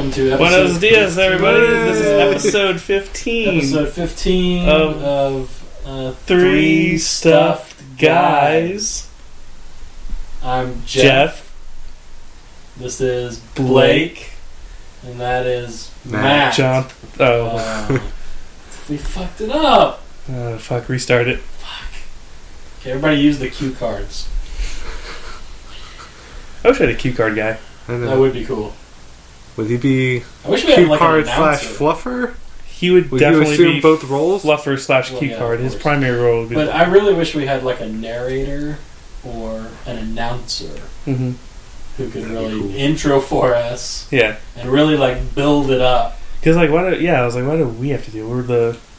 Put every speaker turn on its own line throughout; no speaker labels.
welcome to episode
Buenos dias, everybody.
Yay.
This is episode 15.
Episode 15 of
Three Stuffed Guys.
I'm Jeff. This is Blake. And that is Matt.
John.
We fucked it up.
Fuck, restart it.
Fuck. Okay, everybody use the cue cards.
I wish I had a cue card guy.
I know.
That would be cool.
Would he be
I wish we had
cue
like
card
an
slash
announcer.
fluffer?
He would
Would
definitely
you assume
be
both roles?
fluffer slash cue
yeah,
card.
of
His
course.
primary role would be.
But I really wish we had like a narrator or an announcer
Mm-hmm.
who could
That'd be
really
cool.
intro for us
Yeah.
and really like build it up.
Because, like, why do we have to do it?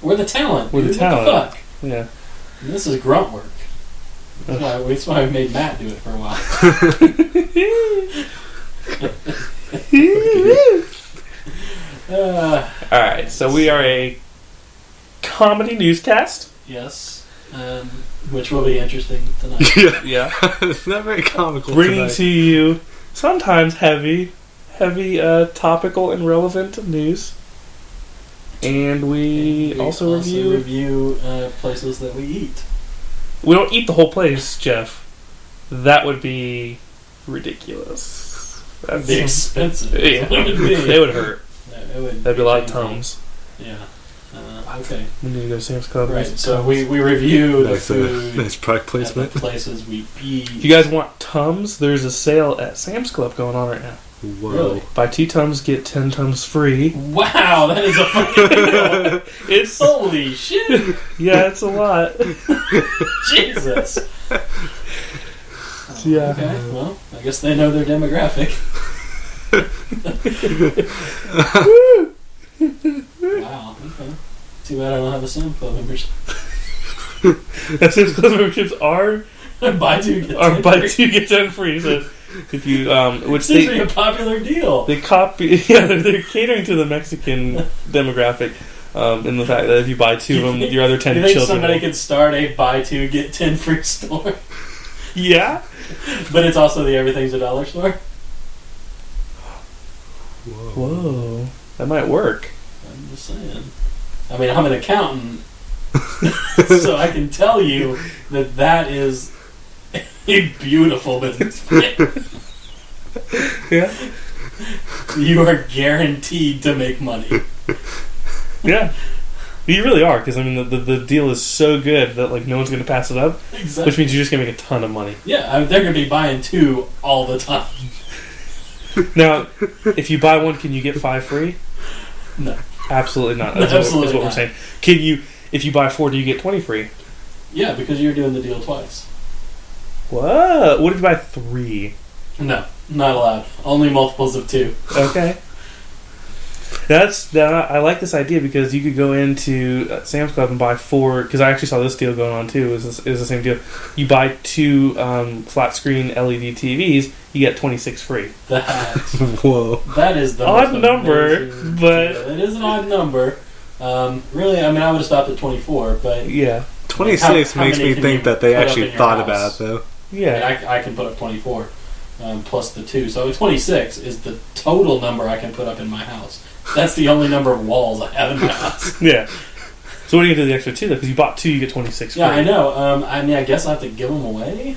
We're the
talent.
We're the
dude.
talent.
What the fuck?
Yeah.
And this is grunt work. That's why we made Matt do it for a while.
Alright, so we are a comedy newscast.
Yes. Which will be interesting tonight.
Yeah.
It's not very comical
Bringing
tonight.
to you sometimes heavy, topical and relevant news. And we also
review places that we eat.
We don't eat the whole place, Jeff. That would be ridiculous.
That'd be expensive.
Yeah.
It would be.
It would hurt. That'd be a lot of
painful.
Tums.
Yeah. Okay.
We need to go to Sam's Club.
Right. So we review the
Nice,
food
nice product
at
placement.
the places we eat.
If you guys want Tums, there's a sale at Sam's Club going on right now.
Whoa.
Really?
Buy 2 Tums, get 10 Tums free.
Wow, that is a fucking deal.
It's
Holy shit.
yeah, it's a lot.
Jesus.
Yeah.
Okay, well, I guess they know their demographic. Wow, okay. Too bad I don't have a Sam Club membership.
Sam's Club memberships are
Buy two, get
Or
10
buy
free.
2 get 10 free. So if you which
Seems to be a popular deal.
they copy, yeah, they're catering to the Mexican demographic, in the fact that if you buy 2 of them, your other 10
You think
children.
somebody could start a buy two, get 10 free store?
Yeah.
But it's also the everything's a dollar store?
Whoa, that might work.
I'm just saying. I mean, I'm an accountant, so I can tell you that is a beautiful business plan.
Yeah.
You are guaranteed to make money.
Yeah. You really are, because I mean the deal is so good that like no one's going to pass it up,
Exactly.
which means you're just going to make a ton of money.
Yeah, I mean, they're going to be buying 2 all the time.
Now, if you buy 1, can you get 5 free?
No.
Absolutely not.
No,
That's
absolutely
what we're
not.
saying. Can you? If you buy 4, do you get 20 free?
Yeah, because you're doing the deal twice.
What? What if you buy 3?
No, not allowed. Only multiples of 2.
Okay. I like this idea because you could go into Sam's Club and buy 4. Because I actually saw this deal going on too. It was the same deal. You buy 2 flat screen LED TVs, you get 26 free.
Whoa.
That is the
Odd
most
number,
amazing
but-
deal. It is an odd number. Really, I mean, I would have stopped at 24, but
Yeah.
26
How
makes
many
me
can
think
you
that they
put up
actually
in your
thought
house?
about it, though.
Yeah.
I can put up 24 plus the 2. So 26 is the total number I can put up in my house. That's the only number of walls I have in my house.
Yeah. So what do you do with the extra 2 though? Because you bought 2, you get 26 free.
Yeah, I know. I mean, I guess I have to give them away.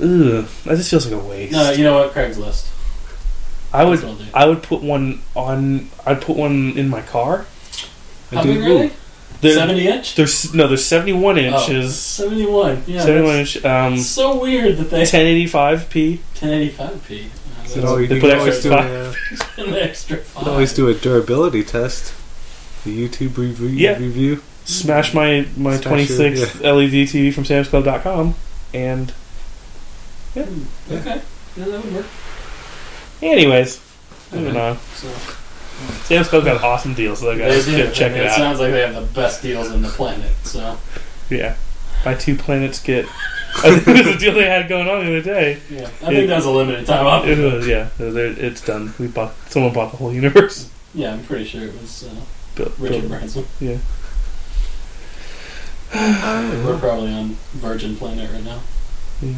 Ugh. That just feels like a waste.
No, you know what? Craigslist.
I would.
That's what I'll do.
I would put one on. I'd put one in my car.
How big are they?
They're-
70 inch?
There's 71 inches.
71. Yeah.
71 inch.
It's so weird that they
1080p.
1080p.
So
They
you
put
can always
extra
do
An extra 5.
you can always do a durability test. The YouTube review.
Smash my
Smash
26 LED TV from SamsClub.com and
Okay. Yeah, that would work.
anyways,
Okay.
moving on.
So,
Sam's Club got awesome deals, so guys
they do.
should check
I mean,
it out.
sounds like they have the best deals in the planet. So
Yeah, buy 2 planets get. I think it was a deal they had going on the other day.
yeah, I think that was a limited time offer.
It was, yeah. It's done. Someone bought the whole universe.
Yeah, I'm pretty sure it was
Built-
Richard
built-
Branson.
Yeah.
We're probably on Virgin Planet right now.
Yeah.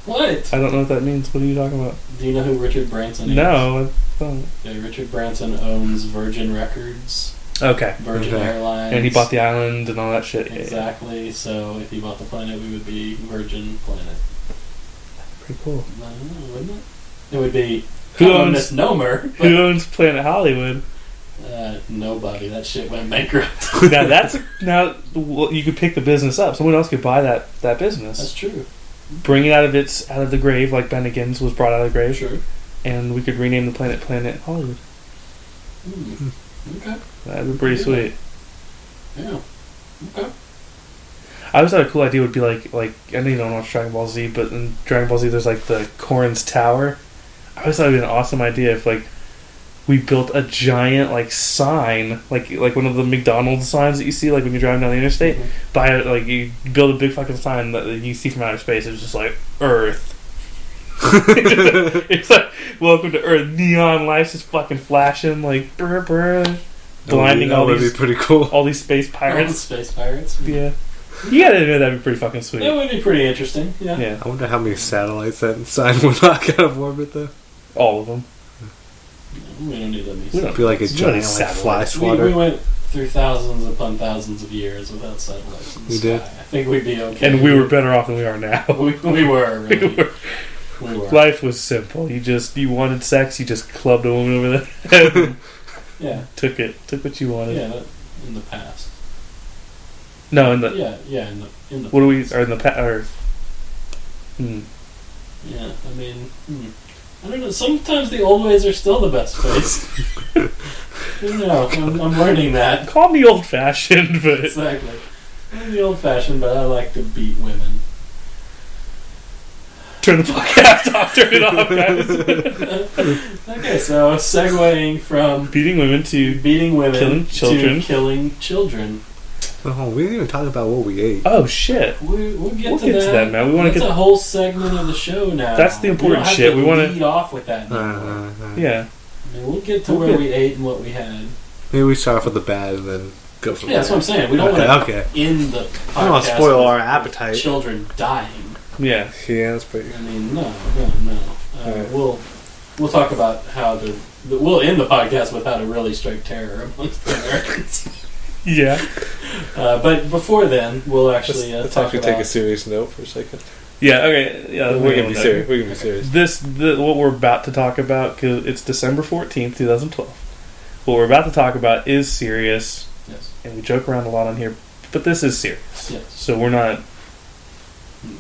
What?
I don't know what that means. What are you talking about?
Do you know who Richard Branson is?
No. I don't.
Yeah, Richard Branson owns Virgin Records.
Okay.
Virgin Airlines.
And he bought the island and all that shit.
Exactly. So if he bought the planet, we would be Virgin Planet.
Pretty cool.
I don't know, wouldn't it? It would be
Who
a
owns-
misnomer.
Who owns Planet Hollywood?
Nobody. That shit went bankrupt.
Well, you could pick the business up. Someone else could buy that business.
That's true.
Bring it out of the grave, like Bennigan's was brought out of the grave.
Sure.
And we could rename the planet Planet Hollywood.
Okay.
That'd be pretty sweet.
Yeah. Okay.
I always thought a cool idea would be like I know you don't watch Dragon Ball Z, but in Dragon Ball Z there's like the Korin's Tower. I always thought it'd be an awesome idea if like we built a giant like sign, like one of the McDonald's signs that you see like when you're driving down the interstate.
Mm-hmm.
You build a big fucking sign that you see from outer space. It's just like Earth. It's like welcome to Earth. Neon lights just fucking flashing like blinding
that would be pretty cool.
all these space pirates.
Space pirates.
Yeah. You gotta admit that'd be pretty fucking sweet.
It would be pretty interesting. Yeah.
Yeah.
I wonder how many satellites that sign would knock out of orbit, though.
All of them.
We don't need that many.
We don't-
It'd be like a
It's
giant
really
like, fly
satellites.
swatter.
We went through thousands upon thousands of years without satellites in the
We
sky.
did.
I think we'd be okay.
And we were better off than we are now.
We were, really. We were.
Life was simple. You wanted sex, you just clubbed a woman over the head.
Yeah.
Took what you wanted.
Yeah, in the past.
No, in the
Yeah, in the
what do we are in the past or
Yeah, I mean, I don't know. Sometimes the old ways are still the best ways. You know, I'm learning that.
Call me old fashioned, but
Exactly. I'm the old fashioned, but I like to beat women.
turn the podcast off, turn it off, guys.
Okay, so segueing from
Beating women to
beating women
killing children.
to killing children.
Oh, we didn't even talk about what we ate.
oh shit.
We'll get
to that, man. We want to
That's
get
a whole segment of the show now.
That's the important
we don't
shit.
Have
We
to
wanna-
lead off with that. anymore.
yeah.
I mean, we'll get to
We'll
where
get-
we ate and what we had.
Maybe we start off with the bad and then go from
Yeah,
there.
that's what I'm saying. We don't want to end the podcast.
I don't want to spoil
with
our appetite.
Children dying.
Yeah.
Yeah, that's pretty.
I mean, no.
Alright.
We'll talk about how to. We'll end the podcast with how to really strike terror amongst the Americans.
Yeah.
But before then, we'll actually
Let's
talk
actually
about.
take a serious note for a second.
Yeah, okay. Yeah,
We're gonna be serious. We're gonna be serious.
What we're about to talk about, because it's December 14th, 2012. What we're about to talk about is serious,
Yes.
and we joke around a lot on here, but this is serious.
Yes.
So we're not...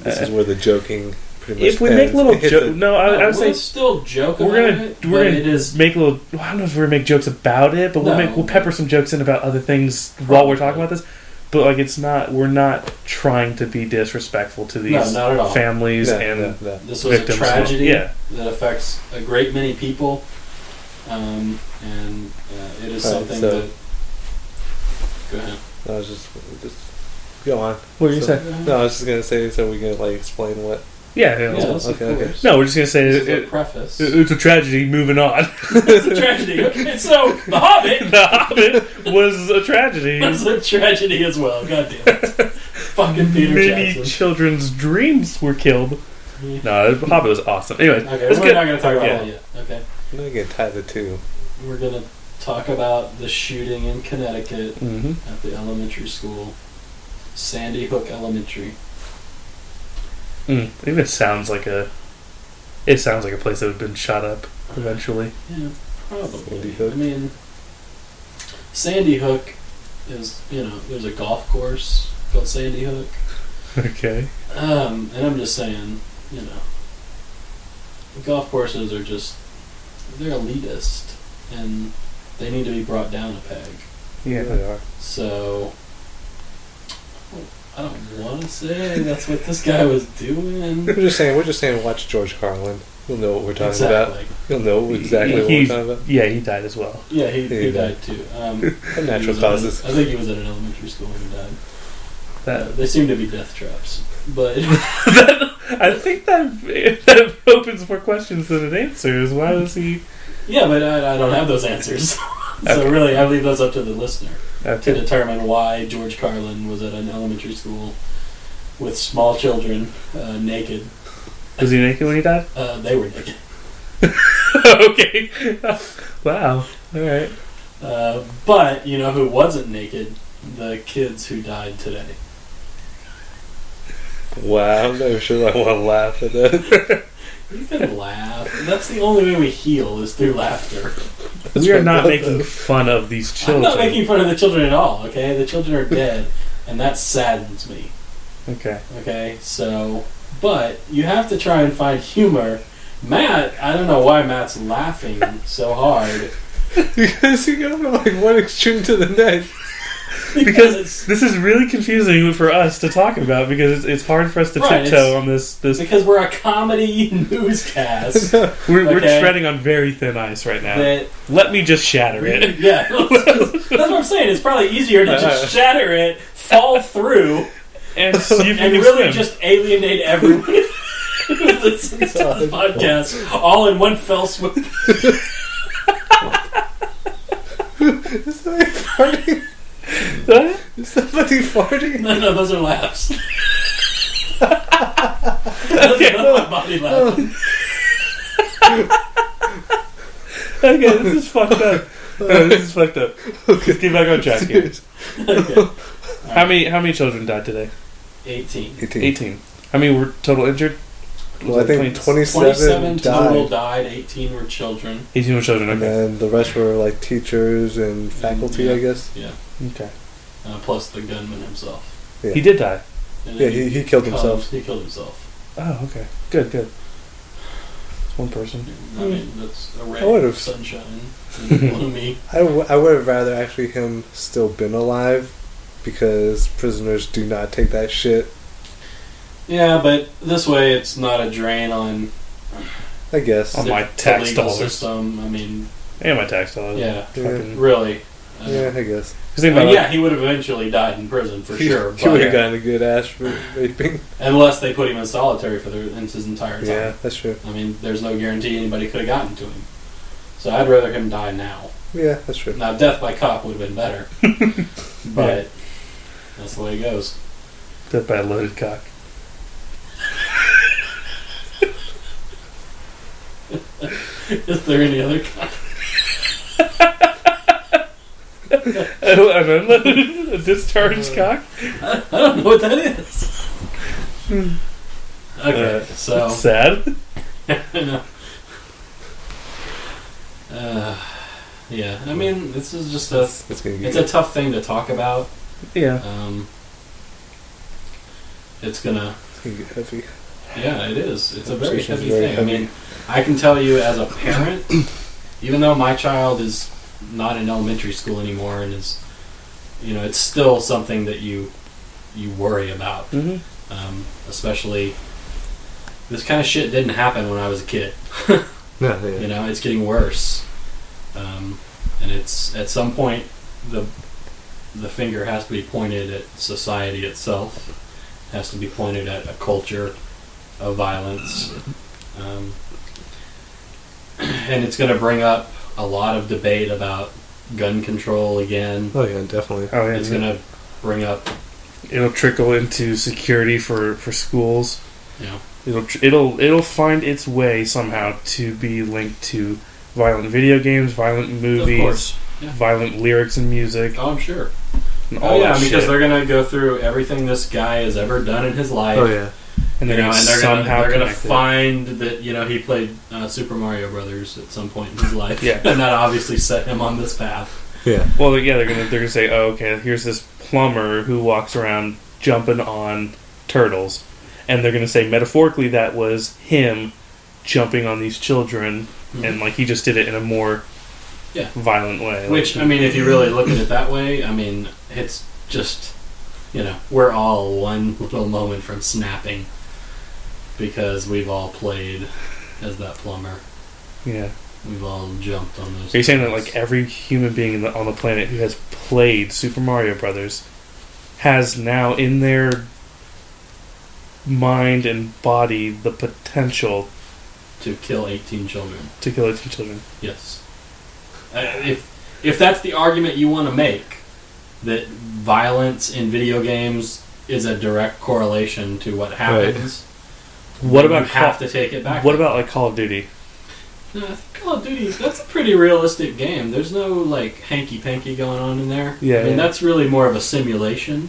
This is where the joking pretty much
If we make
ends.
little
It hits
jokes...
a-
No, I would
we'll
say
still joke
we're
about
gonna
it. But it is.
make little... I don't know if we're gonna make jokes about it, but
No.
we'll pepper some jokes in about other things while we're talking about this. But like, it's not... We're not trying to be disrespectful to these
not at all.
families
Yeah,
and
yeah.
This was a
victims.
tragedy
Yeah.
that affects a great many people, and it is
Alright,
something
so-
that. Go ahead.
I was just go on.
What were you
So-
saying?
No, I was just gonna say so we can like explain what.
Yeah.
Yeah,
Yeah.
of
okay.
course.
No, we're just gonna say
This is a
it,
preface.
it's a tragedy. Moving on.
It's a tragedy. Okay, so The Hobbit
The Hobbit was a tragedy.
was a tragedy as well. God damn it. Fucking Peter
Many
Jackson.
children's dreams were killed. No, The Hobbit was awesome. Anyway,
Okay,
let's
we're
get...
not going to talk about
yeah.
that yet. Okay,
I'm gonna get tied to two.
we're going to talk about the shooting in Connecticut
Mm-hmm.
at the elementary school, Sandy Hook Elementary.
Even it sounds like a... It sounds like a place that would have been shot up eventually.
Yeah,
Sandy
probably.
Hook.
I mean, Sandy Hook is, there's a golf course called Sandy Hook.
Okay.
And I'm just saying, golf courses are just, they're elitist, and they need to be brought down a peg.
Yeah.
They are.
So, I don't want to say that's what this guy was doing.
We're just saying. Watch George Carlin. You'll know what we're talking about.
Exactly.
You'll know exactly what we're talking about.
Yeah, he died as well.
Yeah, he
He
died too.
From natural
He was
causes.
I think he was at an elementary school when he died.
That,
They seem to be death traps, but
I think that opens more questions than it answers. Why was he...
yeah, but I don't have those answers. So
Okay.
really, I leave those up to the listener to
Okay.
determine why George Carlin was at an elementary school with small children naked
Was he naked when he died?
They were naked.
Okay. Wow. All right.
But you know who wasn't naked? The kids who died today.
Wow, I'm not sure I want to laugh at that.
You can laugh. That's the only way we heal is through laughter.
We are not making fun of these children.
I'm not making fun of the children at all, okay? The children are dead, and that saddens me.
Okay.
Okay, so... But you have to try and find humor. Matt, I don't know why Matt's laughing so hard.
Because you go from like one extreme to the next.
Because this is really confusing for us to talk about because it's hard for us to tiptoe on this.
Because we're a comedy newscast.
We're treading on very thin ice right now. Let me just shatter it.
Yeah, that's what I'm saying. It's probably easier to just shatter it, fall through,
and see if you can
really
swim.
just alienate everyone who listens to the podcast all in one fell swoop.
Is somebody farting?
What?
Is somebody farting?
No, those are laughs. That's my body laughing.
Okay, this is fucked up. This is fucked up. Let's get back on track here.
Okay.
How many children died today?
18.
How many were total injured?
Well, I think
27 total
died.
died. 18 were children.
18 were children,
And
okay.
then the rest were like teachers and faculty,
Yeah.
I guess.
Yeah.
Okay.
Plus the gunman himself.
Yeah.
He did die.
And
Yeah,
then
he killed himself.
He killed himself.
Oh, okay. Good. It's one person.
I mean, that's a ray
I would've-
of sunshine. Gloomy.
I would have rather actually him still been alive because prisoners do not take that shit.
Yeah, but this way it's not a drain on
I guess.
On my
the
tax
legal
dollars.
system. I mean,
And my tax dollars.
yeah,
Fucking-
really.
Yeah, I guess.
Think about
yeah, he would have eventually died in prison for sure.
He would have
But
gotten a good ass for raping.
unless they put him in solitary for his entire time.
Yeah, that's true.
I mean, there's no guarantee anybody could have gotten to him. So I'd rather him die now.
Yeah, that's true.
Now, death by cop would have been better. But that's the way it goes.
Death by a loaded cock.
Is there any other cop?
An unloaded, a discharged cock?
I don't know what that is. Okay, so...
That's sad.
Yeah, I mean, this is just
It's
a tough thing to talk about.
Yeah.
It's gonna
get heavy.
Yeah, it is. It's a very
Conversation's
heavy
very
thing.
heavy.
I mean, I can tell you as a parent, even though my child is not in elementary school anymore and is, it's still something that you worry about.
Mm-hmm.
Especially, this kind of shit didn't happen when I was a kid.
No, yeah.
It's getting worse. And it's, at some point, the finger has to be pointed at society itself. It has to be pointed at a culture of violence. And it's going to bring up a lot of debate about gun control again.
Oh yeah, definitely.
Oh yeah.
It's going to bring up...
It'll trickle into security for schools.
Yeah.
It'll find its way somehow to be linked to violent video games, violent movies,
Of course. Yeah.
violent lyrics and music.
Oh, I'm sure.
And all that
because
shit.
they're going to go through everything this guy has ever done in his life.
Oh yeah.
And they're going to somehow
they're gonna
connect it.
find that he played Super Mario Brothers at some point in his life.
Yeah.
And that obviously set him on this path.
Yeah.
Well, yeah, they're gonna say, oh, okay, here's this plumber who walks around jumping on turtles, and they're gonna say metaphorically that was him jumping on these children, and like he just did it in a more violent way.
Which, I mean, if you really look at it that way, I mean, it's just, we're all one little moment from snapping because we've all played as that plumber.
Yeah.
We've all jumped on those.
Are you saying that like every human being on the planet who has played Super Mario Brothers has now in their mind and body the potential
to kill 18 children?
To kill 18 children.
Yes. If that's the argument you want to make, that violence in video games is a direct correlation to what happens,
What
then
about
you have to take it back?
What about like Call of Duty?
No, I think Call of Duty, that's a pretty realistic game. There's no like hanky-panky going on in there.
Yeah,
I mean,
yeah.
that's really more of a simulation.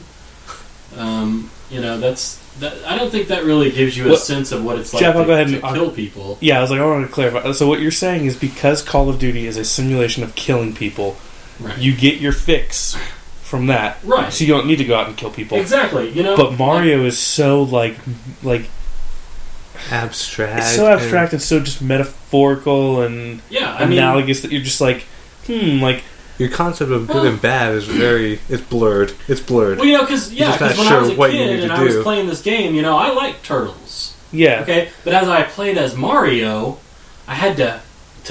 I don't think that really gives you a sense of what it's like
Jeff, I'll go ahead
to
and
kill people.
Yeah, I was like, I want to clarify. So what you're saying is because Call of Duty is a simulation of killing people,
Right.
you get your fix from that.
Right.
So you don't need to go out and kill people.
Exactly.
But Mario is so like
Abstract.
it's so abstract and so just metaphorical and analogous that you're just like, like.
Your concept of good and bad is it's blurred. It's blurred.
Well, because when I was a kid and I was playing this game, I liked turtles.
Yeah.
Okay, but as I played as Mario, I had to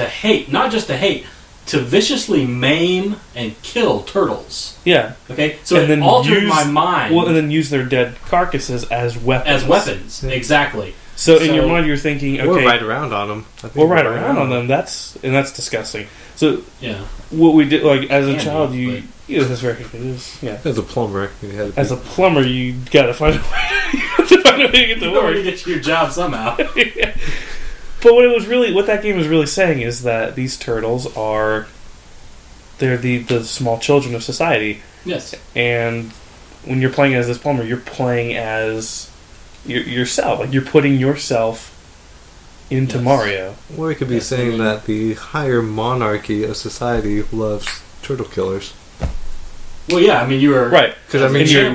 hate, not just to hate, to viciously maim and kill turtles.
Yeah.
Okay, so it altered my mind.
Well, and then use their dead carcasses as weapons.
Yeah. Exactly.
So in your mind, you're thinking, okay,
or ride around on them.
Or ride around on them. That's disgusting. So
yeah,
what we did, like as a child, that's very yeah.
As a plumber,
as a plumber, you gotta find a way. To get to work.
To get your job somehow.
Yeah. But what that game is really saying is that these turtles they're the small children of society.
Yes.
And when you're playing as this plumber, you're playing as yourself. Like you're putting yourself into Mario.
Or it could be saying that the higher monarchy of society loves turtle killers.
Well, yeah, I mean you were
right
because you're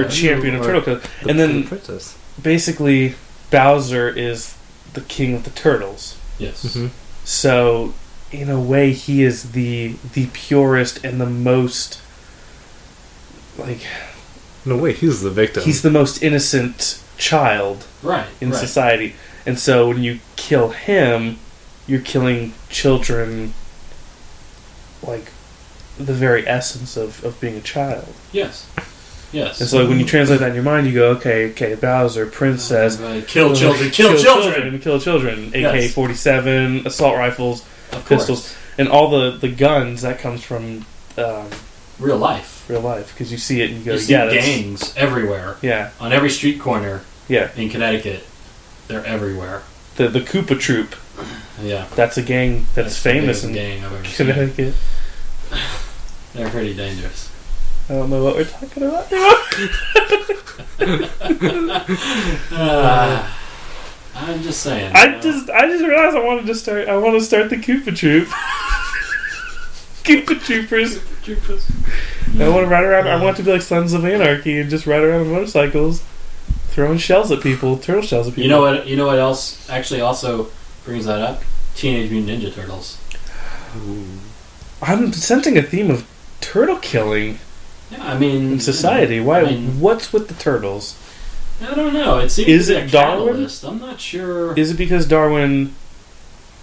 a
champion of turtle killers, and then
princess.
Basically Bowser is the king of the turtles.
Yes.
Mm-hmm.
So in a way, he is the purest and the most like.
No way, he's the victim.
He's the most innocent child in society. And so when you kill him, you're killing children, like the very essence of being a child.
Yes. Yes.
And so when you translate that in your mind, you go, okay, Bowser, princess,
kill children, kill children,
AK-47, assault rifles, pistols, and all the guns, that comes from
real life.
Because you see it and you go,
you see gangs everywhere.
Yeah.
On every street corner.
Yeah.
In Connecticut. They're everywhere.
The Koopa Troop.
Yeah.
That's a gang that's famous in
gang I've ever
Connecticut.
Seen. They're pretty dangerous.
I don't know what we're talking about now.
I'm just saying.
I just realized I want to start the Koopa Troop. Koopa Troopers. I want to ride around. I want to be like Sons of Anarchy and just ride around on motorcycles, throwing shells at people, turtle shells at people.
You know what else actually also brings that up? Teenage Mutant Ninja Turtles.
Ooh. I'm sensing a theme of turtle killing.
Yeah, I mean,
in society. Why? What's with the turtles?
I don't know. It seems to be a catalyst. I'm not sure.
Is it because Darwin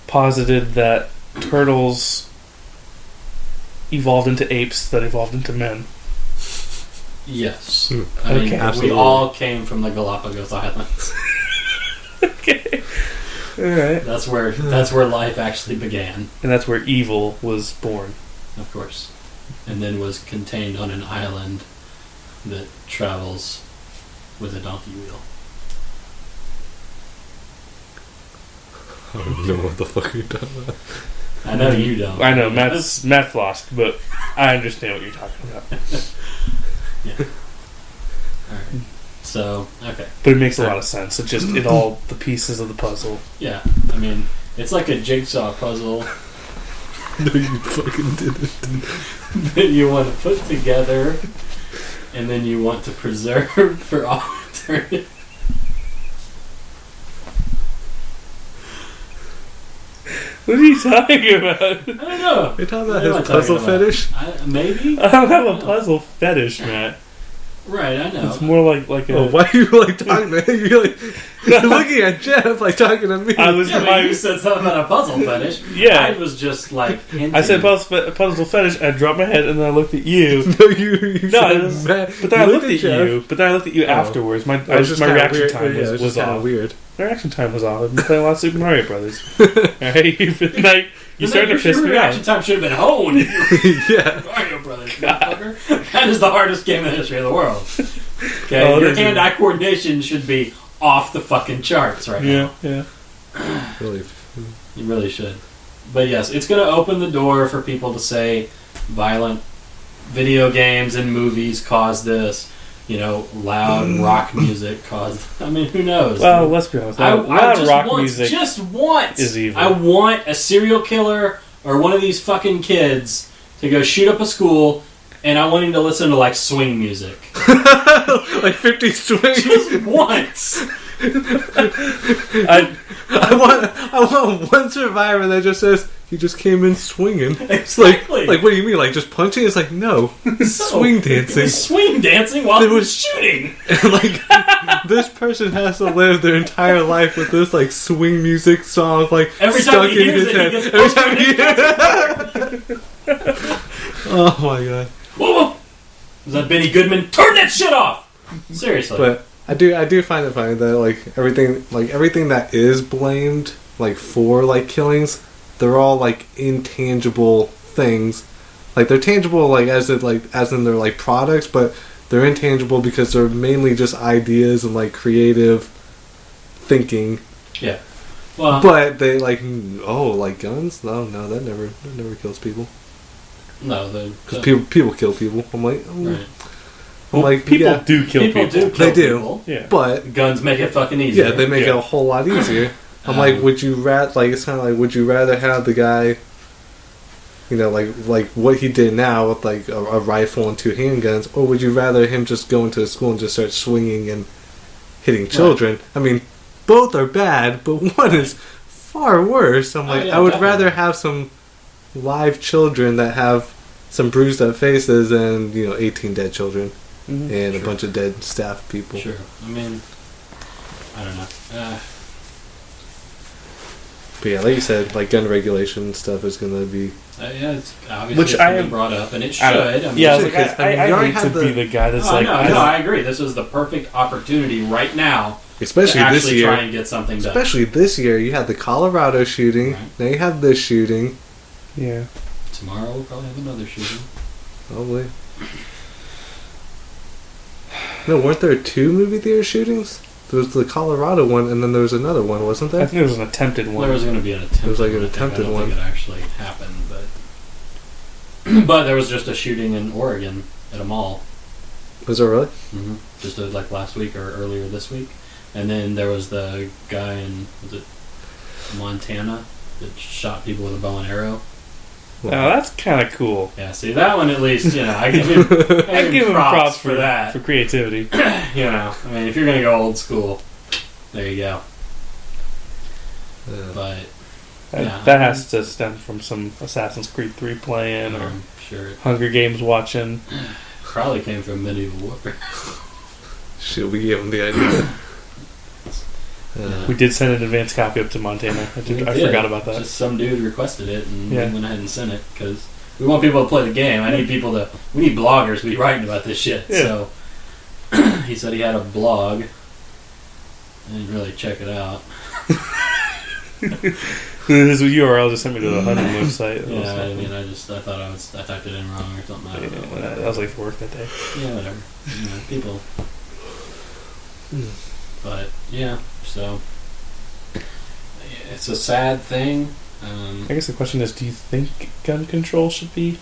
posited that turtles evolved into apes that evolved into men?
Yes. I mean, we all came from the Galapagos Islands.
Okay. All right.
That's where life actually began.
And that's where evil was born.
Of course. And then was contained on an island that travels with a donkey wheel.
I don't know what the fuck you're talking about.
I know you don't.
I know, Matt's lost, but I understand what you're talking about.
Yeah. Alright. So, okay.
But it makes a lot of sense. It's just, all the pieces of the puzzle.
Yeah. I mean, it's like a jigsaw puzzle.
No, you fucking didn't.
That you want to put together, and then you want to preserve for all eternity.
What are you talking about?
I don't know.
You're talking about his puzzle fetish?
Maybe?
I don't have a puzzle fetish, Matt.
Right, I know.
It's more like a...
Oh, why are you talking to him? You're looking at Jeff talking to me.
You said something about a puzzle fetish.
Yeah.
I was just hinting.
I said puzzle fetish, I dropped my head and then I looked at you.
But then
I looked at you. But then I looked at you afterwards. My reaction time was off.
Weird.
My reaction time was off. I've been playing a lot of Super Mario Brothers. Alright? You started to piss me off.
Your reaction time should have been honed.
Yeah.
Mario Brothers, motherfucker. That is the hardest game in the history of the world. Okay, your hand-eye coordination should be off the fucking charts right now.
Yeah.
Really.
You really should. But yes, it's going to open the door for people to say violent video games and movies cause this. Loud rock music caused... I mean, who knows?
Well, let's be honest. Loud rock music
just once
is evil.
I want a serial killer or one of these fucking kids to go shoot up a school, and I want him to listen to, like, swing music.
Like 50 swings?
Just once!
I want one survivor that just says, he just came in swinging.
Exactly.
Like, what do you mean? Like, just punching? It's like, no. Swing dancing.
Swing dancing while he was shooting.
And, like, this person has to live their entire life with this, like, swing music song, like,
every
stuck
time he
in
hears
his
it,
head.
he gets
Every time he hears it. Oh, my God.
Whoa! Was that Benny Goodman? Turn that shit off! Seriously.
But I do find it funny that, like, everything that is blamed, like, for, like, killings, they're all, like, intangible things. Like, they're tangible, like, as in they're, like, products, but they're intangible because they're mainly just ideas and, like, creative thinking.
Yeah. Well,
but they, like, like, guns? No, that never kills people.
No,
because people kill people. I'm like,
right.
I'm like,
people do kill people.
They do.
People.
Yeah. But
guns make it fucking easier.
Yeah, they make it a whole lot easier. I'm like, would you rather? Like, it's kind of like, would you rather have the guy, like what he did now with like a rifle and 2 handguns, or would you rather him just go into a school and just start swinging and hitting children? Right. I mean, both are bad, but one is far worse. I'm like, I would rather have some live children that have some bruised up faces and 18 dead children and a bunch of dead staff people.
Sure. I mean, I don't know.
But yeah, like you said, like gun regulation stuff is going to be...
it's obviously been brought up, and it should. I
hate to be the guy that's
I agree. This is the perfect opportunity right now,
especially
to
this year,
try and get something done.
Especially this year, you had the Colorado shooting. Right. Now you have this shooting.
Yeah.
Tomorrow we'll probably have another shooting.
Probably. No, weren't there 2 movie theater shootings? There was the Colorado one, and then there was another one, wasn't there?
I think there was an attempted one.
There was going to be an attempted one.
There was like an attempted one.
I don't think it actually happened, but... but there was just a shooting in Oregon at a mall.
Was there really?
Mm-hmm. Just like last week or earlier this week. And then there was the guy in, was it Montana, that shot people with a bow and arrow.
Oh, that's kind of cool.
Yeah, see, that one at least, I give him props for that.
For creativity.
I mean, if you're going to go old school, there you go. But,
that has to stem from some Assassin's Creed 3 playing or
sure.
Hunger Games watching.
Probably came from medieval warfare.
Shit, we gave him the idea.
We did send an advance copy up to Montana. I forgot about that.
Just some dude requested it, and we went ahead and sent it because we want people to play the game. We need bloggers to be writing about this shit. Yeah. So he said he had a blog. I didn't really check it out.
His URL just sent me to the hunting website.
Yeah, I mean, I thought I typed it in wrong or something. I don't know.
That was like for work that day.
Yeah, whatever. People. But yeah, so it's a sad thing.
I guess the question is, do you think gun control should be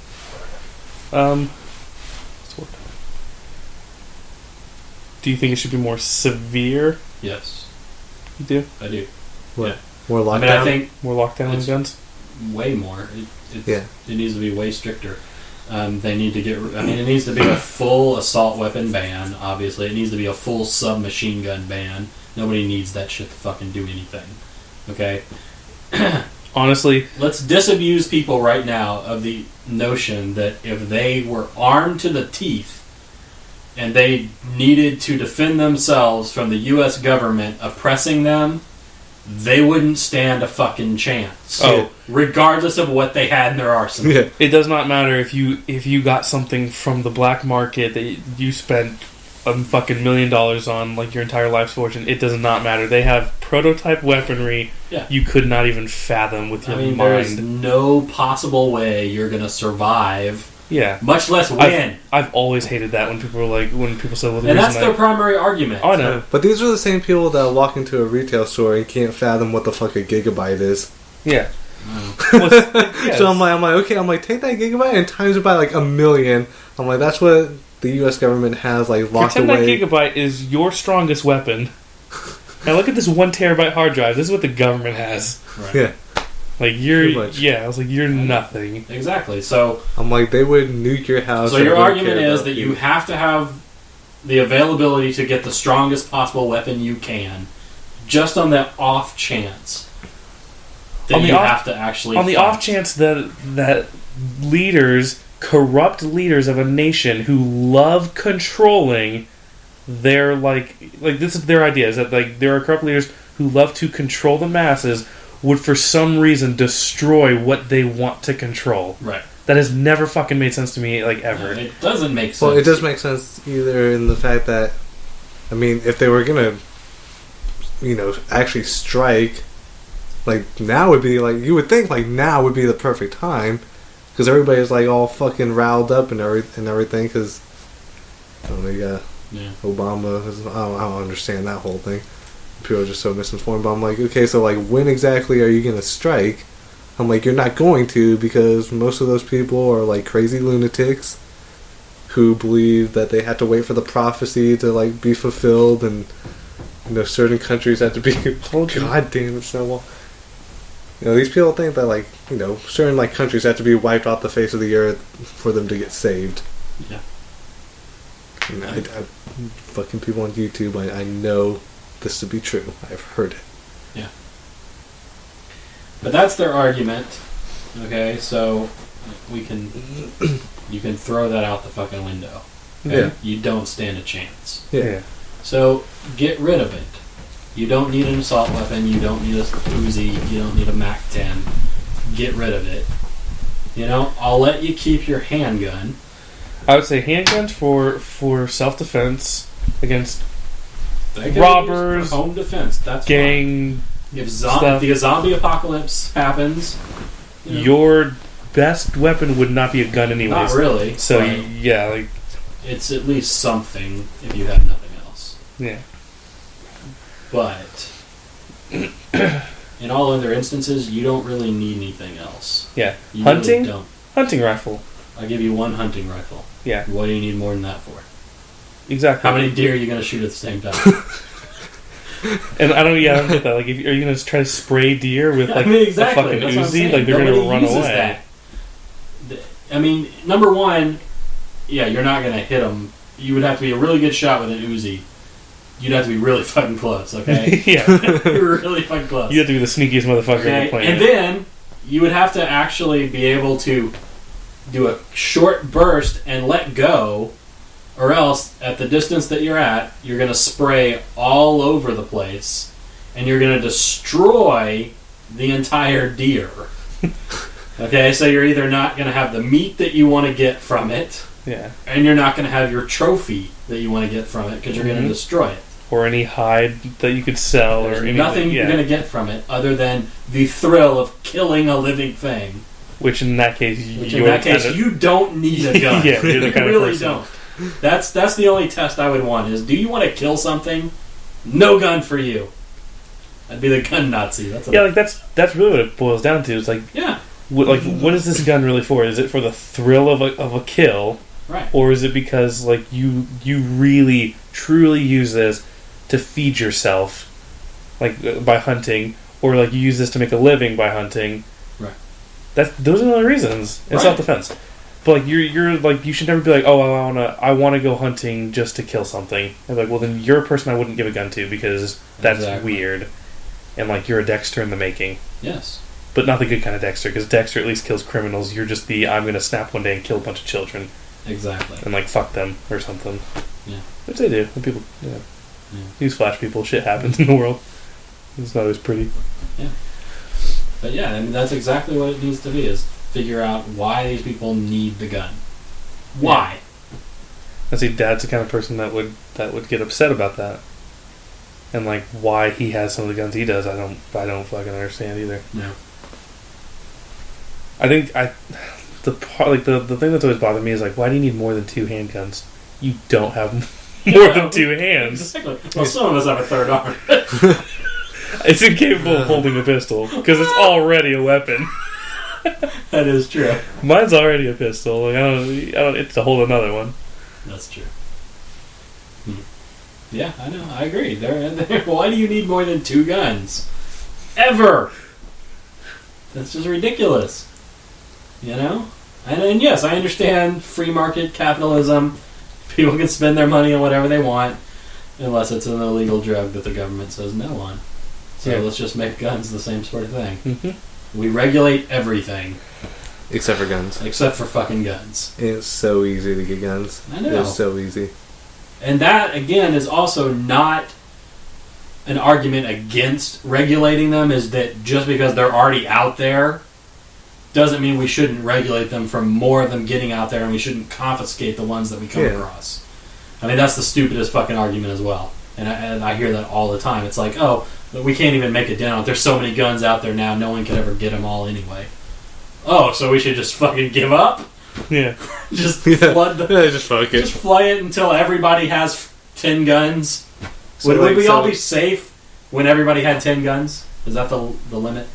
do you think it should be more severe?
Yes.
You do?
I do.
What?
Yeah.
More lockdown?
I mean, I think
more lockdown on guns?
Way more. It needs to be way stricter. They need to get... I mean, it needs to be a full assault weapon ban, obviously. It needs to be a full submachine gun ban. Nobody needs that shit to fucking do anything. Okay?
Honestly...
Let's disabuse people right now of the notion that if they were armed to the teeth and they needed to defend themselves from the U.S. government oppressing them, they wouldn't stand a fucking chance. Regardless of what they had in their arsenal.
Yeah. It does not matter if you got something from the black market that you spent a fucking $1 million on, like your entire life's fortune. It does not matter. They have prototype weaponry you could not even fathom with your mind.
There is no possible way you're going to survive
Yeah.
Much less win.
I've always hated that when people are like, when people say, well, the
And
reason
that's their primary argument.
Oh, I know.
But these are the same people that walk into a retail store and can't fathom what the fuck a gigabyte is.
Yeah.
So I'm like, okay, take that gigabyte and times it by like 1,000,000. I'm like, that's what the U.S. government has like locked
Pretend
away.
that gigabyte is your strongest weapon. Now look at this 1 terabyte hard drive. This is what the government has.
Right.
Yeah.
Like you're,
Pretty much.
yeah. I was like, you're nothing.
Exactly. So
I'm like, they would nuke your house.
So
and
your
wouldn't
argument
care
is
about
that you have to have the availability to get the strongest possible weapon you can, just on that off chance that you have to actually
on the
fight.
off chance that leaders, corrupt leaders of a nation who love controlling, their like this is their idea, is that like there are corrupt leaders who love to control the masses, would for some reason destroy what they want to control.
Right.
That has never fucking made sense to me, like, ever.
It doesn't make sense.
Well, it does make sense either in the fact that, I mean, if they were gonna, actually strike, like, now would be, like, you would think, like, now would be the perfect time, because everybody's, like, all fucking riled up and everything, because, I don't know, you got Obama, I don't understand that whole thing. People are just so misinformed, but I'm like, okay, so, like, when exactly are you gonna strike? I'm like, you're not going to, because most of those people are like crazy lunatics who believe that they have to wait for the prophecy to like be fulfilled, and certain countries have to be. Oh god damn it, Snowball! These people think that like certain like countries have to be wiped off the face of the earth for them to get saved.
Yeah.
And I fucking people on YouTube, I know this to be true. I've heard it.
Yeah. But that's their argument, okay? So you can throw that out the fucking window. Okay?
Yeah.
You don't stand a chance.
Yeah.
So get rid of it. You don't need an assault weapon. You don't need a Uzi. You don't need a MAC-10. Get rid of it. I'll let you keep your handgun.
I would say handguns for self-defense against
They
robbers,
for home defense. That's
gang.
fine. If the zombie apocalypse happens,
your best weapon would not be a gun anyways.
not really.
So
but
yeah, like
it's at least something if you have nothing else.
yeah.
But in all other instances, you don't really need anything else.
Yeah.
You
Hunting?
really don't.
Hunting rifle.
I'll give you one hunting rifle.
Yeah.
What do you need more than that for?
Exactly.
How many deer are you going to shoot at the same time?
And I don't get that. Like, are you going to try to spray deer with like
exactly.
a fucking
That's what I'm
Uzi?
saying.
Like they're going to
Nobody
run
uses
away.
that. I mean, number one, yeah, you're not going to hit them. You would have to be a really good shot with an Uzi. You'd have to be really fucking close, okay?
Yeah.
You're really fucking close.
You have to be the sneakiest motherfucker on the planet.
And then you would have to actually be able to do a short burst and let go, or else at the distance that you're at, you're going to spray all over the place, and you're going to destroy the entire deer. Okay, so you're either not going to have the meat that you want to get from it,
yeah,
and you're not going to have your trophy that you want to get from it because you're going to destroy it.
or any hide that you could sell,
There's
or anything.
nothing you're going to get from it other than the thrill of killing a living thing.
Which in that case,
You don't need a gun.
Yeah, you're the
You
kind of
really
person.
don't. That's the only test I would want is, do you want to kill something? No gun for you. I'd be the gun Nazi. That's
that's really what it boils down to. It's like,
yeah,
what is this gun really for? Is it for the thrill of a kill,
right?
or is it because like you really truly use this to feed yourself, like by hunting, or like you use this to make a living by hunting?
Right.
Those are the only reasons in
Right.
self-defense. But like you're like, you should never be like, oh, I wanna go hunting just to kill something. And like, well, then you're a person I wouldn't give a gun to because that's
Exactly.
weird, and like you're a Dexter in the making.
Yes.
But not the good kind of Dexter, because Dexter at least kills criminals. You're just I'm gonna snap one day and kill a bunch of children
Exactly.
and like fuck them or something.
Yeah.
Which they do. When people, newsflash, people, shit happens in the world. It's not always pretty.
Yeah. But yeah, I mean, that's exactly what it needs to be, is figure out why these people need the gun. Why?
I see Dad's the kind of person that would get upset about that. And like why he has some of the guns he does, I don't fucking understand either.
No.
I think the part, like the thing that's always bothered me is like, why do you need more than 2 handguns? You don't have more than 2 hands.
Exactly. Well, some of us have a third arm.
It's incapable of holding a pistol because it's already a weapon.
That is true.
Mine's already a pistol. Like, I don't. It's to hold another one.
That's true. Yeah, I know. I agree. Why do you need more than 2 guns? Ever? That's just ridiculous. You know? And yes, I understand free market capitalism. People can spend their money on whatever they want, unless it's an illegal drug that the government says no on. So let's just make guns the same sort of thing. Mm-hmm. We regulate everything.
Except for guns.
Except for fucking guns.
It's so easy to get guns.
I know.
It's so easy.
And that, again, is also not an argument against regulating them, is that just because they're already out there doesn't mean we shouldn't regulate them from more of them getting out there, and we shouldn't confiscate the ones that we come across. I mean, that's the stupidest fucking argument as well. And I hear that all the time. It's like, oh, we can't even make it down. There's so many guns out there now, no one could ever get them all anyway. Oh, so we should just fucking give up?
Yeah.
Just flood the...
Yeah, just fuck it.
Just fly it until everybody has 10 guns.
So
would we all be safe when everybody had 10 guns? Is that the limit?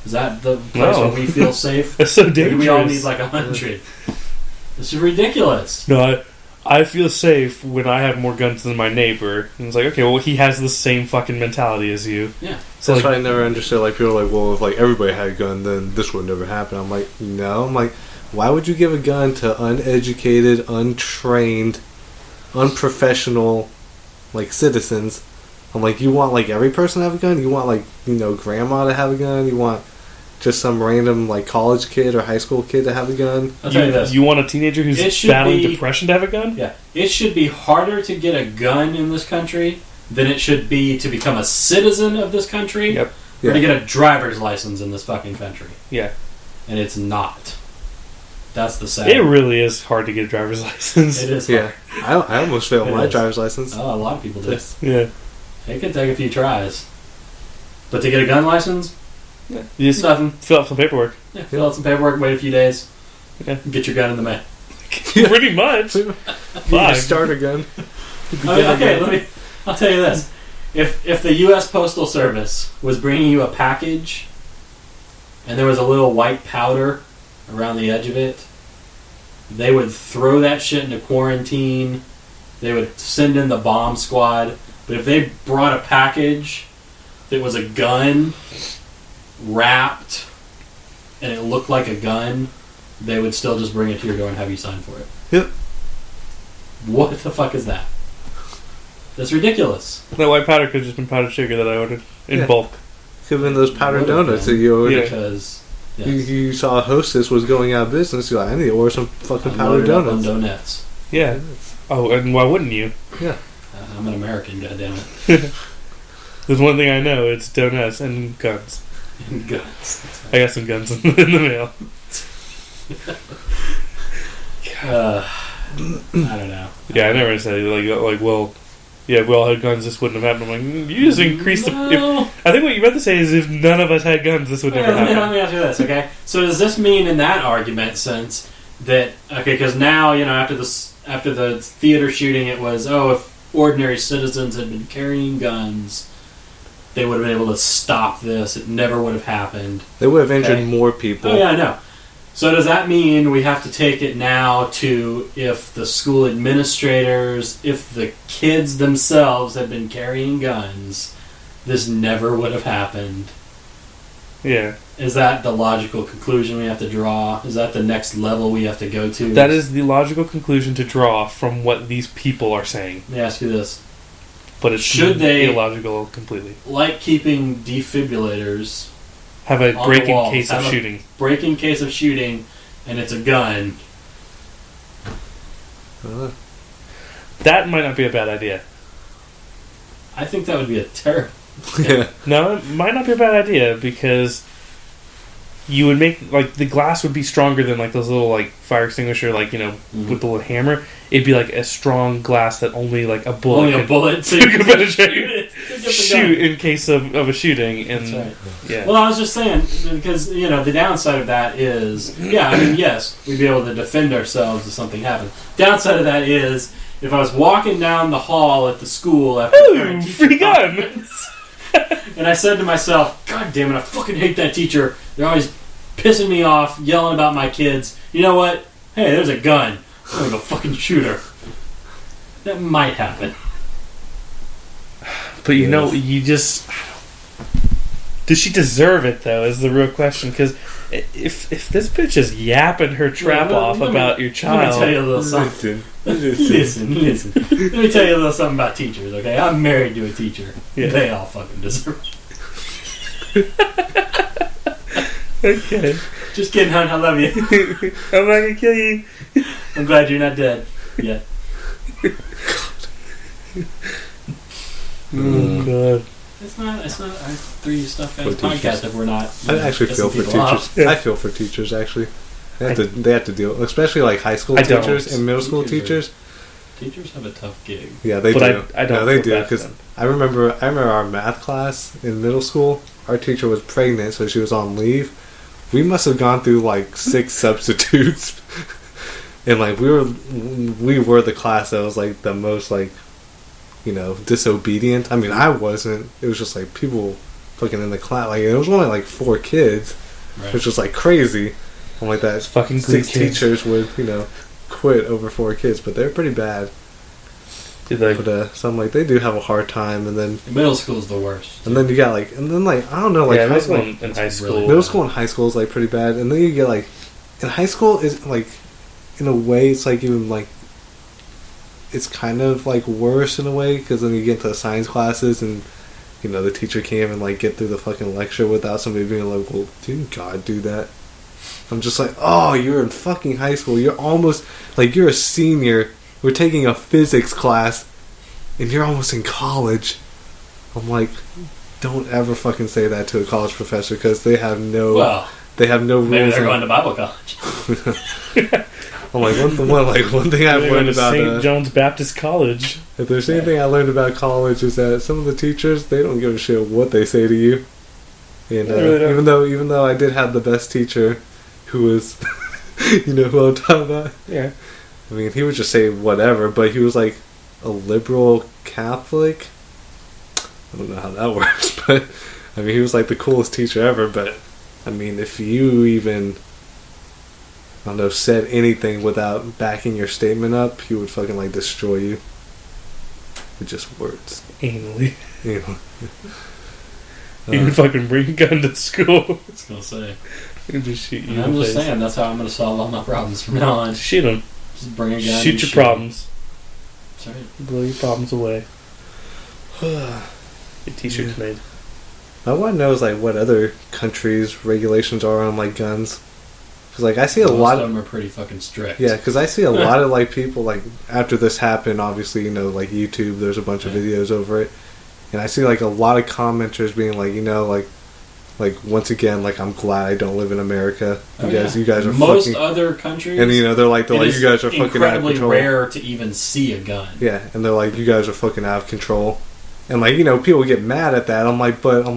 Is that the place where we feel safe?
It's so dangerous.
Maybe we all need like 100. This is ridiculous.
No, I feel safe when I have more guns than my neighbor. And it's like, okay, well, he has the same fucking mentality as you.
Yeah.
So that's why I never understood, like, people are like, well, if like everybody had a gun, then this would never happen. I'm like, no. I'm like, why would you give a gun to uneducated, untrained, unprofessional, like, citizens? I'm like, you want, like, every person to have a gun? You want, like, you know, grandma to have a gun? You want just some random, like, college kid or high school kid to have a gun?
I'll tell you this.
You want a teenager who's battling depression to have a gun?
Yeah. It should be harder to get a gun in this country than it should be to become a citizen of this country or to get a driver's license in this fucking country.
Yeah.
And it's not. That's the sad.
It really is hard to get a driver's license.
It is hard.
Yeah. I almost failed my driver's license.
Oh, a lot of people do.
Yeah.
It can take a few tries. But to get a gun license,
you just
nothing.
Fill out some paperwork.
Yeah, fill out some paperwork, wait a few days, get your gun in the mail.
Pretty much.
You start a gun.
I'll tell you this. If the U.S. Postal Service was bringing you a package and there was a little white powder around the edge of it, they would throw that shit into quarantine. They would send in the bomb squad. But if they brought a package that was a gun wrapped and it looked like a gun, they would still just bring it to your door and have you sign for it.
Yep.
What the fuck is that? That's ridiculous.
That white powder could have just been powdered sugar that I ordered in bulk.
Could have been those powdered donuts that you ordered.
Because
you saw Hostess was going out of business. You're like, I need to order some fucking powdered donuts.
Donuts.
Yeah. Oh, and why wouldn't you?
Yeah.
I'm an American, goddammit.
There's one thing I know, it's donuts and guns.
And guns.
I got some guns in the mail.
I don't know.
Yeah, I never said well, yeah, if we all had guns, this wouldn't have happened. I'm like, you just increased the... I think what you meant to say is if none of us had guns, this would never happen.
Let me ask you this, okay? So does this mean in that argument sense that, okay, because now, you know, after the theater shooting, it was, if ordinary citizens had been carrying guns, they would have been able to stop this. It never would have happened.
They would have injured more people.
Oh, yeah, I know. So does that mean we have to take it now to if the school administrators, if the kids themselves had been carrying guns, this never would have happened?
Yeah.
Is that the logical conclusion we have to draw? Is that the next level we have to go to?
That is the logical conclusion to draw from what these people are saying.
Let me ask you this.
But it's illogical completely.
Like keeping defibrillators...
Have a breaking case of shooting.
Breaking case of shooting, and it's a gun.
That might not be a bad idea.
I think that would be a terrible...
Yeah.
No, it might not be a bad idea, because you would make like the glass would be stronger than like those little like fire extinguisher, like with the little hammer. It'd be like a strong glass that only like a bullet.
Only a bullet so you
could
can shoot
in case of a shooting. And
that's right.
Yeah.
Well, I was just saying because the downside of that is yes, we'd be able to defend ourselves if something happened. Downside of that is if I was walking down the hall at the school after
free gun.
And I said to myself, God damn it, I fucking hate that teacher. They're always pissing me off, yelling about my kids. You know what? Hey, there's a gun. I'm gonna go fucking shoot her. That might happen.
But you just... Does she deserve it, though, is the real question. Because if this bitch is yapping her trap off about your child...
Let me tell you a little something. Listen. Let me tell you a little something about teachers, okay? I'm married to a teacher. Yeah. They all fucking deserve it.
Okay.
Just kidding, hon. I love you.
I'm not gonna kill you.
I'm glad you're not dead. Yeah.
Oh, God.
It's not I threw stuff at a podcast if we're not.
I actually feel for teachers. Yeah. I feel for teachers, actually. They have to deal, especially like high school teachers and middle school teachers.
Teachers have a tough gig.
Yeah, they do.
I don't.
No, they do because I remember our math class in middle school. Our teacher was pregnant, so she was on leave. We must have gone through like 6 substitutes, and like we were the class that was like the most like disobedient. I mean, I wasn't. It was just like people fucking in the class. Like it was only like 4 kids, right. Which was like crazy. I'm like that.
It's fucking
6 teachers would quit over 4 kids, but they're pretty bad. But so I'm like, they do have a hard time, and then
middle school's the worst.
And then you got I don't know,
high school and high school.
Really middle school and high school is like pretty bad, and then you get in high school is like, in a way, it's like even like, it's kind of like worse in a way because then you get into the science classes and the teacher can't even get through the fucking lecture without somebody being like, well, didn't God do that? I'm just like, oh, you're in fucking high school. You're almost you're a senior. We're taking a physics class, and you're almost in college. I'm like, don't ever fucking say that to a college professor because they have no rules.
Maybe they're going to Bible college.
I'm like, one thing I've learned about
St. John's Baptist College.
If there's anything I learned about college is that some of the teachers, they don't give a shit what they say to you. And even though I did have the best teacher, who was, who I'm talking about.
Yeah.
I mean, he would just say whatever, but he was like a liberal Catholic. I don't know how that works, but I mean, he was like the coolest teacher ever. But I mean, if you even, I don't know, said anything without backing your statement up, he would fucking destroy you with just words.
Anally.
You
would fucking bring a gun to school.
I was gonna say.
And just shoot you.
I'm just saying that's how I'm gonna solve all my problems from now on.
Shoot them.
Just bring a gun.
Shoot your problems.
That's right.
Blow your problems away. Your t-shirts made.
I want to know what other countries' regulations are on guns. Because I see a lot
of them are pretty fucking strict.
Yeah, because I see a lot of people after this happened. Obviously, YouTube. There's a bunch of videos over it, and I see a lot of commenters being once again, I'm glad I don't live in America. You guys are
most
fucking...
other countries,
and they're like you guys are fucking out of
incredibly
control.
Rare to even see a gun.
Yeah, and they're like, you guys are fucking out of control, and people get mad at that. I'm like, don't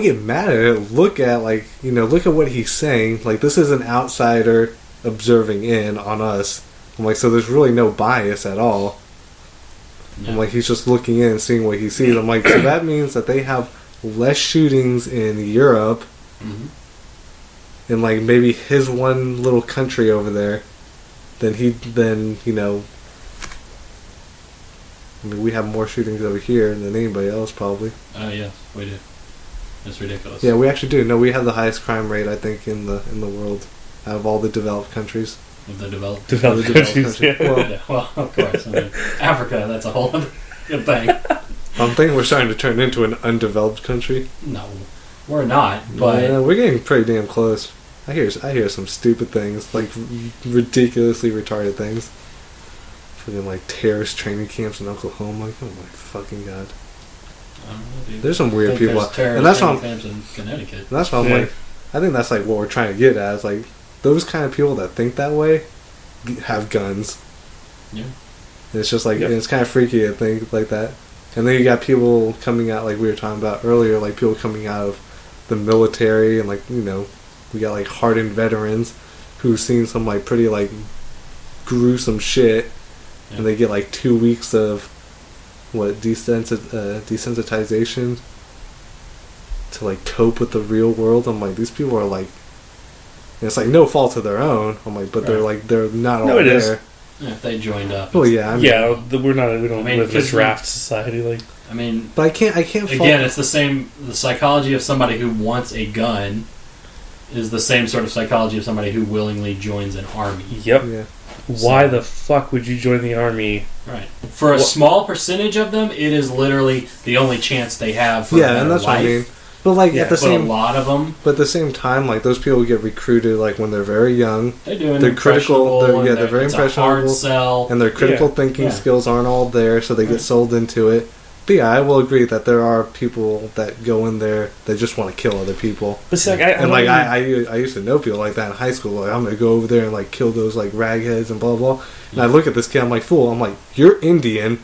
get mad at it. Look at look at what he's saying. This is an outsider observing in on us. I'm like, so there's really no bias at all. Yeah. I'm like, he's just looking in and seeing what he sees. I'm like, so that means that they have less shootings in Europe, and maybe his one little country over there, than I mean, we have more shootings over here than anybody else probably.
Yeah, we do. It's ridiculous.
Yeah, we actually do. No, we have the highest crime rate I think in the world out of all the developed countries.
Of the developed
countries. Yeah.
Well, of course. I mean, Africa, that's a whole other good thing.
I'm thinking we're starting to turn into an undeveloped country.
No, we're not. But
yeah, we're getting pretty damn close. I hear some stupid things, ridiculously retarded things. Fucking terrorist training camps in Oklahoma. Oh my fucking god!
I don't know, dude.
There's some weird people,
and
that's why
camps in Connecticut.
And that's why I'm I think that's like what we're trying to get at. Is like those kind of people that think that way have guns.
Yeah.
And it's just like
Yep.
and it's kind of freaky to think like that. And then you got people coming out like we were talking about earlier, like people coming out of the military and like we got like hardened veterans who've seen some like pretty like gruesome shit,
Yeah.
and they get like 2 weeks of desensitization to like cope with the real world. I'm like, these people are like, and it's like no fault of their own. I'm like, but they're
Right.
like they're not all
No, it
there.
is.
Yeah, if they joined up.
Well, yeah, I mean,
We don't
I mean,
live in a
'cause
draft society. Like,
I mean,
but I can't.
again, it's the same. The psychology of somebody who wants a gun is the same sort of psychology of somebody who willingly joins an army.
yep.
Yeah.
Why
So-
the fuck would you join the army?
Right. For a small percentage of them, it is literally the only chance they have for a
Yeah,
better
and that's
life.
what I mean. But like
Yeah,
at the
But
same,
a lot of them,
but at the same time, like those people get recruited like when they're very young,
they're doing
They're critical,
impressionable,
they're
and
very
it's a hard
impressionable,
sell.
and their critical
Yeah.
thinking
Yeah.
skills aren't all there, so they
Right.
get sold into it. But yeah, I will agree that there are people that go in there that just want to kill other people.
But see, like,
And like I used to know people like that in high school. Like I'm gonna go over there and like kill those like ragheads and blah blah. And I look at this kid, I'm like, fool. I'm like, you're Indian.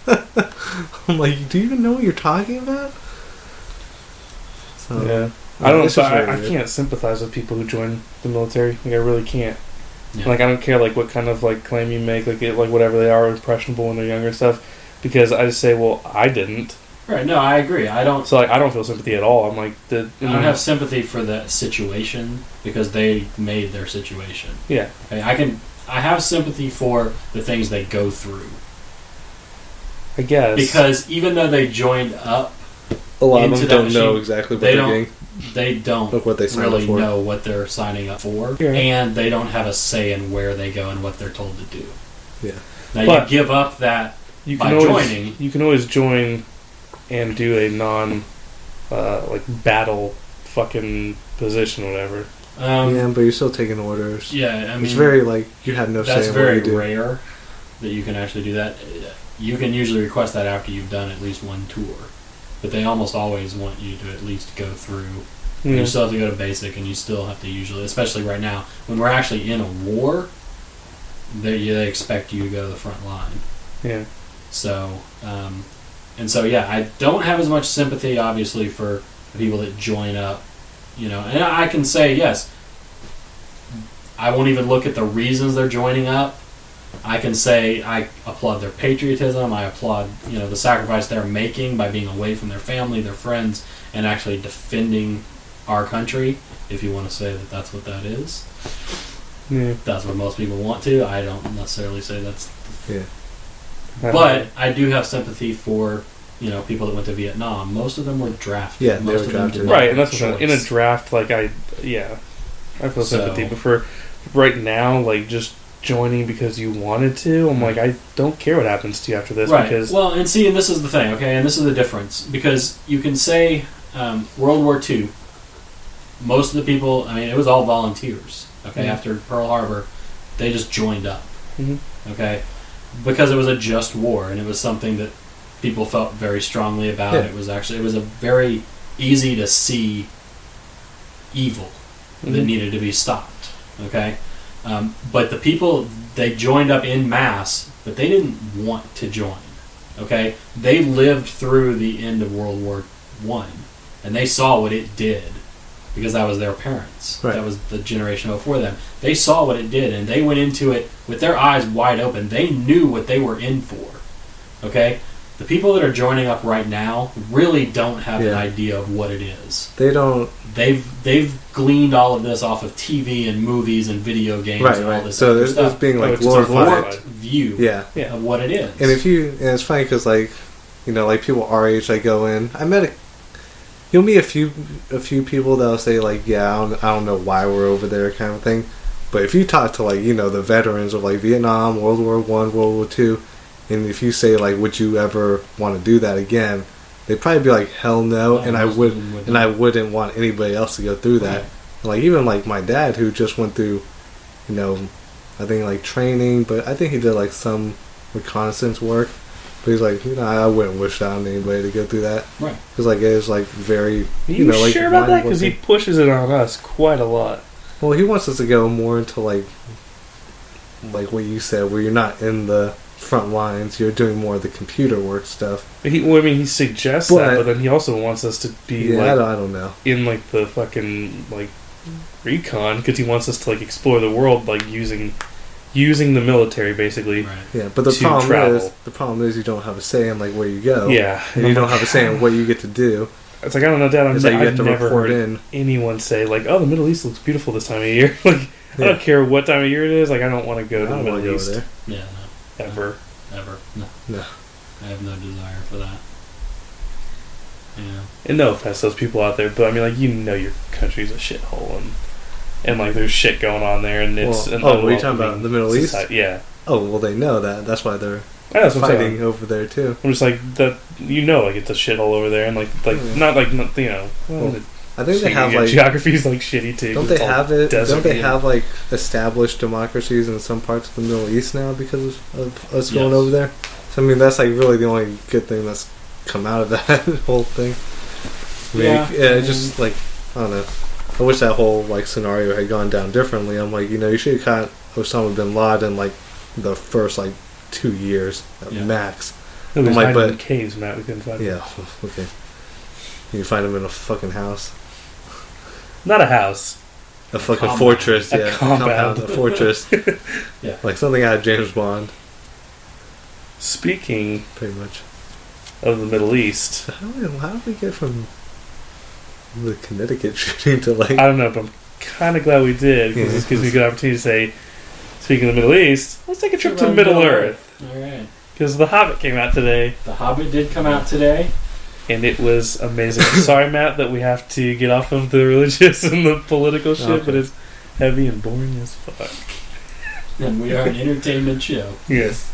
I'm like, do you even know what you're talking about? So,
yeah. I don't know.
it's
So
just
I
very weird.
can't sympathize with people who join the military. Like, I really can't.
Yeah.
Like, I don't care like what kind of like claim you make, like whatever they are, impressionable when they're younger and stuff. Because I just say, well, I didn't.
Right. No, I agree. I don't.
So like, I don't feel sympathy at all. I'm like,
I don't have sympathy for the situation because they made their situation.
yeah.
Okay, I have sympathy for the things they go through
I guess
because even though they joined up,
a lot of
into
them
that
don't know
machine,
exactly what
they
they're
don't-
getting.
they don't
Look what they signed
really
up for.
know what they're signing up for,
Yeah.
and they don't have a say in where they go and what they're told to do.
Yeah.
Now
But-
you give up that.
you
by
can always
joining-
you can always join and do a non like battle fucking position or whatever.
Yeah, but you're still taking orders.
Yeah, I mean,
It's very like you had no
that's
say in
very
what you do.
rare that you can actually do that. You can usually request that after you've done at least one tour, but they almost always want you to at least go through.
Yeah.
You still have to go to basic, and you still have to usually, especially right now when we're actually in a war, they expect you to go to the front line.
Yeah.
So, and so yeah, I don't have as much sympathy, obviously, for the people that join up. And I can say yes. I won't even look at the reasons they're joining up. I can say I applaud their patriotism. I applaud the sacrifice they're making by being away from their family, their friends, and actually defending our country. If you want to say that that's what that is,
Yeah.
that's what most people want to. I don't necessarily say that's.
Yeah.
But I do have sympathy for people that went to Vietnam. Most of them were drafted.
Yeah, they
Most
were
of them
drafted.
did not
Right,
have
and that's what I'm saying. In a
choice.
draft, like I feel
So-
sympathy. But for right now, like just joining because you wanted to, I'm like, I don't care what happens to you after this
Right.
because
Well, and see, and this is the thing, okay, and this is the difference because you can say World War II. Most of the people, I mean, it was all volunteers. Okay,
Mhm.
after Pearl Harbor, they just joined up.
Mhm.
Okay, because it was a just war and it was something that people felt very strongly about.
Yeah.
It was a very easy to see evil that
Mhm.
needed to be stopped. Okay, but the people they joined up in mass, but they didn't want to join. Okay, they lived through the end of World War One, and they saw what it did because that was their parents.
Right.
That was the generation before them. They saw what it did, and they went into it with their eyes wide open. They knew what they were in for. Okay, the people that are joining up right now really don't have an
Yeah.
idea of what it is.
They don't.
They've gleaned all of this off of TV and movies and video games
Right,
and all
right.
this
So
other
it's
stuff.
being like
it's a
glorified.
Warped view
Yeah.
Yeah.
of what it is.
And it's funny because like people our age that go in. You'll meet a few people that'll say like, yeah, I don't know why we're over there kind of thing. But if you talk to like the veterans of like Vietnam, World War One, World War Two, and if you say like, would you ever want to do that again? They'd probably be like, hell no, and I
most
would,
of them wouldn't.
and I wouldn't want anybody else to go through that.
Right.
Like even like my dad who just went through, I think like training, but I think he did like some reconnaissance work. But he's like, I wouldn't wish that on anybody to go through that.
Right.
Because like it is like very.
Are you
like,
sure about that? Because he pushes it on us quite a lot.
Well, he wants us to go more into like what you said, where you're not in the front lines, you're doing more of the computer work stuff.
He suggests that, but then he also wants us to be
I don't know,
in like the fucking like recon, because he wants us to like explore the world, like using the military basically.
Right.
Yeah, but the problem is you don't have a say in like where you go.
Yeah,
and you don't have a say in what you get to do.
It's like, I don't know, Dad. I've never heard
in.
anyone say like, "Oh, the Middle East looks beautiful this time of year." Like, I don't care what time of year it is. Like, I don't want to go to the Middle East.
There. Yeah, no.
Ever.
No. I have no desire for that. Yeah.
And no offense to those people out there, but I mean, like, your country's a shithole, and like there's shit going on there, and it's
what are you talking about? The Middle East?
Yeah.
Oh well, they know that. That's why they're
that's
fighting over there too.
I'm just like that. Like it's a shithole over there, and not
Well, I think they have like
geography's like shitty too.
Don't they have it? Don't they have like established democracies in some parts of the Middle East now because of us going over there? So I mean, that's like really the only good thing that's come out of that whole thing. Just like I don't know. I wish that whole like scenario had gone down differently. I'm like, you should have caught Osama bin Laden like the first like 2 years at max.
No, I'm like, but in caves, Matt. We couldn't find him.
Yeah, okay. You find him in a fucking house.
Not a house.
A fucking fortress.
A compound.
A fortress.
Yeah.
Like something out of James Bond.
Speaking
pretty much
of the Middle East.
So how did we get from the Connecticut shooting to like...
I don't know, but I'm kind of glad we did, because this gives me a good opportunity to say, speaking of the Middle East, let's take a trip to Middle Earth.
Alright.
Because The Hobbit came out today.
The Hobbit did come out today.
And it was amazing. Sorry, Matt, that we have to get off of the religious and the political shit, but it's heavy and boring as fuck.
And we are an entertainment show.
Yes.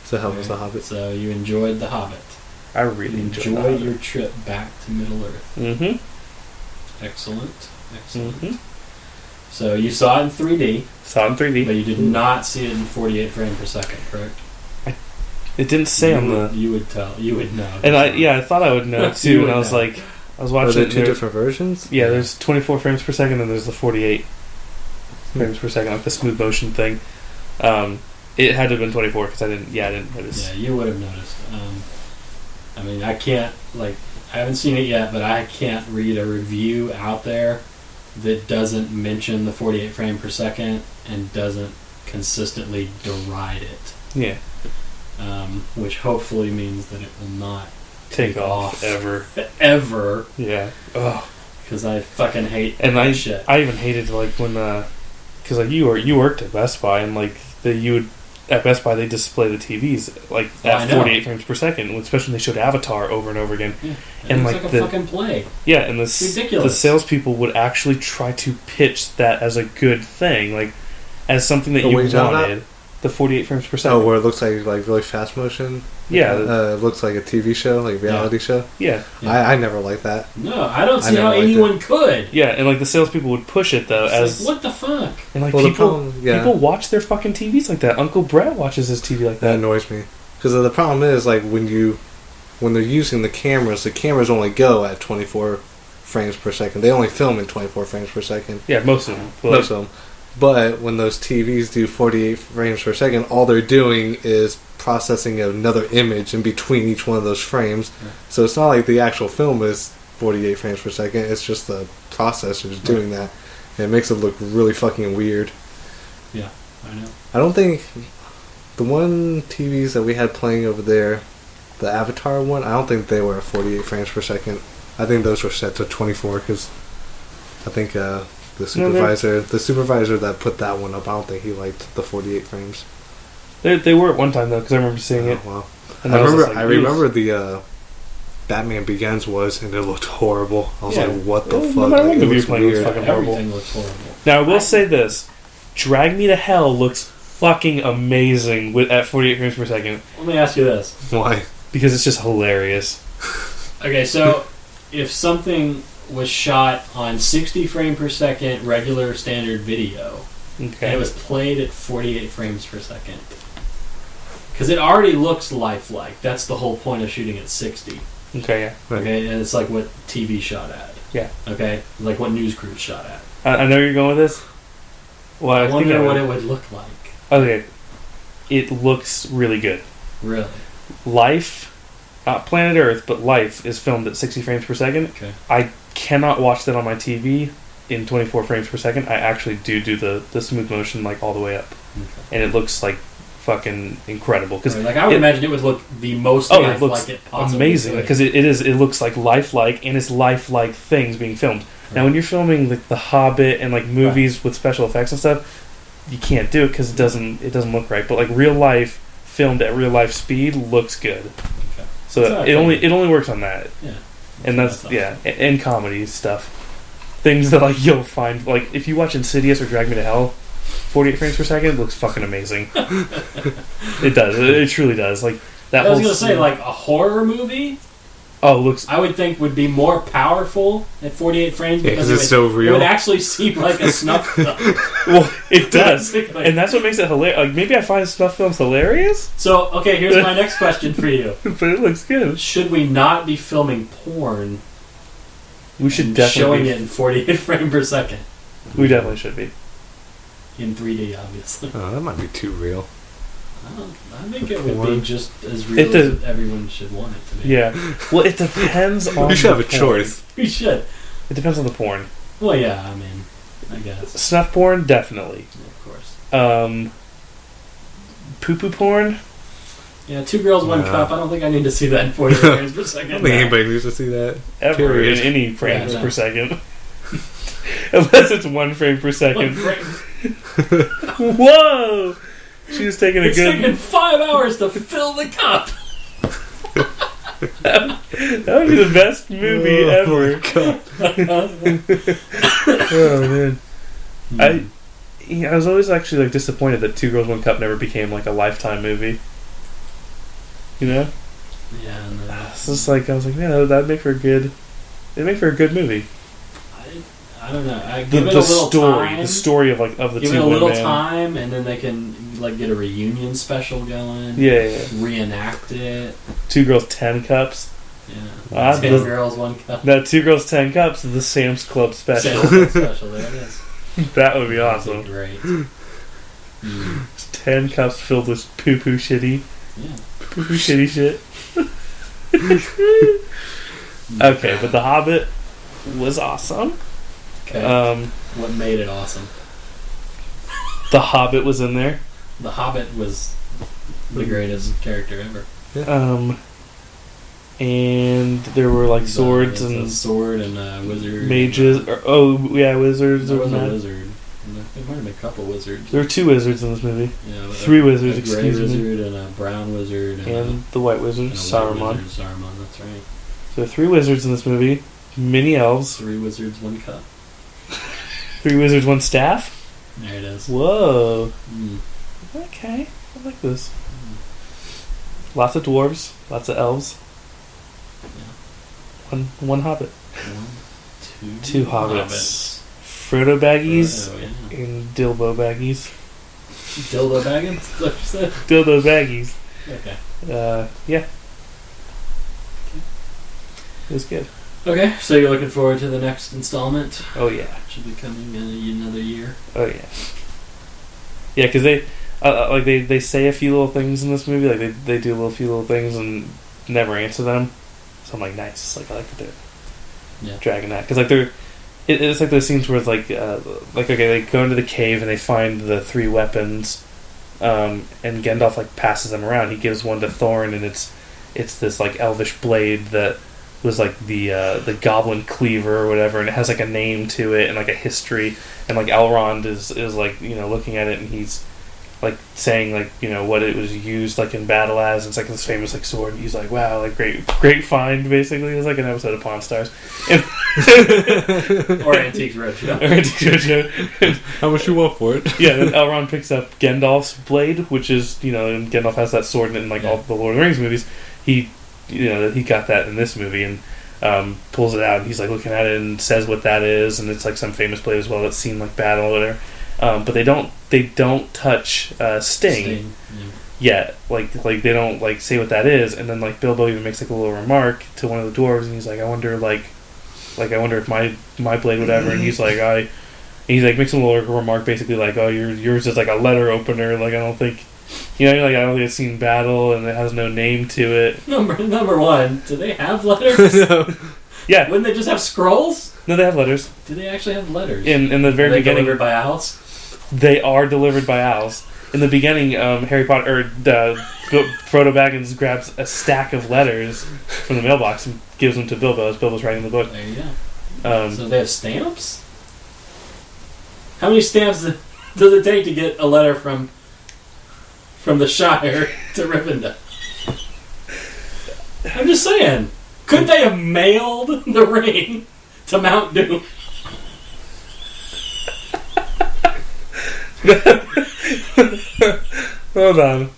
So how was The Hobbit?
So you enjoyed The Hobbit.
I really enjoyed
your trip back to Middle Earth.
Mm-hmm.
Excellent.
Mm-hmm.
So you saw it in 3D.
Saw it in 3D.
But you did not see it in 48 frames per second, correct?
It didn't say on the...
You would tell. You would know.
And I thought I would know too. And I was like... I was watching...
Are there two different versions?
Yeah, there's 24 frames per second and there's the 48 frames per second, like the smooth motion thing. It had to have been 24 because I didn't notice.
Yeah, you would have noticed. I mean, I can't, I haven't seen it yet, but I can't read a review out there that doesn't mention the 48 frame per second and doesn't consistently deride it.
Yeah.
Which hopefully means that it will not
take off ever.
Ever.
Yeah. Oh.
Because I fucking hate
that
shit.
I even hated when because you worked at Best Buy and at Best Buy they display the TVs at 48 frames per second, especially when they showed Avatar over and over again.
Yeah.
And
it's like a fucking play.
Yeah, and
it's ridiculous.
The salespeople would actually try to pitch that as a good thing, as something that you wanted. The 48 frames per second.
Oh, where it looks like really fast motion?
Yeah.
It looks like a TV show, like a reality show?
Yeah.
I never liked that.
No, I don't see how anyone could.
Yeah, and the salespeople would push it, though, as...
what the fuck?
And people watch their fucking TVs like that. Uncle Brett watches his TV like that.
That annoys me. Because the problem is, when they're using the cameras only go at 24 frames per second. They only film in 24 frames per second.
Yeah, most of them.
Most of them. But when those TVs do 48 frames per second, all they're doing is processing another image in between each one of those frames. Yeah. So it's not like the actual film is 48 frames per second. It's just the processors doing that. And it makes it look really fucking weird.
Yeah, I know.
I don't think... The one TVs that we had playing over there, the Avatar one, I don't think they were 48 frames per second. I think those were set to 24 because I think... The supervisor that put that one up, I don't think he liked the 48 frames.
They were at one time though, because I remember seeing it.
Wow. I remember the Batman Begins and it looked horrible. I was like, what the fuck?
No matter what movie you're playing, it's fucking horrible.
Everything looks horrible.
Now I will say this: Drag Me to Hell looks fucking amazing at 48 frames per second.
Let me ask you this:
why?
Because it's just hilarious.
Okay, so if something was shot on 60 frame per second regular standard video, and it was played at 48 frames per second, because it already looks lifelike. That's the whole point of shooting at 60.
Okay, yeah.
Right.
Okay, and it's like what TV shot at.
Yeah.
Okay, like what news crews shot at.
I know you're going with this. Well,
I wonder what it would look like.
Okay, it looks really good.
Really?
Life, not Planet Earth, but Life is filmed at 60 frames per second.
Okay.
I cannot watch that on my TV in 24 frames per second. I actually do the smooth motion like all the way up, and it looks like fucking incredible. Cause
like I would imagine it would look the most
it
lifelike
looks
it possibly
amazing because it looks like lifelike, and it's lifelike things being filmed. Right. Now when you're filming like The Hobbit and like movies with special effects and stuff, you can't do it because it doesn't look right. But like real life filmed at real life speed looks good.
Okay.
So it only works on that.
Yeah.
And that's and comedy stuff. Things that like you'll find like if you watch Insidious or Drag Me to Hell, 48 frames per second, it looks fucking amazing. It does. It truly does. Like that.
I was gonna say like a horror movie.
Oh, looks.
I would think would be more powerful at 48 frames because
it's so real.
It would actually seem like a snuff film.
Well, it does, and that's what makes it hilarious. Like maybe I find snuff films hilarious.
So okay, here's my next question for you.
But it looks good.
Should we not be filming porn?
We should definitely
showing it in 48 frames per second.
We definitely should be
in 3D, obviously.
Oh, that might be too real.
I think it would be just as real as everyone should want it to be.
Yeah. Well, it depends on.
We should have a
porn.
choice.
We should.
It depends on the porn.
Well, yeah. I mean, I guess
snuff porn, definitely.
Yeah, of course.
Poo-poo porn.
Yeah, 2 girls, 1 cup. I don't think I need to see that in 48 frames per second.
I don't think anybody needs to see that.
Ever
Period.
in any frames per second. Unless it's 1 frame per second.
1 frame.
Whoa! She was taking
it's taken 5 hours to fill the cup.
That would be the best movie ever. Oh man. I was always actually like disappointed that 2 Girls, 1 Cup never became like a Lifetime movie. You know?
Yeah, no.
It's just like I was like, man, that'd make for a good. It'd make for a good movie.
I don't know. I give it a little time.
The story of like of the
give
two
it a little
women.
time, and then they can like get a reunion special going.
Yeah.
Reenact it.
2 Girls, 10 Cups.
Yeah. 10 girls, 1 cup.
No, 2 Girls, 10 Cups. The Sam's Club special.
Sam's Club special. There it is.
That would be awesome.
That'd be great.
10 cups filled with poo-poo shitty.
Yeah.
Poo-poo shitty shit. Okay, but The Hobbit was awesome.
Okay. What made it awesome?
The Hobbit was in there.
The Hobbit was the greatest character ever.
And there were like swords and
sword and wizard,
mages. Wizards.
There was a wizard. There might have been a couple wizards.
There were 2 wizards in this movie.
Yeah,
3 wizards.
A gray wizard and a brown wizard
and the white wizard, Saruman.
Saruman, that's right.
So there are 3 wizards in this movie. Mini elves.
3 wizards, 1 cup.
3 wizards, 1 staff.
There it is.
Whoa. Okay, I like this. Lots of dwarves, lots of elves.
Yeah.
One hobbit. 2 hobbits. Frodo Baggies and Dilbo Baggies.
Dildo Baggins? Is that what you said?
Dildo Baggies.
Okay.
Yeah. It was good.
Okay, so you're looking forward to the next installment?
Oh yeah.
Should be coming in another year.
Oh yeah. Yeah, because they say a few little things in this movie. Like they do few little things and never answer them. So I'm like, nice. Like I like that they're dragging that because like it's like those scenes where it's like okay, they go into the cave and they find the 3 weapons, and Gandalf like passes them around. He gives one to Thorin, and it's this like elvish blade that was like the goblin cleaver or whatever, and it has like a name to it and like a history, and like Elrond is like looking at it and he's like saying like what it was used like in battle as. And it's like this famous like sword. And he's like, wow, like great find. Basically, it was like an episode of Pawn Stars.
Or Antiques Roadshow.
How
much you want for it?
Yeah, then Elrond picks up Gandalf's blade, which is and Gandalf has that sword in like all the Lord of the Rings movies. He got that in this movie and pulls it out, and he's like looking at it and says what that is, and it's like some famous blade as well that's seen like battle or whatever. But they don't touch Sting. yet. Like they don't like say what that is, and then like Bilbo even makes like a little remark to one of the dwarves, and he's like, I wonder if my blade would ever, and he's like, he's like makes a little remark basically like, oh, yours is like a letter opener, like I don't think, you know, like I don't think it's seen battle and it has no name to it.
Number one, do they have letters?
No.
Yeah.
Wouldn't they just have scrolls?
No, they have letters.
Do they actually have letters?
In the very beginning,
delivered by owls?
they are delivered by owls. In the beginning, Harry Potter or Frodo Baggins grabs a stack of letters from the mailbox and gives them to Bilbo as Bilbo's writing the book.
There you go. So they have stamps? How many stamps does it take to get a letter from the Shire to Rivendell? I'm just saying. Couldn't they have mailed the ring to Mount Doom?
Hold on.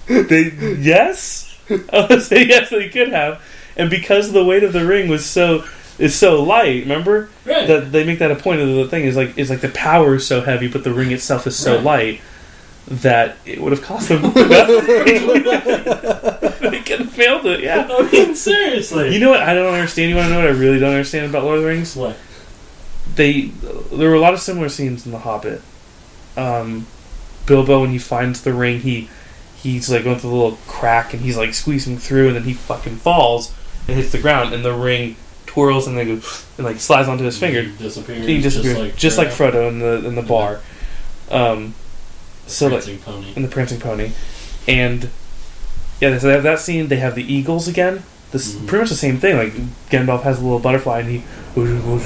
Yes? I would say yes, they could have. And because the weight of the ring is so light, remember?
Right.
That they make that a point of the thing is like the power is so heavy, but the ring itself is so light that it would have cost them nothing. They could have failed it, yeah.
I mean, seriously.
You know what I don't understand? You want to know what I really don't understand about Lord of the Rings?
What?
There were a lot of similar scenes in The Hobbit. Bilbo, when he finds the ring, he's like going through the little crack and he's like squeezing through, and then he fucking falls and hits the ground, and the ring twirls and then goes and like slides onto his finger.
He disappears.
Just like Frodo in the bar. So
Prancing Pony.
In the Prancing Pony, and yeah, so they have that scene. They have the eagles again. This pretty much the same thing. Like Gandalf has a little butterfly, and he it's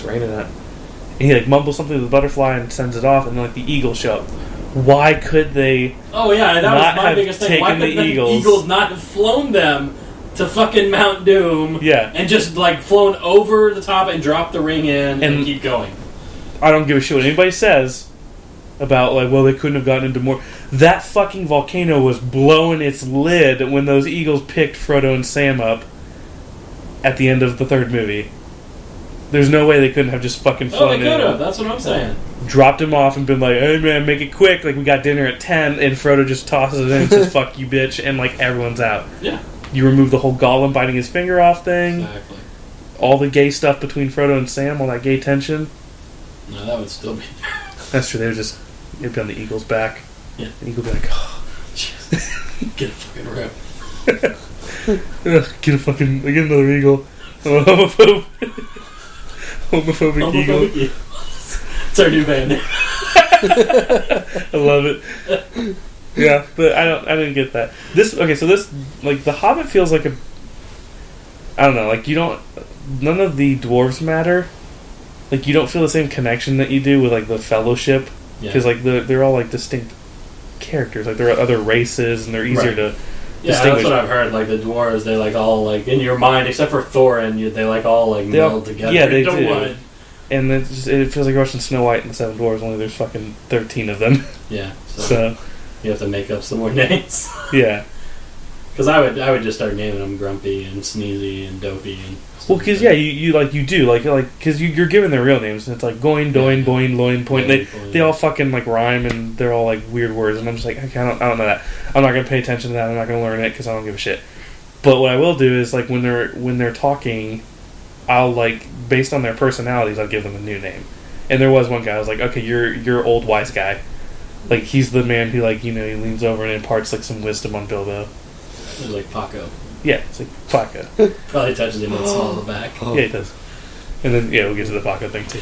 raining that. And he like mumbles something to the butterfly and sends it off, and then like the eagles show up. Why could they?
Oh yeah, that was my biggest thing. Why could the eagles not have flown them to fucking Mount Doom?
Yeah,
and just like flown over the top and dropped the ring in and keep going.
I don't give a shit what anybody says about like, well, they couldn't have gotten into more. That fucking volcano was blowing its lid when those eagles picked Frodo and Sam up at the end of the third movie. There's no way they couldn't have just fucking flown in.
Oh, they could have. That's what I'm saying.
Dropped him off and been like, hey man, make it quick. Like, we got dinner at 10, and Frodo just tosses it in and says, fuck you, bitch, and like, everyone's out.
Yeah.
You remove the whole Gollum biting his finger off thing.
Exactly.
All the gay stuff between Frodo and Sam, all that gay tension.
No, that would still be there.
That's true. It'd be on the eagle's back.
Yeah.
The eagle would be like, oh.
Jesus. Get a fucking rip.
Get another eagle. I'm a homophobe. Homophobic eagle.
It's our new band name.
I love it. Yeah, but I didn't get that. So this, like, The Hobbit feels like I don't know, like, none of the dwarves matter. Like, you don't feel the same connection that you do with, like, the Fellowship. Because, like, they're all, like, distinct characters. Like, there are other races, and they're easier to
distinguish. That's what I've heard. Like, the dwarves, they, like, all, like, in your mind, except for Thorin, they, like, all, like, meld together.
Yeah, they do.
One.
And it feels like you're watching Snow White and the Seven Dwarves, only there's fucking 13 of them.
Yeah.
So
you have to make up some more names.
Yeah.
Because I would just start naming them Grumpy and Sneezy and Dopey and...
Well, because you do because you're given their real names, and it's like Goin, Doin, Boin, Loin, Point. They all fucking like rhyme, and they're all like weird words, and I'm just like, okay, I don't know that. I'm not gonna pay attention to that. I'm not gonna learn it because I don't give a shit. But what I will do is like when they're talking, I'll like based on their personalities, I'll give them a new name. And there was one guy I was like, okay, you're old wise guy, like he's the man who like he leans over and imparts like some wisdom on Bilbo.
It was like Paco.
Yeah, it's like Paco.
Probably touches him in the small of the back.
Yeah, he does. And then we'll get to the Paco thing too.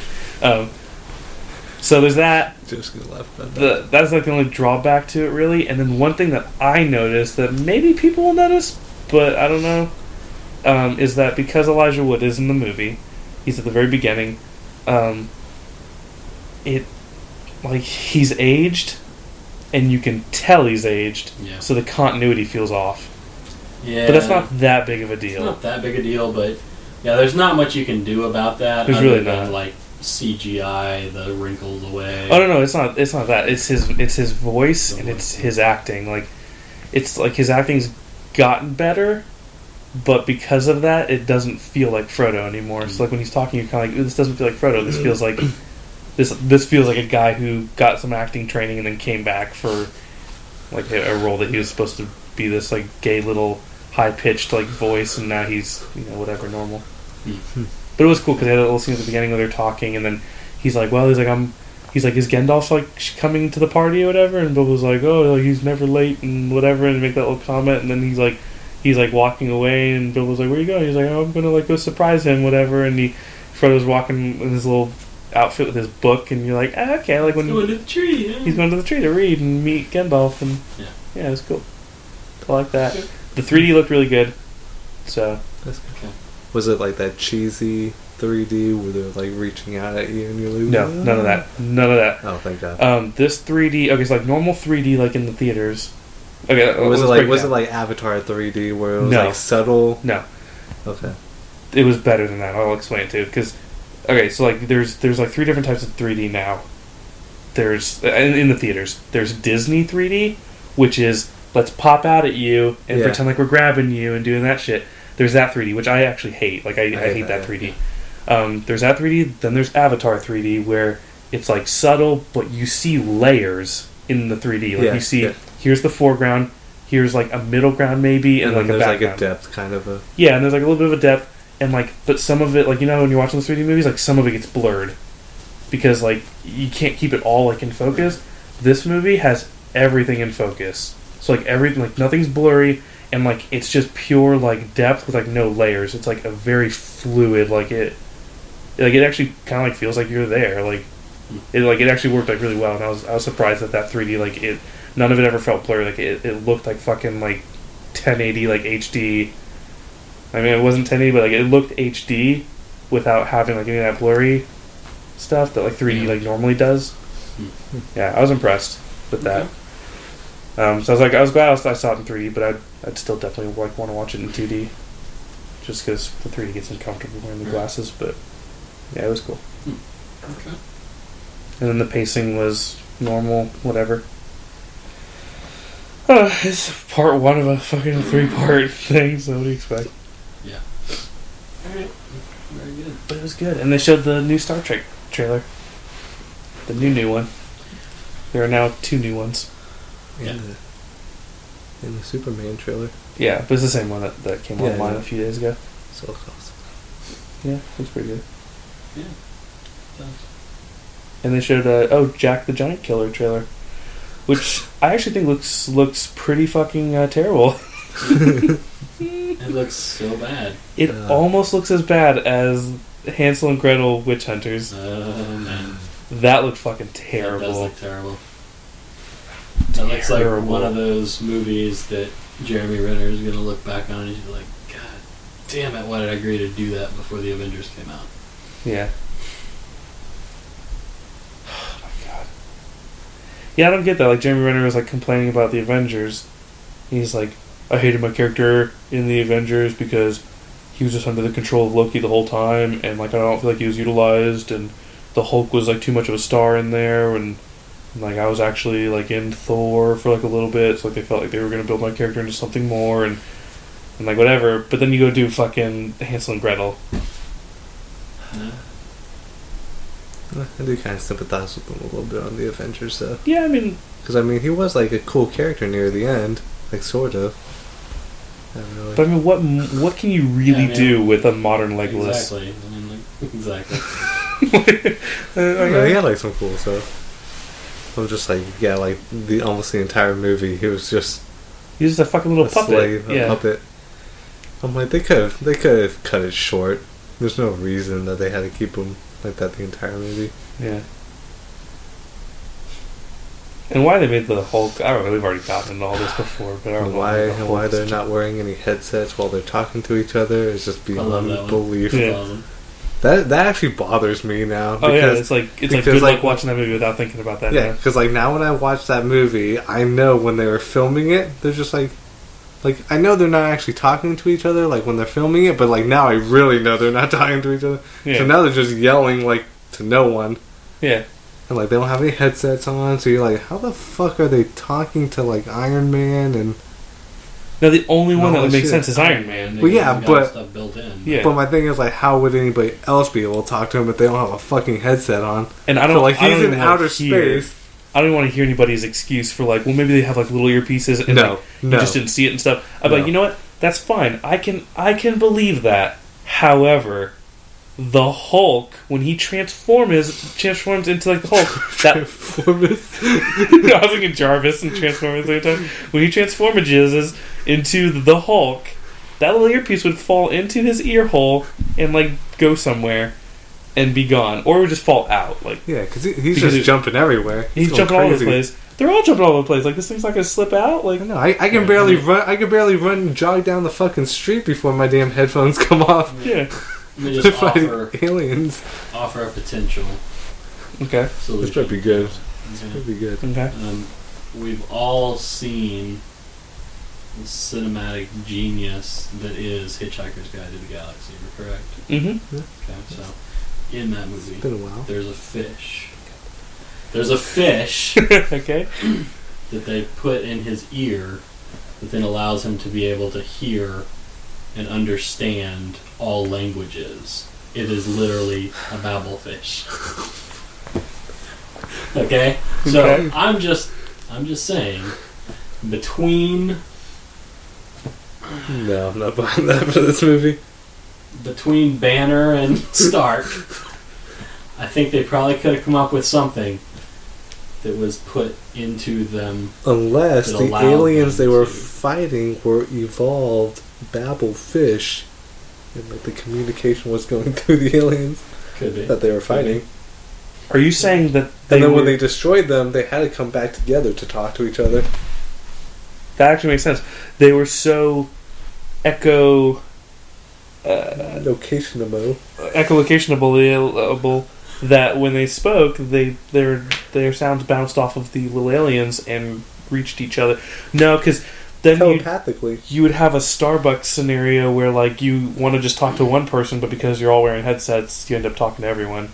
So there's that.
Just gonna laugh about that.
That's like the only drawback to it, really. And then one thing that I noticed that maybe people will notice, but I don't know, is that because Elijah Wood is in the movie, he's at the very beginning. He's aged, and you can tell he's aged. Yeah. So the continuity feels off. Yeah, but that's not that big of a deal.
It's not that big a deal, but yeah, there's not much you can do about that.
There's really not.
Like CGI the wrinkles away.
Oh no, it's not that. It's his voice and it's his acting. Like it's like his acting's gotten better, but because of that, it doesn't feel like Frodo anymore. So like when he's talking, you're kind of like, this doesn't feel like Frodo. This feels like this feels like a guy who got some acting training and then came back for like a role that he was supposed to be this like gay little high pitched like voice, and now he's whatever normal.
Mm-hmm.
But it was cool because they had a little scene at the beginning where they're talking, and then he's like, is Gandalf like coming to the party or whatever? And Bill was like, oh, like, he's never late and whatever, and make that little comment, and then he's like walking away, and Bill was like, where you going? He's like, oh, I'm gonna like go surprise him, whatever, and Frodo's walking in his little outfit with his book, and you're like, okay, like when
he's going to the tree. Yeah.
He's going to the tree to read and meet Gandalf, and
yeah,
it was cool. I like that. Okay. The 3D looked really good, so
that's okay. Was it like that cheesy 3D where they're like reaching out at you and you're like,
no, none of that.
Oh, thank God.
This 3D, okay, it's like normal 3D like in the theaters. Okay,
was it like Avatar 3D where it was like subtle?
No.
Okay.
It was better than that. I'll explain it too, because okay, so like there's like 3 different types of 3D now. There's in the theaters. There's Disney 3D, which is let's pop out at you and pretend like we're grabbing you and doing that shit. There's that 3D, which I actually hate. Like I hate that 3D. There's that 3D. Then there's Avatar 3D, where it's like subtle, but you see layers in the 3D. Like you see, here's the foreground, here's like a middle ground maybe, and like a background.
There's like a depth kind of a...
Yeah, and there's like a little bit of a depth, and like, but some of it, like, when you're watching the 3D movies, like some of it gets blurred. Because like, you can't keep it all like in focus. This movie has everything in focus. So like everything, like nothing's blurry, and like it's just pure like depth with like no layers. It's like a very fluid, like it actually kind of like feels like you're there. Like it actually worked like really well, and I was surprised that 3D like none of it ever felt blurry. Like it looked like fucking like 1080 like HD. I mean, it wasn't 1080, but like it looked HD without having like any of that blurry stuff that like 3D like normally does. Yeah, I was impressed with that. So I was glad I saw it in 3D, but I'd still definitely like want to watch it in 2D, just because the 3D gets uncomfortable wearing the glasses. But yeah, it was cool.
Okay.
And then the pacing was normal, whatever. It's part 1 of a fucking 3-part thing, so what do you expect?
Yeah. Alright. Very good.
But it was good. And they showed the new Star Trek trailer. The new one. There are now 2 new ones.
In the Superman trailer.
Yeah, but it's the same one that came online a few days ago.
So awesome.
Yeah, looks pretty good.
Yeah.
And they showed Jack the Giant Killer trailer, which I actually think looks pretty fucking terrible.
It looks so bad.
It almost looks as bad as Hansel and Gretel Witch Hunters.
Oh man,
that looked fucking terrible.
That does look terrible. That looks like one of those movies that Jeremy Renner is gonna look back on and he's like, God damn it, why did I agree to do that before the Avengers came out?
Yeah. Oh my God. Yeah, I don't get that. Like, Jeremy Renner was like complaining about the Avengers. He's like, I hated my character in the Avengers because he was just under the control of Loki the whole time, and like I don't feel like he was utilized, and the Hulk was like too much of a star in there, and like I was actually like in Thor for like a little bit, so like they felt like they were gonna build my character into something more, and like whatever. But then you go do fucking Hansel and Gretel.
I do kind of sympathize with him a little bit on the Avengers, though.
Yeah, I mean,
because he was like a cool character near the end, like sort of. Really.
But I mean, what can you really do with a modern Legolas?
Exactly. I mean, like, exactly.
He had like some cool stuff. I'm just like, yeah, like almost the entire movie, he was just
a fucking little puppet.
Slave, a puppet. I'm like, they could have cut it short. There's no reason that they had to keep him like that the entire movie.
Yeah. And why they made the Hulk, I don't know, we've already gotten into all this before, but I don't know.
Why they're not wearing any headsets while they're talking to each other is just beyond belief.
Yeah.
That actually bothers me now.
Oh yeah, it's like good luck watching that movie without thinking about that.
Yeah, because like now when I watch that movie, I know when they were filming it, they're just like I know they're not actually talking to each other like when they're filming it, but like now I really know they're not talking to each other. Yeah. So now they're just yelling like to no one.
Yeah.
And like they don't have any headsets on, so you're like, how the fuck are they talking to like Iron Man? And
Now, the only one that
No,
would make
shit.
sense is Iron Man.
Well, yeah,
He's got
but-
stuff built in.
Yeah.
But my thing is, like, how would anybody else be able to talk to him if they don't have a fucking headset on?
And I don't
So, like,
I
he's
don't
in
even wanna
outer
hear-
space.
I don't even want to hear anybody's excuse for like, well, maybe they have like little earpieces and
No,
like,
no.
you just didn't see it and stuff. I'm
No.
like, you know what? That's fine. I can believe that. However, the Hulk, when he transforms into like the Hulk, that I was thinking Jarvis and Transformers at the same time. When he transformages into the Hulk, that little earpiece would fall into his ear hole and like go somewhere and be gone, or it would just fall out. Like
Yeah, because he's just jumping everywhere.
he's
going
jumping all over
crazy.
the place. They're all jumping all over the place. Like this thing's not gonna slip out. Like
No, I can barely run. I can barely run and jog down the fucking street before my damn headphones come off.
yeah.
Let me
They're
just
fighting
offer
aliens.
a potential
Okay.
solution.
This might be good. This
Okay.
might be good.
Okay.
We've all seen the cinematic genius that is Hitchhiker's Guide to the Galaxy, am I correct?
Mm-hmm.
Okay, so in that movie,
It's been a while.
there's a fish. There's a fish
Okay.
that they put in his ear that then allows him to be able to hear and understand all languages. It is literally a babble fish. Okay? So
Okay.
I'm just saying, between
No, I'm not buying that for this movie.
Banner and Stark, I think they probably could have come up with something that was put into them.
Unless
That
the
allowed
aliens
them
they were
to-
fighting were evolved babble fish, and like the communication was going through the aliens
Could be.
that they were fighting.
Are you saying that
And then when
were-
they destroyed them, they had to come back together to talk to each other.
that actually makes sense? They were so echolocationable that when they spoke, their sounds bounced off of the little aliens and reached each other. No, because then
Telepathically.
you would have a Starbucks scenario where like you want to just talk to one person, but because you're all wearing headsets, you end up talking to everyone.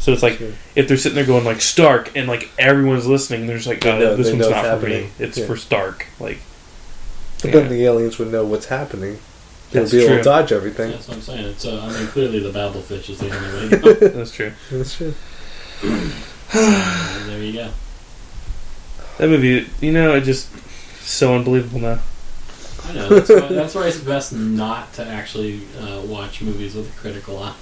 So it's like
Sure.
if they're sitting there going like Stark, and like everyone's listening, they're just like,
They know-
this
they
one's
know
not
it's
for me.
happening.
It's
Yeah.
for Stark. Like,
But
yeah.
then the aliens would know what's happening. They would
That's
be able
true.
to dodge everything.
That's what I'm saying. It's, I mean, clearly the babblefish is the only way to go.
That's true.
That's true.
There you go.
That movie, it's just so unbelievable now.
I know. That's why it's best not to actually watch movies with a critical eye.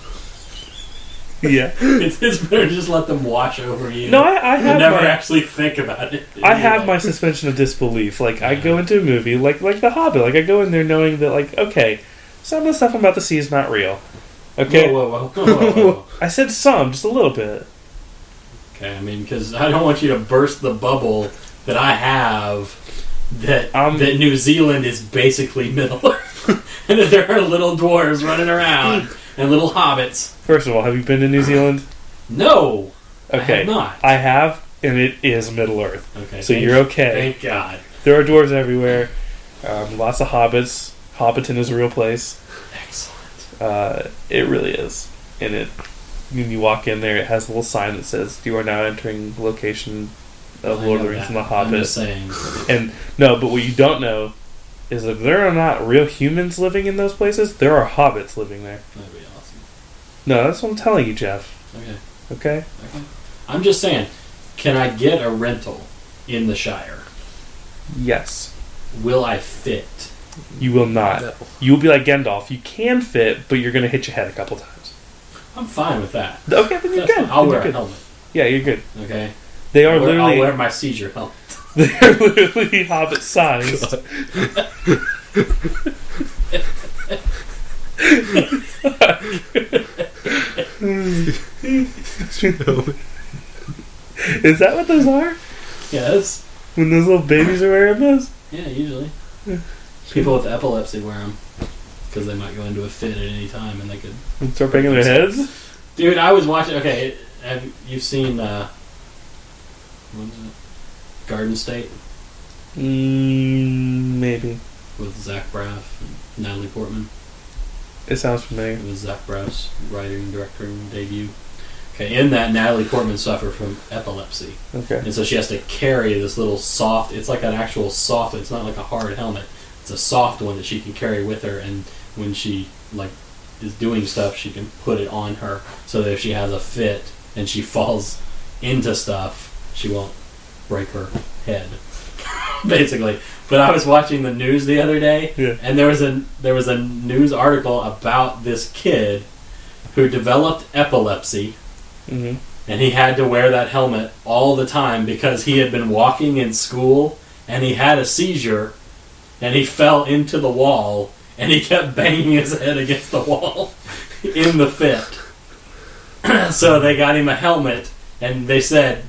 Yeah.
It's better to just let them wash over you.
No, I
and
have
never
my,
actually think about it.
I have my suspension of disbelief. Like, I go into a movie, like The Hobbit, like, I go in there knowing that, like, okay, some of the stuff I'm about to see is not real. Okay?
Whoa. Whoa.
I said some, just a little bit.
Okay, I mean, because I don't want you to burst the bubble that I have that New Zealand is basically Middle Earth. And that there are little dwarves running around and little hobbits.
First of all, have you been to New Zealand?
No!
Okay.
I have not.
I have, and it is Middle Earth.
Okay.
So you're okay.
Thank God.
There are dwarves everywhere. Lots of hobbits. Hobbiton is a real place.
Excellent.
It really is. And when you walk in there, it has a little sign that says, "You are now entering the location of
I
Lord of
know
the Rings and
that.
the Hobbit."
I'm just saying.
And no, but what you don't know is that there are not real humans living in those places. There are hobbits living there.
That'd be awesome.
No, that's what I'm telling you, Jeff.
Okay.
Okay?
I'm just saying, can I get a rental in the Shire?
Yes.
Will I fit?
You will not.
No.
You will be like Gandalf. You can fit, but you're going to hit your head a couple times.
I'm fine with that.
Okay, then you're
That's
good.
fine. I'll
Then
wear
you're
a
good.
helmet.
Yeah, you're good.
Okay.
They are literally.
I'll wear my Seizure helmet.
They're literally hobbit sized. Is that what those are?
Yes.
When those little babies are wearing those?
Yeah, usually. People with epilepsy wear them because they might go into a fit at any time, and they could.
And start banging their heads?
Dude, I was watching. Okay, have you seen? What is it? Garden State
Maybe.
with Zach Braff and Natalie Portman.
It sounds familiar.
It was Zach Braff's writing and directing debut. Okay, in that, Natalie Portman suffered from epilepsy.
Okay.
And so she has to carry this little soft, it's like an actual soft, it's not like a hard helmet. It's it's a soft one that she can carry with her, and when she like is doing stuff, she can put it on her so that if she has a fit and she falls into stuff, she won't break her head. Basically. But I was watching the news the other day, and there was a news article about this kid who developed epilepsy, and he had to wear that helmet all the time because he had been walking in school and he had a seizure and he fell into the wall and he kept banging his head against the wall in the fit. So they got him a helmet, and they said,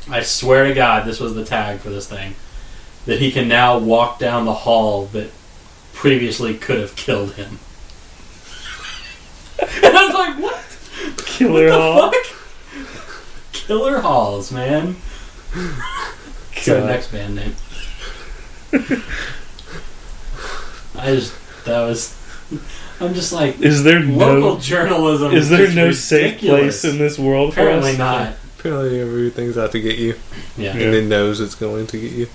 I swear to God, this was the tag for this thing, that he can now walk down the hall that previously could have killed him. And I was like, what?
Killer Hall?
Fuck? Killer Halls, man. It's our next band name. I'm just like,
is there
local journalism?
Is there no
ridiculous.
safe place in this world for us?
Apparently not.
Apparently everything's out to get you.
Yeah.
And it knows it's going to get you.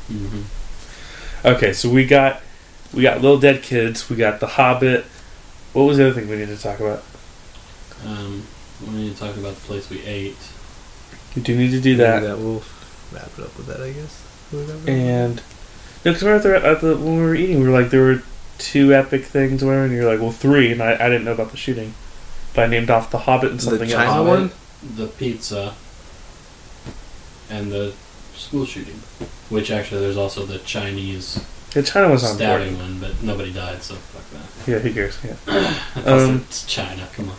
Mm-hmm.
Okay, so we got Little Dead Kids, we got The Hobbit. What was the other thing we needed to talk about?
We need to talk about the place we ate.
We do need to do that.
We'll wrap it up with that, I guess.
And no, because when we were eating, we were like, there were 2 epic things, or whatever, and you're like, well, 3, and I didn't know about the shooting, but I named off The Hobbit and something
the China
else.
one?
The pizza, and the school shooting. Which actually, there's also the Chinese
China was on
stabbing
board.
one, but nobody died, so fuck that.
Yeah, who cares? Yeah.
Plus, it's China. Come on.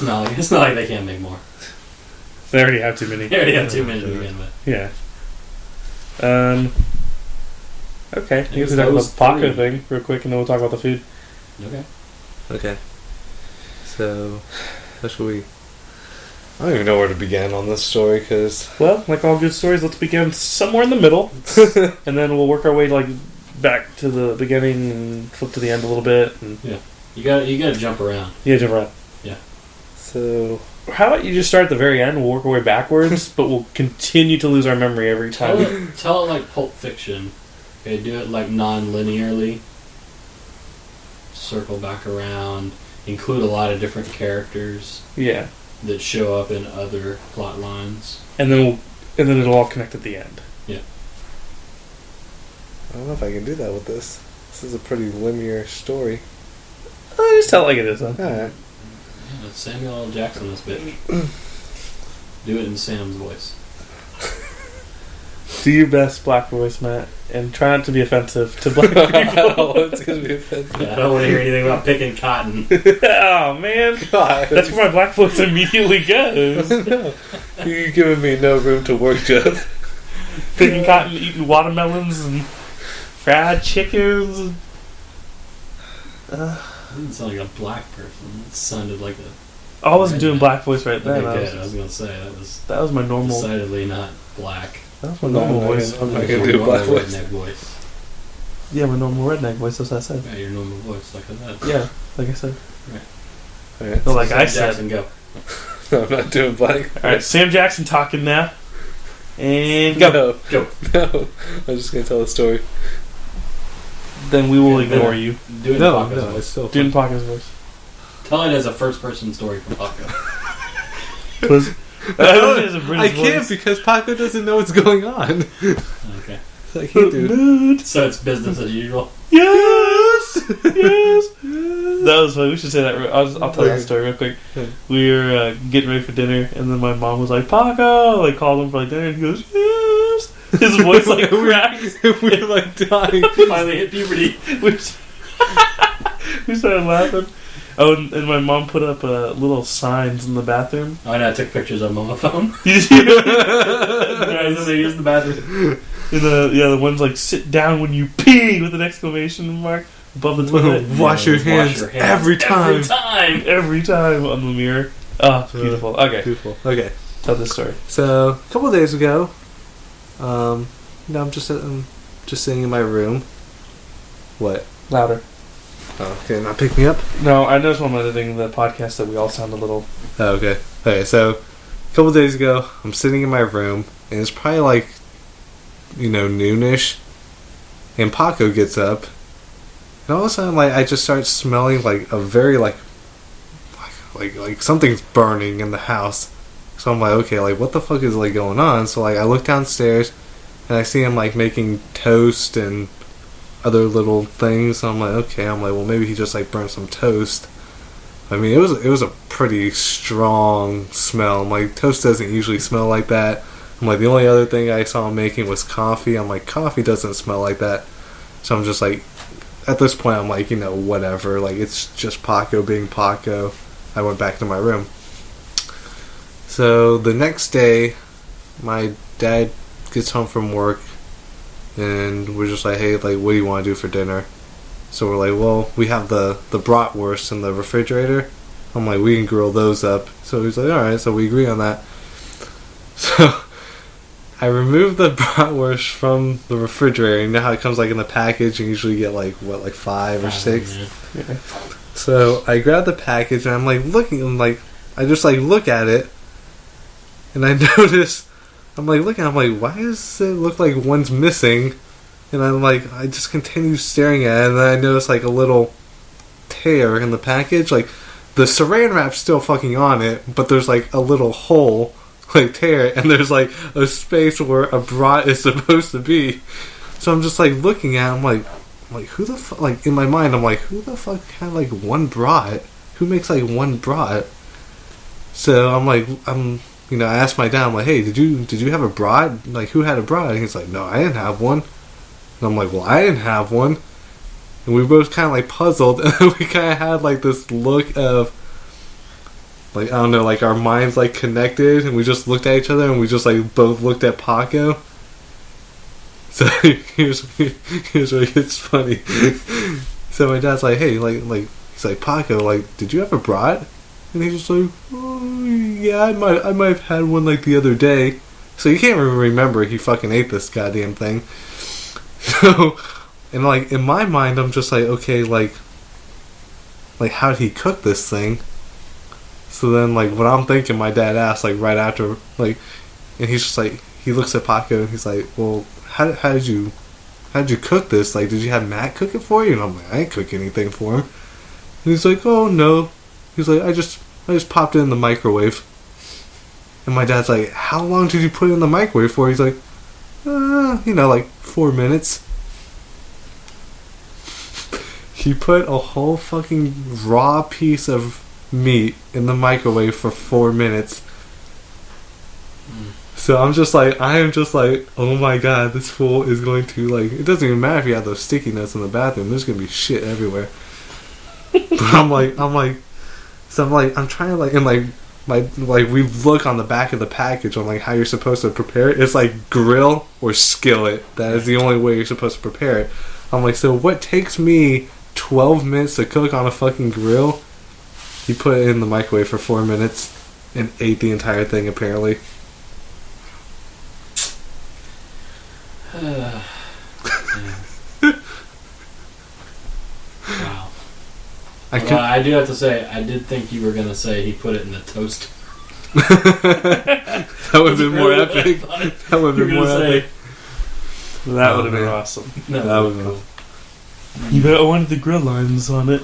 No, it's not like they can't make more.
They already have too many.
They already have too many to begin with.
Yeah. Okay, I guess we talk about
those
the Paco
3.
thing real quick, and then we'll talk about the food.
Okay. So, how should we... I don't even know where to begin on this story, because...
Well, like all good stories, let's begin somewhere in the middle, and then we'll work our way back to the beginning and flip to the end a little bit. And
Yeah. You gotta jump around.
Yeah, jump around.
Yeah.
So, how about you just start at the very end, we'll work our way backwards, but we'll continue to lose our memory every time.
Tell it like Pulp Fiction. Okay, do it like non-linearly. Circle back around. Include a lot of different characters.
Yeah.
That show up in other plot lines.
And then it'll all connect at the end.
Yeah.
I don't know if I can do that with this. This is a pretty linear story.
Just tell it like it is, then.
Alright.
Yeah, Samuel L. Jackson, this bitch. Do it in Sam's voice.
Do your best black voice, Matt, and try not to be offensive to black people.
It's going to be offensive.
Yeah, I don't want to hear anything about picking cotton.
Oh, man.
God.
That's where my black voice immediately goes.
No. You're giving me no room to work, Jeff.
Picking cotton, eating watermelons, and fried chickens.
It didn't sound like a black person. It sounded like a...
I wasn't doing black voice right then.
Okay, good. I was going to say,
that was my normal...
decidedly not black.
That was my normal voice.
I'm not going to do a black voice.
Redneck voice.
Yeah, my normal redneck voice, that's what I said.
Yeah, your normal voice, like I said.
Yeah, like I said.
Alright.
No, like I
Sam
said.
Jackson, go.
No, I'm not doing black.
Alright, Sam Jackson talking now. And go.
No. I'm just going to tell the story.
Then we will ignore you.
Do it in Paco's voice.
it's still
Do it in Paco's voice.
Tell it as a first-person story from Paco.
Please.
I can't because Paco doesn't know what's going on.
Okay.
So I can't do it.
So it's business as usual.
Yes! Yes! That was funny. We should say that. I'll tell that story real quick. We were getting ready for dinner, and then my mom was like, Paco! Like, called him for dinner, and he goes, yes! His voice, cracked.
We were, dying.
Finally hit puberty.
We started laughing. Oh, and my mom put up little signs in the bathroom.
Oh, and I took pictures of them on my phone.
Guys,
They use the bathroom.
And the ones like "sit down when you pee" with an exclamation mark above the toilet.
Wash your hands every time.
Every time on the mirror. Ah, beautiful. Okay.
Beautiful. Okay.
Tell this story.
So a couple of days ago, I'm just sitting in my room. What?
Louder.
Oh, okay, not pick me up?
No, I noticed when I'm editing the podcast that we all sound a little...
Oh, okay. Okay, so a couple days ago, I'm sitting in my room, and it's probably noonish, and Paco gets up, and all of a sudden, like, I just start smelling like a very like something's burning in the house. So I'm like, okay, like, what the fuck is like going on? So like, I look downstairs, and I see him like making toast and other little things. So I'm like, okay, well, maybe he just like burnt some toast. I mean, it was a pretty strong smell. I'm like, toast doesn't usually smell like that. I'm like, the only other thing I saw him making was coffee. I'm like, coffee doesn't smell like that. So I'm just like, at this point, I'm like, whatever. Like, it's just Paco being Paco. I went back to my room. So the next day, my dad gets home from work, and we're just like, hey, like, what do you want to do for dinner? So we're like, well, we have the bratwurst in the refrigerator. I'm like, we can grill those up. So he's like, alright, so we agree on that. So I removed the bratwurst from the refrigerator. You know how it comes like in the package, and you usually get like 5 or 6?
Yeah.
So I grabbed the package, and I'm like looking, I just like look at it, and I notice, I'm like looking, I'm like, why does it look like one's missing? And I'm like, I just continue staring at it, and then I notice like a little tear in the package. Like, the saran wrap's still fucking on it, but there's like a little hole, like tear, and there's like a space where a brat is supposed to be. So I'm just like looking at it, I'm like, who the fuck, like in my mind, I'm like, who the fuck had like one brat? Who makes like one brat? So I'm like, I asked my dad, I'm like, hey, did you have a brat? Like, who had a brat? And he's like, no, I didn't have one. And I'm like, well, I didn't have one. And we both kind of like puzzled, and we kind of had like this look of, like, I don't know, like our minds like connected, and we just looked at each other, and we just like both looked at Paco. So here's where it gets funny. So my dad's like, hey, like he's like, Paco, like, did you have a brat? And he's just like, oh, yeah, I might have had one like the other day. So you can't even remember he fucking ate this goddamn thing. So, and like in my mind, I'm just like, okay, like how did he cook this thing? So then, like, what I'm thinking, my dad asked, like, right after, like, and he's just like, he looks at Paco and he's like, well, how did you cook this? Like, did you have Matt cook it for you? And I'm like, I didn't cook anything for him. And he's like, oh no. He's like, I just popped it in the microwave. And my dad's like, how long did you put it in the microwave for? He's like, like 4 minutes. He put a whole fucking raw piece of meat in the microwave for 4 minutes. So I am just like, oh my god, this fool is going to, like, it doesn't even matter if you have those sticky notes in the bathroom, there's gonna be shit everywhere. But I'm trying to, like, and like we look on the back of the package on like how you're supposed to prepare it. It's like grill or skillet. That is the only way you're supposed to prepare it. I'm like, so what takes me 12 minutes to cook on a fucking grill? He put it in the microwave for 4 minutes and ate the entire thing, apparently.
Wow. I do have to say, I did think you were going to say he put it in the toaster.
That would have been more epic. That would have been more epic.
That would have been awesome.
That would have been.
You bet I wanted the grill lines on it.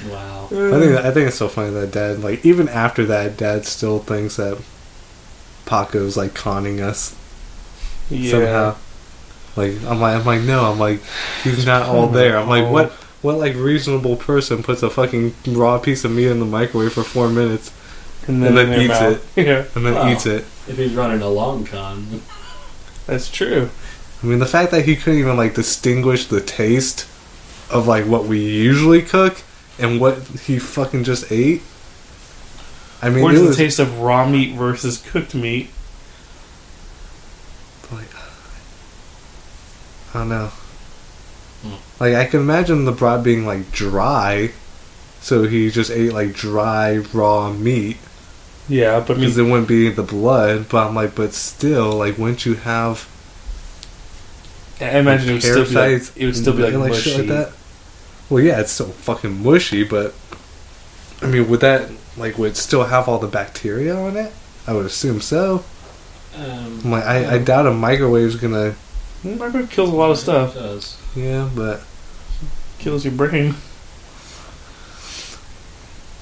Wow.
I think it's so funny that Dad, like, even after that, Dad still thinks that Paco's like conning us somehow. Like, I'm like, no, I'm like, he's not all there. I'm like, what like reasonable person puts a fucking raw piece of meat in the microwave for 4 minutes and then eats it?
Yeah.
And then eats it.
If he's running a long con.
That's true.
I mean, the fact that he couldn't even like distinguish the taste of like what we usually cook and what he fucking just ate. I mean,
what is the taste of raw meat versus cooked meat?
Like, I don't know. Like, I can imagine the brat being like dry, so he just ate like dry raw meat.
Yeah, but
because it wouldn't be the blood. But I'm like, but still, like, wouldn't you have?
I imagine it would still be like, mushy.
Shit like that. Well, yeah, it's still fucking mushy, but I mean, would it still have all the bacteria on it? I would assume so. I doubt a microwave's gonna
Microwave kills a lot of stuff.
It does.
Yeah, but
Kills your brain.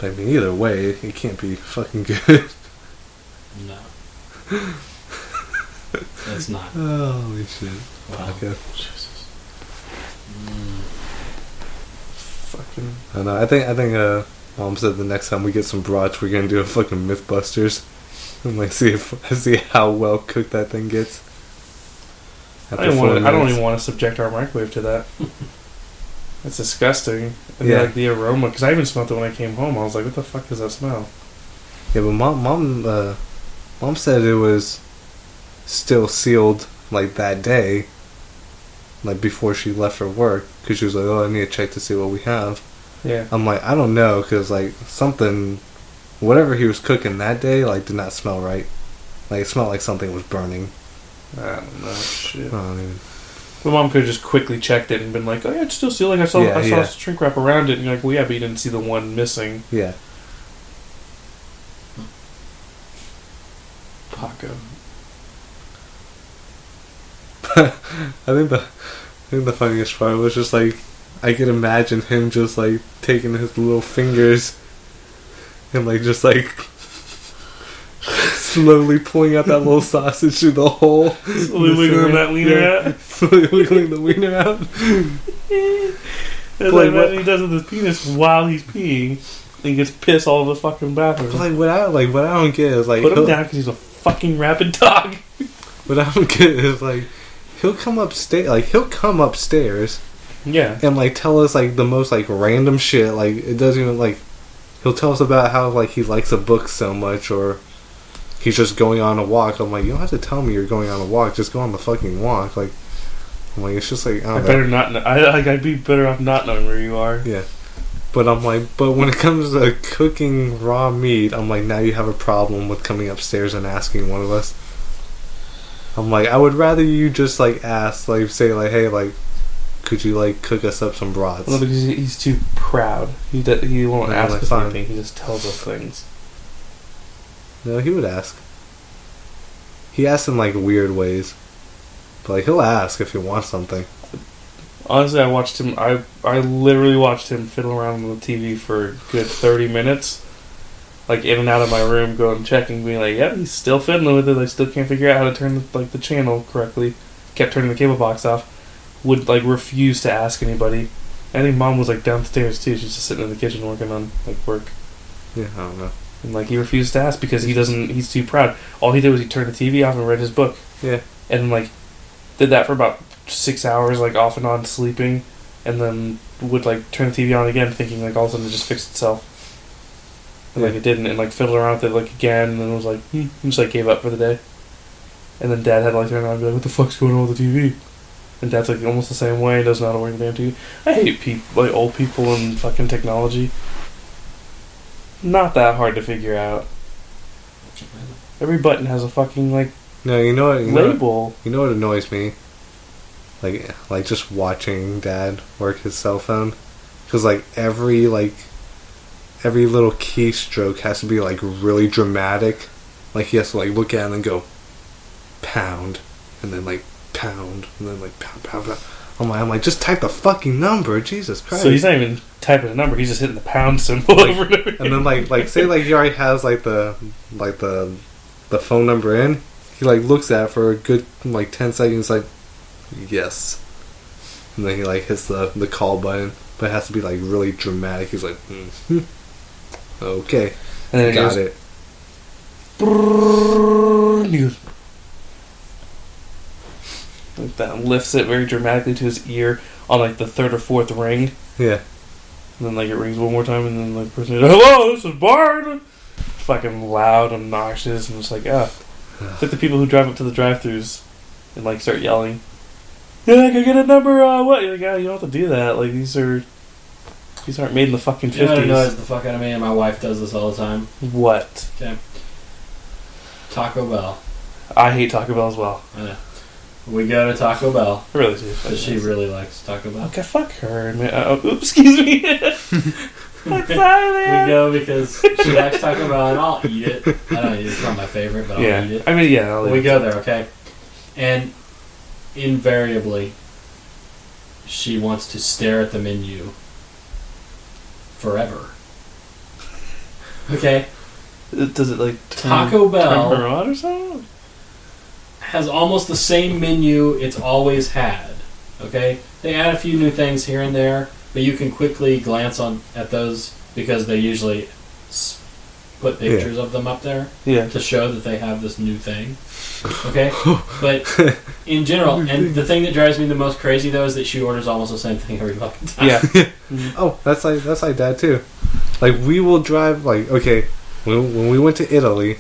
I mean, either way, it can't be fucking good.
No. It's not.
Holy shit.
Wow.
Paco.
Jesus.
Fucking.
I know. I think. Mom said the next time we get some brats, we're gonna do a fucking MythBusters, and like see how well cooked that thing gets.
I don't even want to subject our microwave to that. That's disgusting. And
Yeah.
like the aroma, because I even smelled it when I came home. I was like, "What the fuck does that smell?"
Yeah, but mom said it was still sealed like that day, like before she left for work, because she was like, "Oh, I need to check to see what we have."
Yeah.
I'm like, I don't know, because like whatever he was cooking that day, like did not smell right. Like it smelled like something was burning.
I don't know. Shit.
I don't even.
My mom could have just quickly checked it and been like, "Oh yeah, it's still sealed. Like I saw shrink wrap around it." And you're like, "Well, yeah, but you didn't see the one missing."
Yeah.
Paco.
I think the funniest part was just like I could imagine him just like taking his little fingers and like just like slowly pulling out that little sausage through the hole.
Slowly wiggling that wiener out.
Slowly wiggling the wiener out.
That's like what he does with his penis while he's peeing. And he gets piss all over the fucking bathroom.
But what I don't get is like
put him down because he's a fucking rabid dog.
What I don't get is like he'll come upstairs.
Yeah.
And like tell us like the most like random shit. Like it doesn't even like he'll tell us about how like he likes a book so much, or he's just going on a walk. I'm like, you don't have to tell me you're going on a walk. Just go on the fucking walk. Like I'm like, it's just like I
better not know. I'd be better off not knowing where you are.
Yeah. But I'm like, but when it comes to cooking raw meat, I'm like, now you have a problem with coming upstairs and asking one of us. I'm like, I would rather you just like ask, like say like, hey, like, could you like cook us up some brats?
Well, because he's too proud. He won't ask
like,
us
fine.
anything. He just tells us things.
No, he would ask. He asks in like weird ways, but like he'll ask if he wants something.
Honestly, I watched him. I literally watched him fiddle around on the TV for a good 30 minutes, like in and out of my room, going checking, being like, "Yep, he's still fiddling with it. I still can't figure out how to turn like the channel correctly." Kept turning the cable box off. Would like refuse to ask anybody. I think Mom was like downstairs too. She's just sitting in the kitchen working on like work.
Yeah, I don't know.
And like he refused to ask because he's too proud. All he did was he turned the TV off and read his book.
Yeah.
And like did that for about 6 hours, like off and on sleeping, and then would like turn the TV on again, thinking like all of a sudden it just fixed itself. And like it didn't, and like fiddled around with it like again, and then was like and just like gave up for the day. And then Dad had to like turn around and be like, "What the fuck's going on with the TV?" And Dad's like almost the same way, doesn't know how to work the damn TV. I hate people, like old people and fucking technology. Not that hard to figure out. Every button has a fucking like
No, you know what?
label.
You know what annoys me? Like just watching Dad work his cell phone, because like every little keystroke has to be like really dramatic. Like he has to like look at it and go pound, and then like pound, and then like pound, pound, pound. I'm like, just type the fucking number, Jesus Christ.
So he's not even typing a number; he's just hitting the pound symbol over and over.
And then like say like he already has like the phone number in. He like looks at it for a good like 10 seconds, like yes, and then he like hits the call button, but it has to be like really dramatic. He's like, okay,
And then
got it.
And he goes like that, and lifts it very dramatically to his ear on like the third or fourth ring.
Yeah.
And then like it rings one more time, and then like the person goes, "Hello, this is Bard." Fucking loud, obnoxious, and it's like it's like the people who drive up to the drive-thrus and like start yelling, "Yeah, can I get a number? What?" You're like, "Oh, you don't have to do that. Like these aren't made in the fucking 50s."
You know what annoys the fuck out of me, and my wife does this all the time?
What?
Okay. Taco Bell.
I hate Taco Bell as well.
I know. We go to Taco Bell.
I really do.
Because she really likes Taco Bell.
Okay, fuck her. Oops, excuse me. I'm sorry, man.
We go because she likes Taco Bell, and I'll eat it. I don't eat it. It's not my favorite, but I'll eat it.
I mean, yeah.
We go there, okay? And invariably, she wants to stare at the menu forever. Okay?
Does it like
Taco Bell
turn her on or something?
has almost the same menu it's always had. Okay? They add a few new things here and there, but you can quickly glance at those because they usually put pictures of them up there to show that they have this new thing. Okay? But in general, and the thing that drives me the most crazy though is that she orders almost the same thing every fucking time.
Yeah.
Oh, that's like Dad too. Like we will drive okay, when we went to Italy,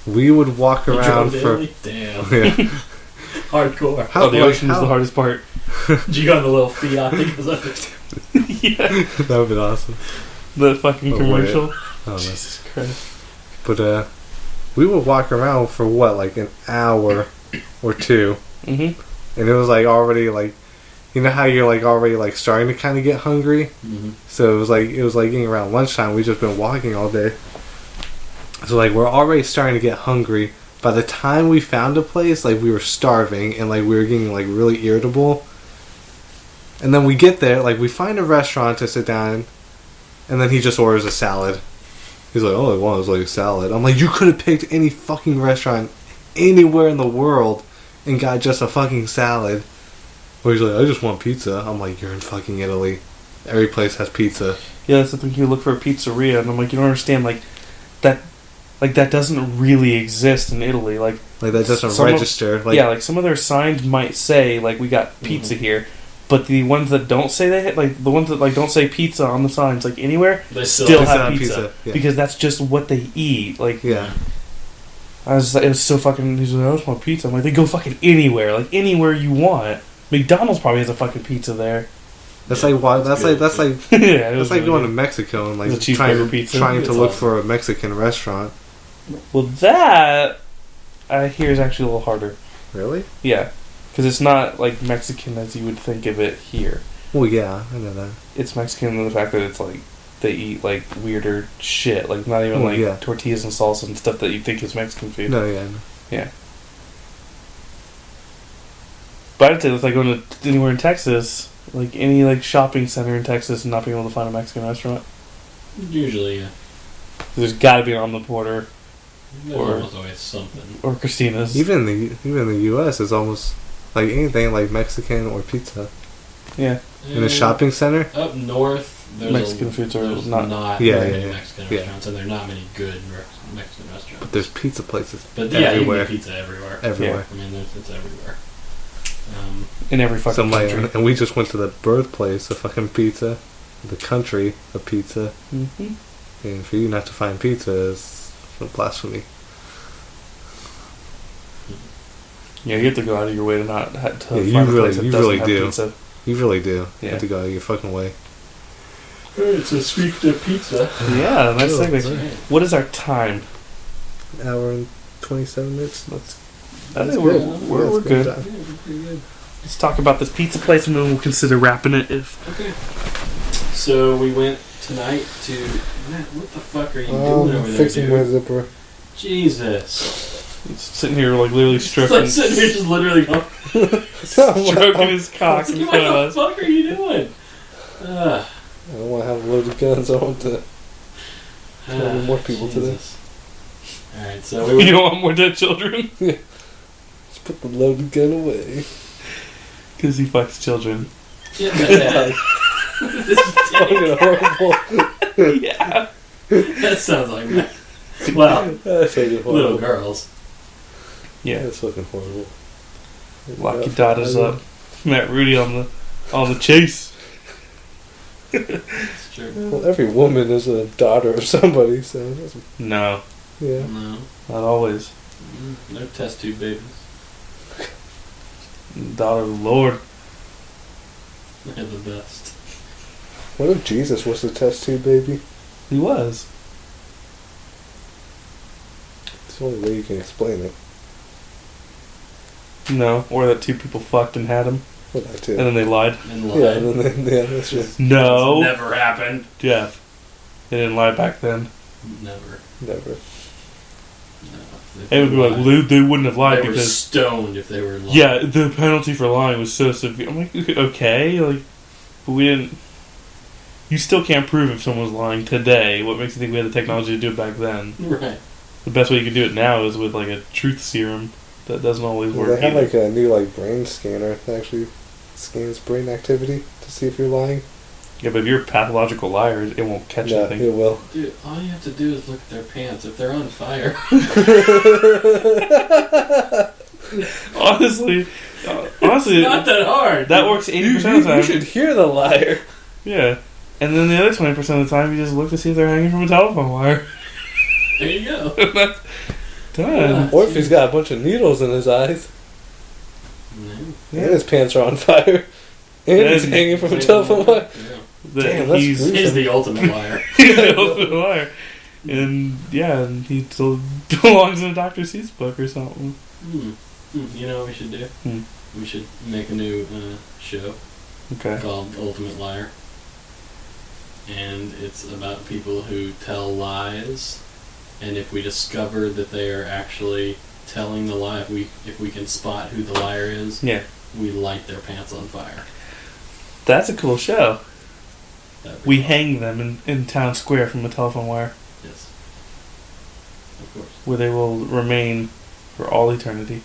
we would walk
You
around
drove to
for
Italy? Damn.
yeah.
Hardcore.
The ocean is the hardest part.
Did you go on the little Fiat thing? Because
Yeah.
That would have been awesome.
The fucking commercial.
Oh,
Jesus Christ.
But we would walk around for what, like an hour or two,
Mm-hmm.
and it was like already like, you know how you're like already like starting to kind of get hungry.
Mm-hmm.
So it was like getting around lunchtime. We just been walking all day, so like we're already starting to get hungry. By the time we found a place, like we were starving and like we were getting like really irritable. And then we get there, like we find a restaurant to sit down in, and then he just orders a salad. He's like, all I want is like a salad. I'm like, you could have picked any fucking restaurant anywhere in the world and got just a fucking salad. Or he's like, I just want pizza. I'm like, you're in fucking Italy. Every place has pizza.
Yeah, that's the thing. You look for a pizzeria, and I'm like, you don't understand, that doesn't really exist in Italy. Like
that doesn't register.
Some of their signs might say like we got pizza here, but the ones that don't say that, like the ones that like don't say pizza on the signs, like anywhere,
They
still have pizza,
yeah.
because that's just what they eat. Like
Yeah.
it was so fucking. He's like, I just want pizza. I'm like, they go fucking anywhere, like anywhere you want. McDonald's probably has a fucking pizza there.
That's like why. That's like
Yeah,
that's like going to Mexico and like
It's a cheeseburger pizza.
trying to
It's
look
awesome.
for a Mexican restaurant.
Well, that I hear is actually a little harder.
Really?
Yeah, because it's not like Mexican as you would think of it here.
Well, yeah, I know that.
It's Mexican in the fact that it's like they eat like weirder shit, like not even like tortillas and salsa and stuff that you think is Mexican food.
No, yeah, I know.
Yeah. But I'd say it's like going to anywhere in Texas, like any like shopping center in Texas, and not being able to find a Mexican restaurant.
Usually, yeah.
There's got to be on the border
There's almost always something.
or Christina's.
Even the U.S. is almost like anything like Mexican or pizza.
Yeah.
In a shopping center.
Up north, there's
Mexican foods are
there's
not-
not
Yeah,
very many
yeah,
Mexican
yeah.
restaurants, and there are not many good Mexican restaurants.
But there's pizza places
But yeah, you
everywhere.
can get pizza everywhere.
Everywhere.
I mean, it's everywhere.
In every fucking country.
And we just went to the birthplace of fucking pizza, the country of pizza.
Mm-hmm.
And for you not to find pizza is blasphemy.
Yeah, you have to go out of your way to not to
Yeah,
find
you
a
really-
place that
you
doesn't
really
have
do.
pizza.
You really do. You
Yeah.
have to go out of your fucking way.
Alright, so speaking of pizza.
Yeah, nice
Oh,
segue.
right.
What is our time?
Hour and 27 minutes.
I think we're good.
time.
Pretty good.
Let's talk about this pizza place and then we'll consider wrapping it.
Okay. So we went tonight to. Matt, what the fuck are you doing over there,
Fixing my
dude?
zipper.
Jesus.
He's sitting here like literally
It's
stroking,
like sitting here just literally going,
stroking his cock in
what
front of
the
us.
fuck are you doing?
I don't want to have loaded guns. I want to kill more people today.
Alright, so we
You
went.
don't want more dead children?
Let's put the loaded gun away.
Because he fucks children.
Yeah, this is
Fucking horrible.
Yeah.
That sounds like me. Well,
That's fucking
little
horrible.
girls.
Yeah.
That's fucking horrible.
Lock your daughters up. Matt Rudy on the chase.
It's true.
Well, every woman is a daughter of somebody, so that's,
No,
yeah.
No.
not always.
No test tube babies.
Daughter of the Lord.
They're the best.
What if Jesus was the test tube baby?
He was.
It's the only way you can explain it.
No, or that two people fucked and had him,
Well, that too.
and then they lied.
And
Yeah,
lied.
and then yeah, that's just
No.
Never happened.
Jeff. They didn't lie back then.
Never.
never.
No.
It would be like, they wouldn't have lied
they were
because...
stoned if they were lying.
Yeah, the penalty for lying was so severe. I'm like, okay, like, but we didn't... You still can't prove if someone's lying today. What makes you think we had the technology to do it back then?
Right.
The best way you can do it now is with, like, a truth serum that doesn't always work.
They have,
either.
like, a new, like, brain scanner that actually scans brain activity to see if you're lying.
Yeah, but if you're a pathological liar, it won't catch anything.
It will.
Dude, all you have to do is look at their pants. If they're on fire...
Honestly,
it's not that hard.
That works 80% of the time.
You should hear the liar.
Yeah. And then the other 20% of the time, you just look to see if they're hanging from a telephone wire.
There you go.
That's done.
Or if he's got a bunch of needles in his eyes.
Yeah.
And his pants are on fire. And he's hanging from a telephone wire.
Yeah.
Damn, that's gruesome.
He's the ultimate liar.
He's the ultimate liar. And, yeah, and he still belongs in a Dr. Seuss book or something.
You know what we should do? We should make a new show called Ultimate Liar. And it's about people who tell lies. And if we discover that they are actually telling the lie, if we can spot who the liar is, we light their pants on fire.
That's a cool show. We
awesome.
hang them in town square from a telephone wire.
Yes. Of course.
Where they will remain for all eternity.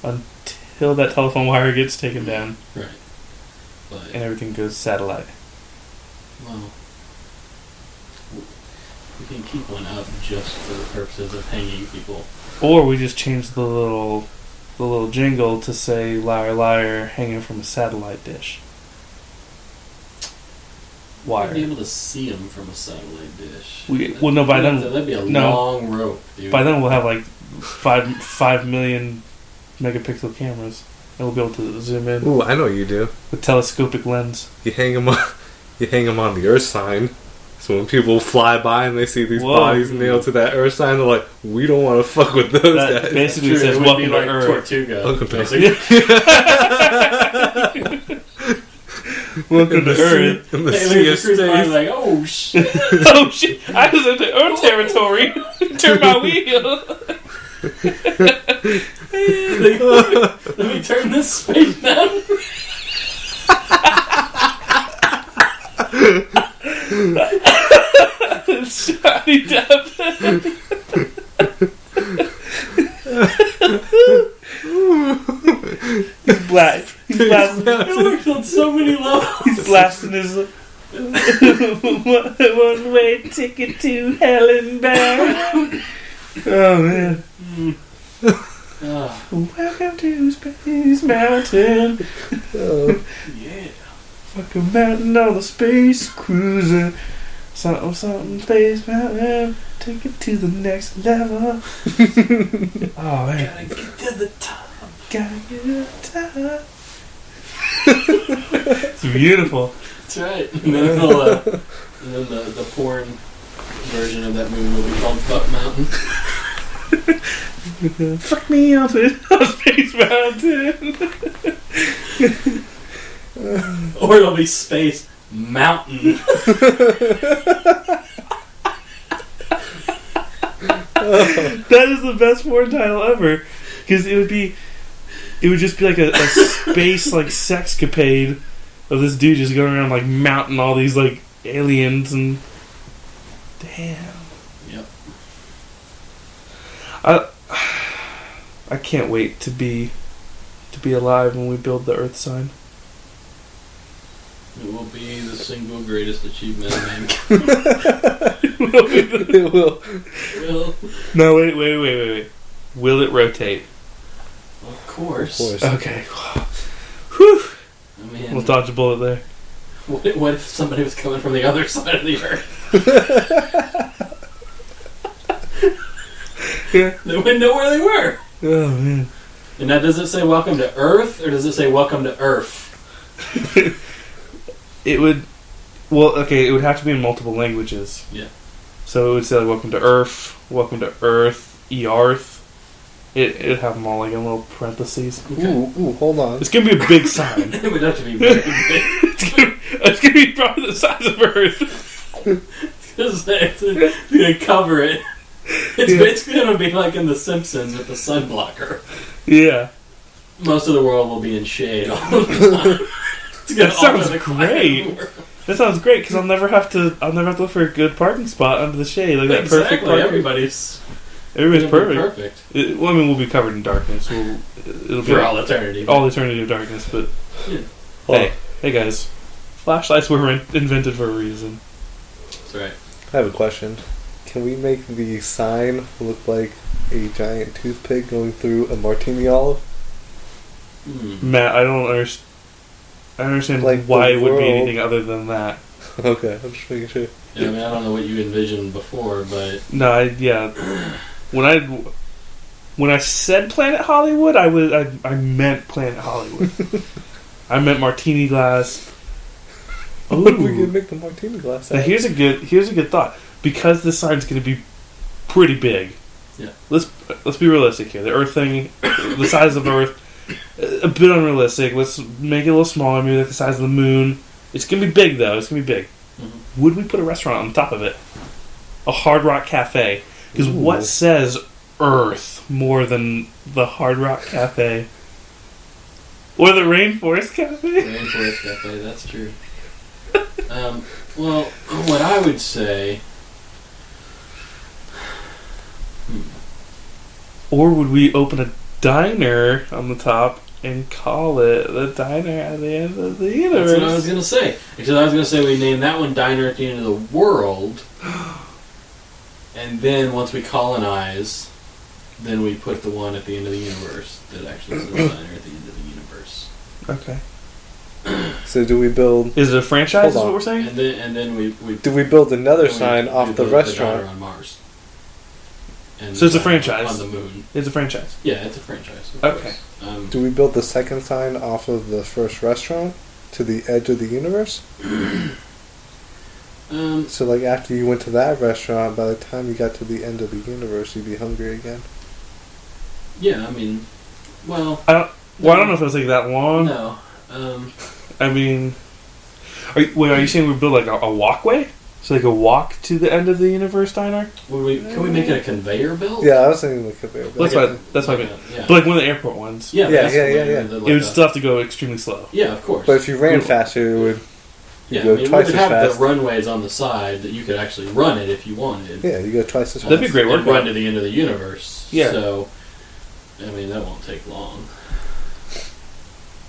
Until that telephone wire gets taken down.
Right. But,
and everything goes satellite.
Well, we can keep one up just for the purposes of hanging people.
Or we just change the little jingle to say "Liar, liar," hanging from a satellite dish. Wire.
You'd be able to see them from a satellite dish.
By then
that'd be a long rope, dude.
By then we'll have like 5 million megapixel cameras, and we'll be able to zoom in.
Ooh, I know what you do.
With telescopic lens.
You hang them on the Earth sign. So when people fly by and they see these bodies nailed to that Earth sign, they're like, "We don't want to fuck with those
that
guys."
Basically says, "Welcome to Earth."
Tortuga.
Welcome to
Welcome to Earth.
In the sea of space.
Like, oh shit!
Oh shit! I was into Earth territory. Turn my wheel.
Let me turn this space down.
Shiny Depp. He's blasting.
It works on so many levels.
He's blasting his one-way ticket to hell and back. Oh man. Welcome to Space Mountain.
Yeah.
Fuck a mountain on the space cruiser. Something Space Mountain. Take it to the next level. Oh man.
Gotta get to the top.
Gotta get to the top. It's beautiful.
That's right. And then, the porn version of that movie will be called Fuck Mountain.
Fuck me on Space Mountain.
Or it'll be Space Mountain.
That is the best porn title ever. Because it would just be like a space like sexcapade of this dude just going around like mounting all these like aliens and damn.
Yep.
I can't wait to be alive when we build the Earth sign.
It will be the single greatest achievement of mankind.
It will.
No, wait. Will it rotate?
Of course.
Okay. Whew.
I mean,
We'll dodge a bullet there.
What if somebody was coming from the other side of the Earth?
Yeah.
They wouldn't know where they were.
Oh man.
And now, does it say welcome to Earth, or does it say welcome to Earth?
It would... Well, okay, it would have to be in multiple languages.
Yeah.
So it would say, like, welcome to Earth, E-Arth. It'd have them all, like, in little parentheses.
Okay.
Ooh, hold on.
It's going to be a big sign.
It would have to be very big.
It's going to be probably the size of Earth.
It's going to cover it. It's basically going to be like in The Simpsons with the sun blocker.
Yeah.
Most of the world will be in shade all the time.
That sounds great. That sounds great because I'll never have to look for a good parking spot under the shade, like that perfect parking.
Everybody's
perfect. We'll be covered in darkness. It'll be
for all eternity.
All eternity of darkness. But hey guys, flashlights were invented for a reason.
That's right.
I have a question. Can we make the sign look like a giant toothpick going through a martini olive?
Matt, I don't understand like why it would be anything other than that.
Okay, I'm just making sure.
Yeah, I mean, I don't know what you envisioned before, but
no, when I said Planet Hollywood, I meant Planet Hollywood. I meant martini glass.
Ooh. We can make the martini glass.
Now here's a good thought. Because this sign's going to be pretty big.
Yeah.
Let's be realistic here. The Earth thing, the size of Earth, a bit unrealistic. Let's make it a little smaller, maybe like the size of the moon. It's going to be big, though. It's going to be big. Mm-hmm. Would we put a restaurant on top of it? A Hard Rock Cafe? Because what says Earth more than the Hard Rock Cafe? Or the Rainforest Cafe?
Rainforest Cafe, that's true. Well, what I would say...
Or would we open a diner on the top and call it the diner at the end of the universe?
That's what I was going to say. Because I was going to say we name that one Diner at the End of the World. And then once we colonize, then we put the one at the end of the universe that actually says Diner at the End of the Universe.
Okay.
So do we build...
Is it a franchise is what we're saying?
And then we
do we build another sign off the restaurant?
The on Mars. And
so it's a franchise.
On the moon.
It's a franchise.
Yeah, it's a franchise.
Okay.
Do we build the second sign off of the first restaurant to the edge of the universe? So like after you went to that restaurant, by the time you got to the end of the universe, you'd be hungry again.
Yeah, I mean, well...
I don't know if it was like that long.
No.
I mean... Are you saying we build like a walkway? So like a walk to the end of the universe diner?
Can we make it a conveyor belt?
Yeah, I was thinking like a conveyor belt.
That's what I mean. Yeah. But like one of the airport ones.
Yeah.
It would still have to go extremely slow.
Yeah, of course.
But if you ran faster, it would...
Yeah, I mean, we would have the runways on the side that you could actually run it if you wanted.
Yeah, you go twice as fast.
That'd be a great work.
And run to the end of the universe.
Yeah.
So, I mean, that won't take long.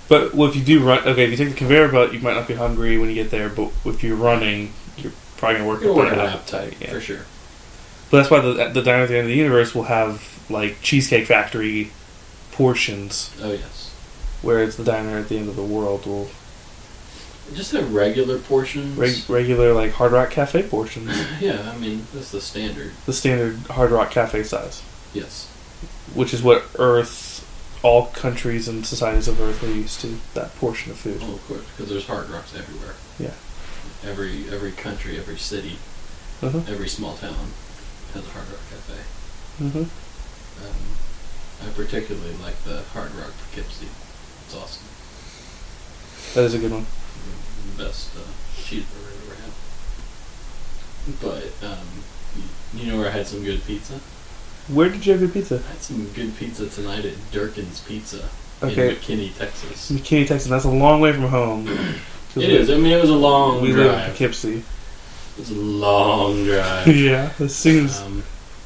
But if you do run... Okay, if you take the conveyor belt, you might not be hungry when you get there, but if you're running, you're probably going to work up an appetite.
Yeah. For sure.
But that's why the diner at the end of the universe will have, like, Cheesecake Factory portions.
Oh, yes.
Whereas the diner at the end of the world will...
Just have regular portions.
Regular, like, Hard Rock Cafe portions.
Yeah, I mean, that's the standard.
The standard Hard Rock Cafe size.
Yes.
Which is what all countries and societies of Earth are used to, that portion of food.
Oh, of course, because there's Hard Rocks everywhere.
Yeah.
Every country, every city, every small town has a Hard Rock Cafe.
Mm-hmm.
I particularly like the Hard Rock Poughkeepsie. It's awesome.
That is a good one.
The best cheeseburger I've ever had. But, you know where I had some good pizza?
Where did you have your pizza?
I had some good pizza tonight at Durkin's Pizza in McKinney, Texas.
McKinney, Texas. That's a long way from home.
It is. I mean, it was a long drive.
We live in Poughkeepsie.
It was a long drive.
Yeah, it seems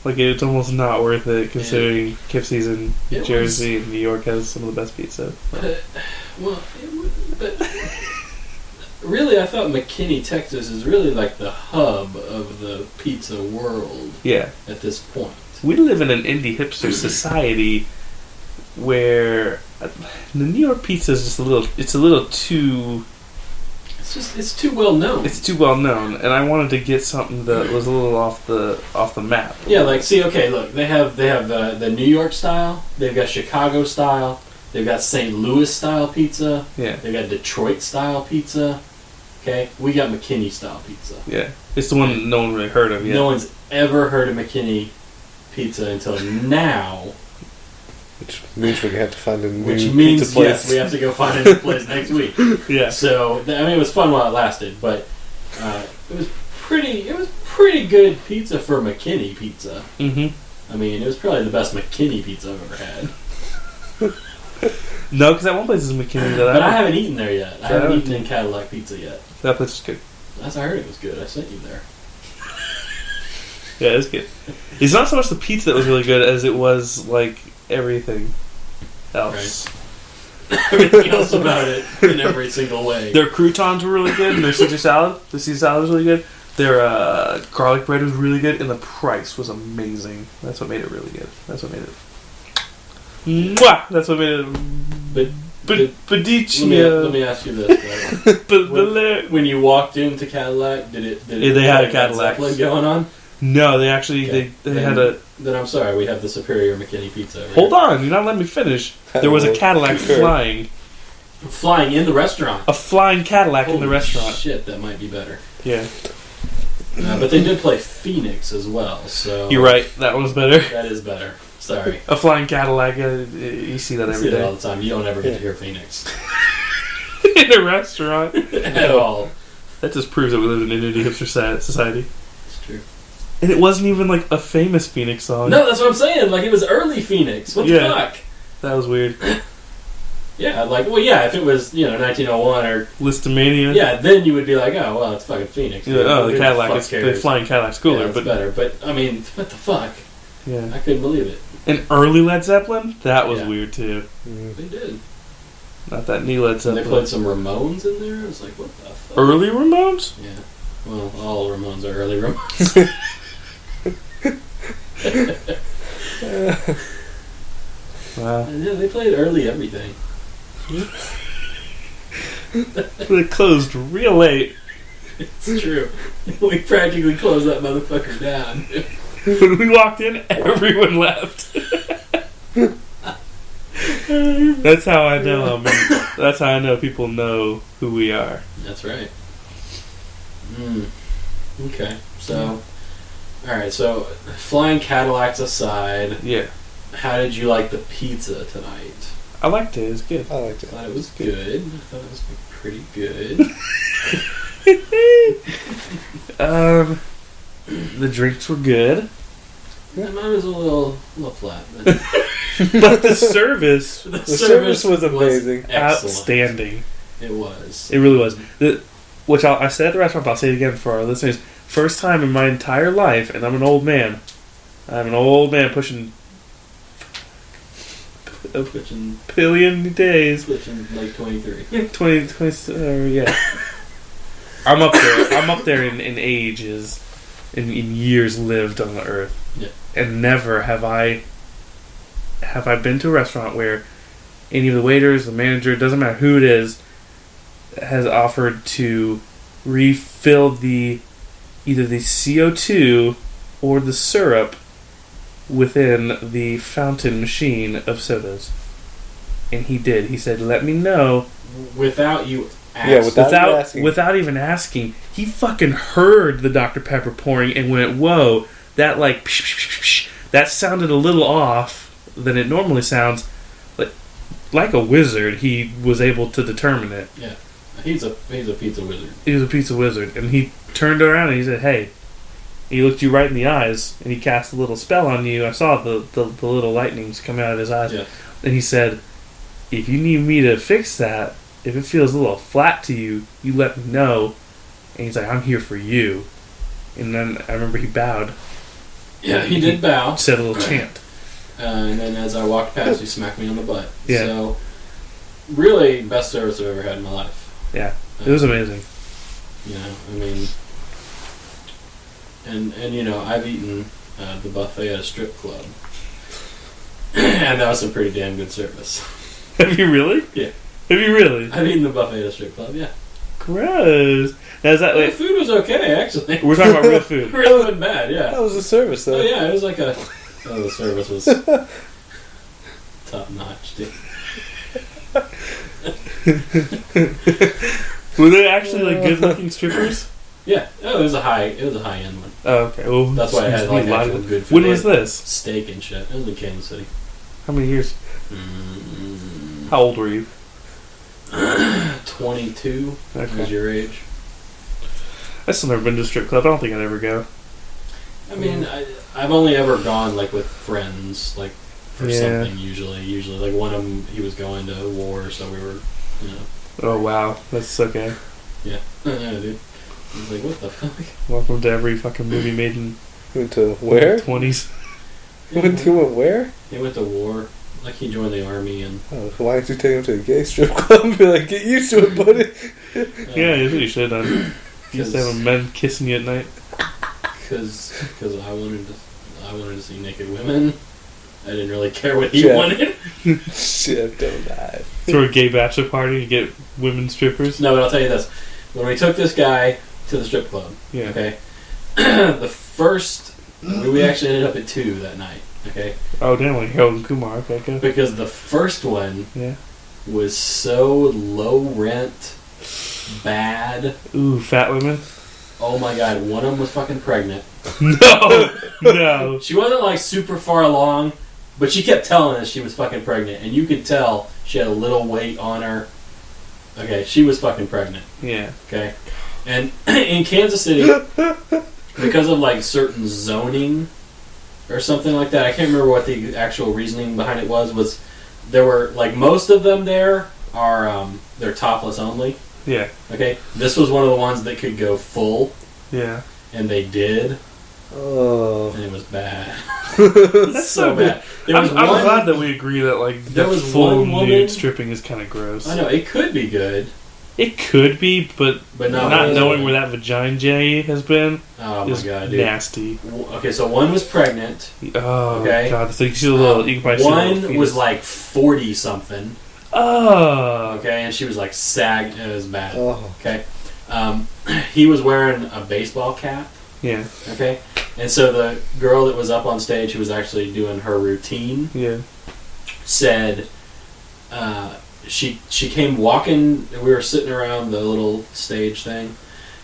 like it's almost not worth it considering Poughkeepsie's in Jersey and New York has some of the best pizza.
But really, I thought McKinney, Texas is really like the hub of the pizza world.
Yeah. At
this point.
We live in an indie hipster society where the New York pizza is just a little too...
It's too well known.
It's too well known, and I wanted to get something that was a little off the map.
Yeah, like look, they have the New York style, they've got Chicago style, they've got St. Louis style pizza, they've got Detroit style pizza. Okay, we got McKinney style pizza.
Yeah, it's the one that no one really heard of yet.
No one's ever heard of McKinney pizza until now.
Which means we're going to have to find a new
pizza place. Yes, we have to go find a new place next week. Yeah. So, I mean, it was fun while it lasted, but it was pretty pretty good pizza for McKinney pizza.
Mm-hmm.
I mean, it was probably the best McKinney pizza I've ever had.
No, because that one place is McKinney.
But I haven't eaten there yet. I haven't eaten in Cadillac Pizza yet.
That place is good.
I heard it was good. I sent you there.
Yeah, it's good. It's not so much the pizza that was really good as it was, like, everything else.
Right. Everything else about it in every single way.
Their croutons were really good, and their Caesar salad. The Caesar salad was really good. Their garlic bread was really good, and the price was amazing. That's what made it really good. That's what made it... Mwah! That's what made it...
Let me ask you this. When you walked into Cadillac, did it
they had a Cadillac
Zeppelin going on?
No, they actually they had a.
Then I'm sorry, we have the superior McKinney pizza. Right?
Hold on, you're not letting me finish. There was a Cadillac
flying in the restaurant.
A flying Cadillac in the restaurant.
Shit, that might be better.
Yeah.
But they did play Phoenix as well, so
you're right. That was better.
That is better. Sorry.
A flying Cadillac. You see that every day.
All the time. You don't ever get to hear Phoenix
in a restaurant
at all.
That just proves that we live in an indie hipster society.
It's true.
And it wasn't even like a famous Phoenix song.
No, that's what I'm saying. Like, it was early Phoenix. What the fuck?
That was weird.
Yeah, like, well, yeah, if it was, 1901 or...
Listomania.
Yeah, then you would be like, oh, well, it's fucking Phoenix.
Yeah, the Cadillac, the flying Cadillac's cooler.
Yeah,
but
better. But, I mean, what the fuck?
Yeah.
I couldn't believe it.
And early Led Zeppelin? That was weird, too.
They did.
Not that new Led Zeppelin.
They played some Ramones in there. I was like, what the fuck?
Early Ramones?
Yeah. Well, all Ramones are early Ramones.
Wow.
Yeah, they played early everything.
They closed real late.
It's true. We practically closed that motherfucker down.
When we walked in, everyone left. That's how I know. That's how I know people know who we are.
That's right. Okay. So, alright, so flying Cadillacs aside,
yeah. How
did you like the pizza tonight?
I liked it. It was good.
I liked it.
I thought it was good. I thought it was pretty good.
The drinks were good.
Yeah, mine was a little flat. But,
but the service
was amazing.
Outstanding.
It was.
It really was. Which I said at the restaurant, but I'll say it again for our listeners. First time in my entire life, and I'm an old man. I'm an old man pushing billion days.
Pushing like 23.
20 yeah. I'm up there in ages, in years lived on the earth.
Yeah.
And never have I been to a restaurant where any of the waiters, the manager, it doesn't matter who it is, has offered to refill either the CO2 or the syrup within the fountain machine of sodas. And he did. He said, let me know.
Without you asking.
Yeah,
without even asking. He fucking heard the Dr. Pepper pouring and went, whoa, that like, psh, psh, psh, psh, that sounded a little off than it normally sounds. Like a wizard, he was able to determine it.
Yeah. He's a pizza wizard.
He was a pizza wizard. And he turned around and he said, hey. He looked you right in the eyes, and he cast a little spell on you. I saw the little lightnings come out of his eyes.
Yeah.
And he said, if you need me to fix that, if it feels a little flat to you, you let me know. And he's like, I'm here for you. And then I remember he bowed.
Yeah, he did bow.
Said a little chant.
And then as I walked past, he smacked me on the butt.
Yeah.
So, really, best service I've ever had in my life.
Yeah, it was amazing.
I mean... And I've eaten the buffet at a strip club. And that was some pretty damn good service.
Have you really?
Yeah.
Have you really?
I've eaten the buffet at a strip club, yeah.
Gross. Now, is that
the food was okay, actually.
We're talking about real food.
It really wasn't bad, yeah.
That was a service, though.
Oh, yeah, it was like the service was top notch, dude.
Were they actually like good looking strippers?
Yeah. Oh, it was a high end one.
Oh, okay. Well,
that's why I had like actual good food.
When was this?
Steak and shit. It was in Kansas City.
How many years? How old were you?
22.
Okay.
Was your age?
I still never been to a strip club. I don't think I'd ever go.
I mean, I've only ever gone like with friends, like for
Yeah.
something. Usually, like one of them, he was going to war, so we were,
Oh wow, that's okay.
yeah, dude. I was like, what the fuck?
Welcome to every fucking movie made in
Went to where?
20s.
Went where?
He went to war. Like he joined the army and.
Oh, why didn't you take him to a gay strip club and be like, get used to it, buddy?
Yeah, that's what you should have done. You used to have men kissing you at night.
Because I wanted to see naked women. I didn't really care what he
Yeah.
wanted.
Shit, don't die.
Throw a gay bachelor party, you get women strippers.
No, but I'll tell you this: when we took this guy to the strip club,
Yeah.
okay, the first we actually ended up at 2 that night, okay,
Oh damn, like Harold and Kumar. Okay, good.
because the first one
Yeah.
was so low rent, bad.
Ooh, fat women.
Oh my god, one of them was fucking pregnant.
No.
She wasn't like super far along, but she kept telling us she was fucking pregnant, and you could tell she had a little weight on her. Okay, she was fucking pregnant.
Yeah.
Okay, and in Kansas City, because of like certain zoning or something like that, I can't remember what the actual reasoning behind it was there were like most of them there are they're topless only.
Yeah.
Okay, this was one of the ones that could go full,
Yeah.
and they did,
Oh.
and it was bad.
That's
so bad. There
I'm
was
glad that we agree that like
There
that
was
full
one woman-
nude stripping is kind of gross.
I know it could be good,
It could be, but
but
not knowing where that vagina J has been
Oh my
is
god, dude.
nasty.
Okay, so one was pregnant.
Oh
Okay.
god, so you can see a little. You can probably see a little
One was
fetus.
like 40 something.
Oh.
Okay, and she was like sagged. It was bad.
Oh.
Okay, he was wearing a baseball cap.
Yeah.
Okay, and so the girl that was up on stage, who was actually doing her routine,
Yeah.
said she came walking. We were sitting around the little stage thing,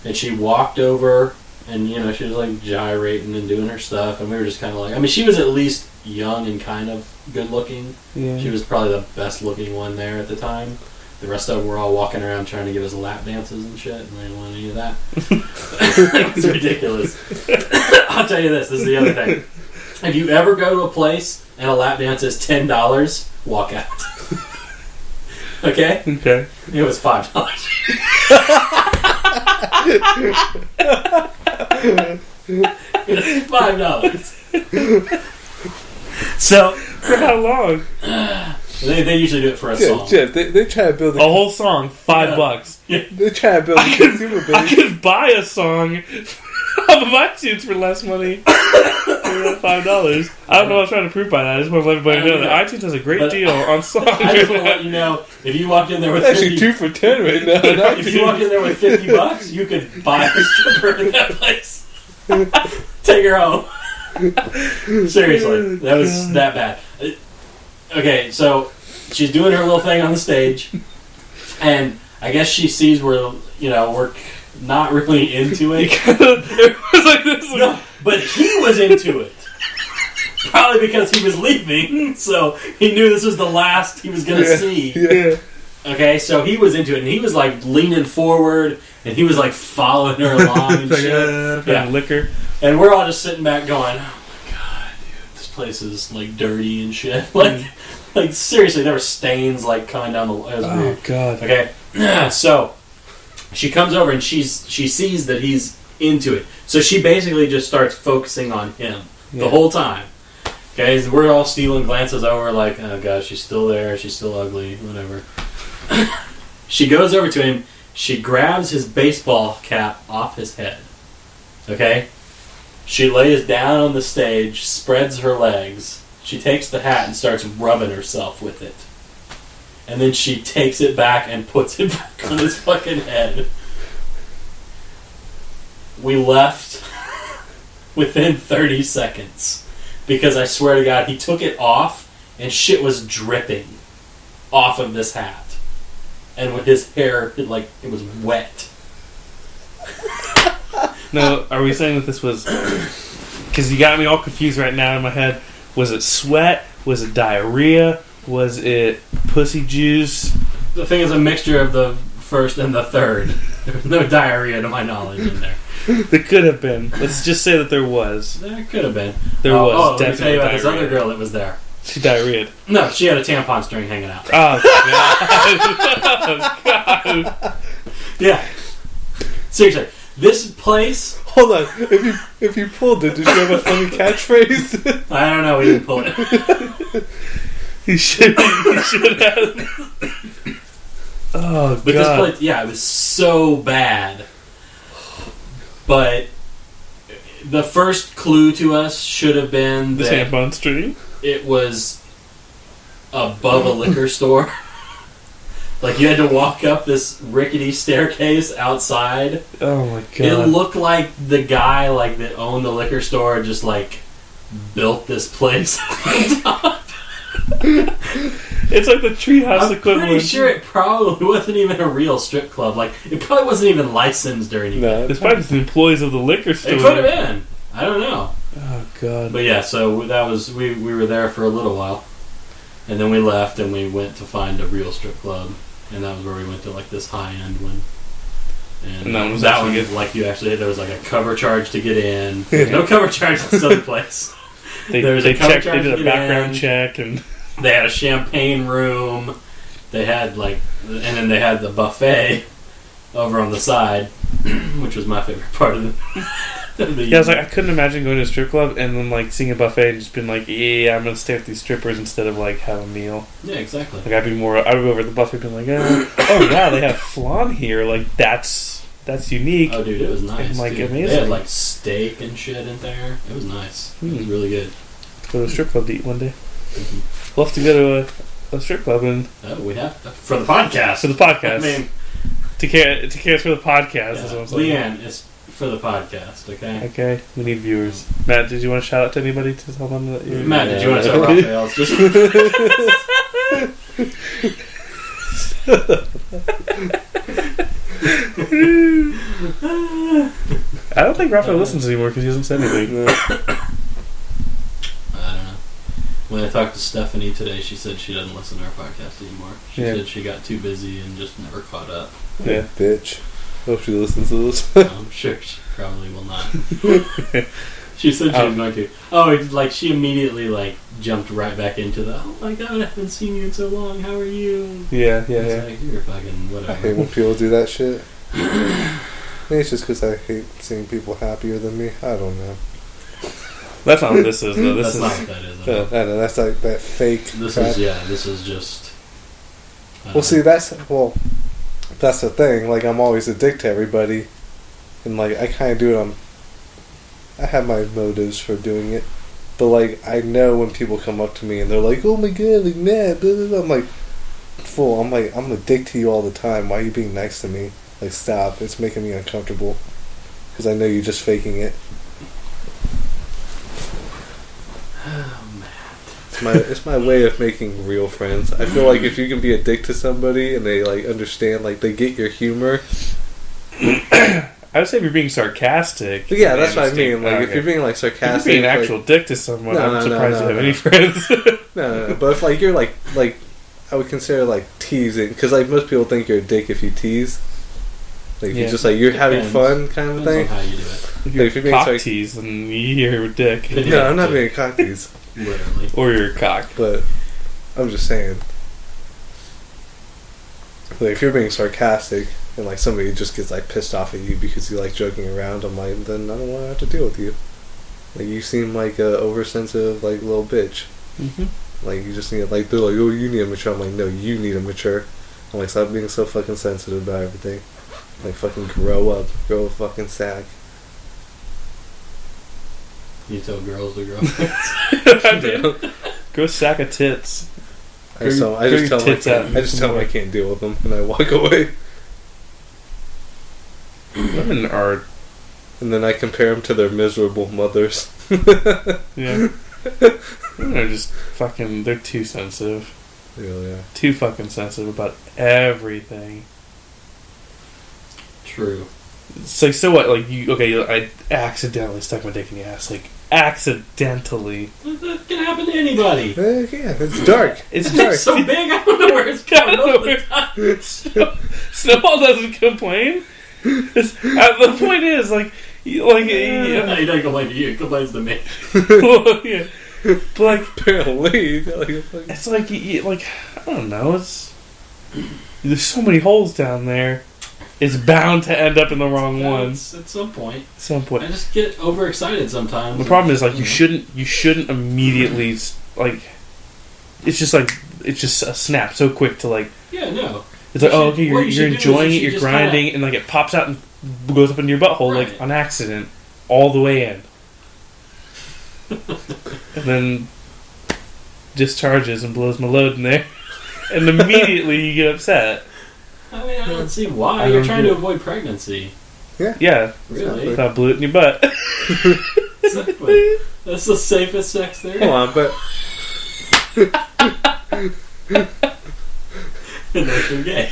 and she walked over, and she was like gyrating and doing her stuff, and we were just kind of like, I mean, she was at least young and kind of good looking.
Yeah.
She was probably the best looking one there at the time. The rest of them were all walking around trying to give us lap dances and shit, and we didn't want any of that. It was ridiculous. I'll tell you this is the other thing. If you ever go to a place and a lap dance is $10, walk out. Okay?
Okay.
It was $5. It was $5. So
For how long?
they usually do it for a
Jeff,
song.
Jeff, they try to build
A whole song, $5.
They try to build a consumer
I
base.
could buy a song off of iTunes for less money. For $5. I don't know what I'm trying to prove by that. I just want to let everybody know that iTunes has a great
But
deal on songs.
I just want to let you know, if you walked in there with
Actually,
50,
2 for $10 right now.
if you walked in there with $50, you could buy a stripper in that place. Take her home. Seriously, that was that bad. Okay, so she's doing her little thing on the stage, and I guess she sees we're not really into it.
It was like this.
No, but he was into it. Probably because he was leaving, so he knew this was the last he was going to see.
Yeah.
Okay, so he was into it, and he was like leaning forward, and he was like following her along and
Like,
shit. Yeah.
liquor.
And we're all just sitting back going, "Oh my god, dude, this place is like dirty and shit." Like seriously, there were stains like coming down the. It was
Oh
weird.
god.
Okay, so she comes over and she sees that he's into it, so she basically just starts focusing on him the whole time. Okay, so we're all stealing glances over, like, oh gosh, she's still there, she's still ugly, whatever. She goes over to him, she grabs his baseball cap off his head. Okay? She lays down on the stage, spreads her legs. She takes the hat and starts rubbing herself with it. And then she takes it back and puts it back on his fucking head. We left within 30 seconds. Because I swear to God, he took it off and shit was dripping off of this hat. And with his hair, it was wet.
No, are we saying that this was... Because you got me all confused right now in my head. Was it sweat? Was it diarrhea? Was it pussy juice?
The thing is a mixture of the first and the third. There was no diarrhea to my knowledge in there.
There could have been. Let's just say that there was.
There could have been.
There was
let me tell you
definitely
about this
diarrhea.
other girl that was there.
She diarrheaed.
No, she had a tampon string hanging out.
Oh, God. Oh, God.
Yeah. Seriously, this place.
Hold on. If you pulled it, did you have a funny catchphrase?
I don't know. We didn't pull it.
You should have. Oh,
But
God.
this place, yeah, it was so bad. But the first clue to us should have been
The
that
tampon string?
it was above a liquor store. Like, you had to walk up this rickety staircase outside.
Oh, my God.
It looked like the guy, like, that owned the liquor store just, like, built this place on top.
It's like the treehouse
I'm
equivalent.
pretty sure it probably wasn't even a real strip club. Like, it probably wasn't even licensed or anything.
No.
It's probably just the employees of the liquor store.
It could have been. I don't know.
Oh, God.
But yeah, so that was we were there for a little while, and then we left and we went to find a real strip club, and that was where we went to, like, this high end one. And
that was
that
actually
one,
good.
like, you actually there was like a cover charge to get in. There's no cover charge at this other place.
They
There was a cover
checked, they
charge
did
to
a
get
background
in.
check, and
They had a champagne room. They had, like, and then they had the buffet over on the side, which was my favorite part of the.
yeah, I was like, I couldn't imagine going to a strip club and then, like, seeing a buffet and just being like, yeah, I'm gonna stay with these strippers instead of, like, have a meal.
Yeah, exactly.
Like, I would go over to the buffet and be like, oh wow, they have flan here. Like, that's unique.
Oh, dude, it was nice.
And, like,
dude.
amazing.
They had, like, steak and shit in there. It was nice. It was really good.
Go to a strip club to eat one day.
Mhm.
We'll have to go to a strip club and
We have to, for the podcast.
for the podcast.
I mean,
to care for the podcast is what I'm saying.
Leanne, it's for the podcast, okay?
Okay, we need viewers. Matt, did you want to shout out to anybody to tell them that you're...
Matt, did you want to tell Raphael? It's just
I don't think Raphael listens anymore because he hasn't said anything.
I don't know. When I talked to Stephanie today, she said she doesn't listen to our podcast anymore. She
Yeah.
said she got too busy and just never caught up.
Yeah.
Bitch. Hope she listens to this.
I'm sure she probably will not. She said she was going to. Oh, it's like she immediately, like, jumped right back into the, oh my god, I haven't seen you in so long, how are you?
Yeah.
It's like, you're fucking
I
whatever.
hate when people do that shit. Maybe it's just because I hate seeing people happier than me. I don't know.
That's not what this is, though. This
That's
is...
not what that is.
I don't know. That's like that fake.
This
crap.
is, yeah, this is just... I don't
Well, see,
know.
that's the thing. Like, I'm always a dick to everybody, and like I kind of do it. I have my motives for doing it, but like I know when people come up to me and they're like, "Oh my god, like Matt," blah, blah, blah. I'm like, "Fool!" I'm like, I'm a dick to you all the time. Why are you being nice to me? Like, stop! It's making me uncomfortable because I know you're just faking it.
Oh, man.
It's my way of making real friends. I feel like if you can be a dick to somebody and they, like, understand, like, they get your humor.
I would say if you're being sarcastic...
But yeah,
they
that's what I
understand.
mean. Like, if
Okay.
you're being, like,
If you're
sarcastic...
being an
like,
actual dick to someone,
No,
I'm
no,
surprised
no,
you have
no.
any friends.
No, but if, like, you're, like, I would consider, like, teasing. Because, like, most people think you're a dick if you tease. Like, if
Yeah.
you're just, like, you're having
Depends.
fun kind of
Depends
thing.
on how you do it.
If you're
If you're being
cock
sarc-
tease, then you're a dick.
Yeah.
No, I'm not being a cock tease.
Literally.
Or you're a cock.
But I'm just saying. Like, if you're being sarcastic and, like, somebody just gets, like, pissed off at you because you like joking around, I'm like, then I don't want to have to deal with you. Like, you seem like a oversensitive, like, little bitch.
Mm-hmm.
Like, you just need, like, they're like, oh, you need to mature. I'm like, no, you need to mature. I'm like, stop being so fucking sensitive about everything. Like, fucking grow up. Grow a fucking sack.
You tell girls to grow.
I did. Grow a sack of tits.
I just
Grow
tell
your
them
tits out.
I just tell them I can't deal with them, and I walk away.
Women are...
And then I compare them to their miserable mothers.
Yeah. Women are just fucking... They're too sensitive.
Yeah.
Too fucking sensitive about everything.
True.
It's like, so what? Like, I accidentally stuck my dick in your ass. Like, accidentally.
That can happen to anybody.
Yeah, it's dark.
It's
It's so big, I don't know where it's
I
going
don't know
all the time.
Snowball doesn't complain. The point is, like, Like,
No, he doesn't complain to you. He complains to me.
yeah. But like,
Apparently,
it's like, I don't know. There's so many holes down there. It's bound to end up in the wrong ones
At some point.
I
I just get overexcited sometimes.
The problem is, like, you shouldn't immediately, like, it's just a snap so quick to, like,
Yeah, no.
it's like,
You
oh, okay,
should- what you
you're
should do
enjoying
is
it,
you
you're
should just
grinding, and, like, it pops out and goes up into your butthole,
Right.
like, on accident, all the way in. And then discharges and blows my load in there. And immediately you get upset.
I mean, I don't see why.
I
You're
don't
trying
get
to
it.
avoid pregnancy.
Yeah.
Really?
I blew it in your butt.
Exactly. That's the safest sex there
hold on, but
Unless you're gay.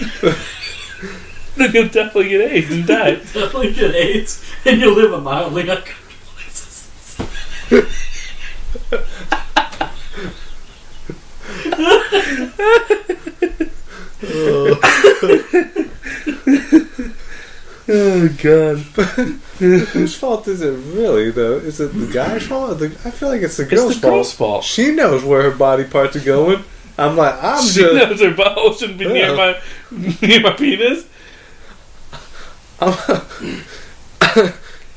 Then you'll definitely get AIDS and die.
Definitely get AIDS, and you'll live a mildly uncomfortable existence.
Oh, God.
whose fault is it really, though? Is it the guy's fault? I feel like it's the girl's
It's the girl's fault.
She knows where her body parts are going. I'm like,
She knows her butthole shouldn't be near my penis.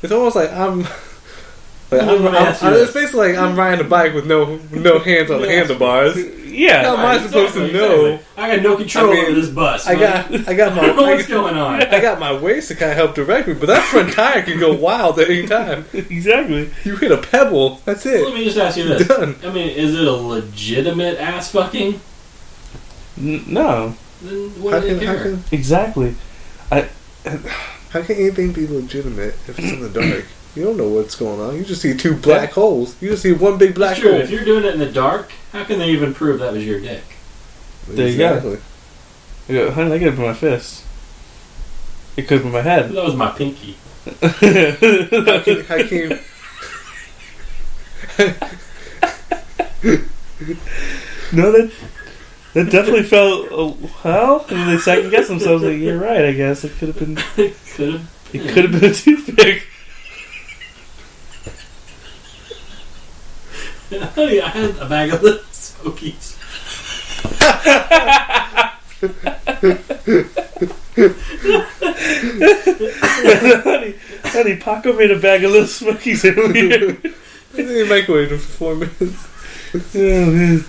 It's almost like
Let me ask you
it's basically like I'm riding a bike with no hands on the handlebars.
Yeah.
How am I supposed to know?
I got no control
I mean,
over this bus.
I got
I don't know
my
what's going on.
I got my waist to kind of help direct me, but that front tire can go wild at any time.
Exactly.
You hit a pebble, that's
Let
it.
me just ask you this.
Done.
I mean, is it a legitimate ass fucking?
No.
Then what do they care?
Exactly.
How can anything be legitimate if it's in the dark? You don't know what's going on. You just see two black holes. You just see one big black
It's true.
hole.
If you're doing it in the dark, how can they even prove that was your dick?
There you go. I go, honey, that could have been my fist. It could have been my head.
That was my pinky.
How can
No, that definitely felt, well, and they second guess themselves, like, you're right, I guess. It could have been,
It could have.
it could have been a toothpick.
Honey, I had a bag of little smokies.
honey, Paco made a bag of little smokies earlier.
they microwave it for 4 minutes?
Oh, man.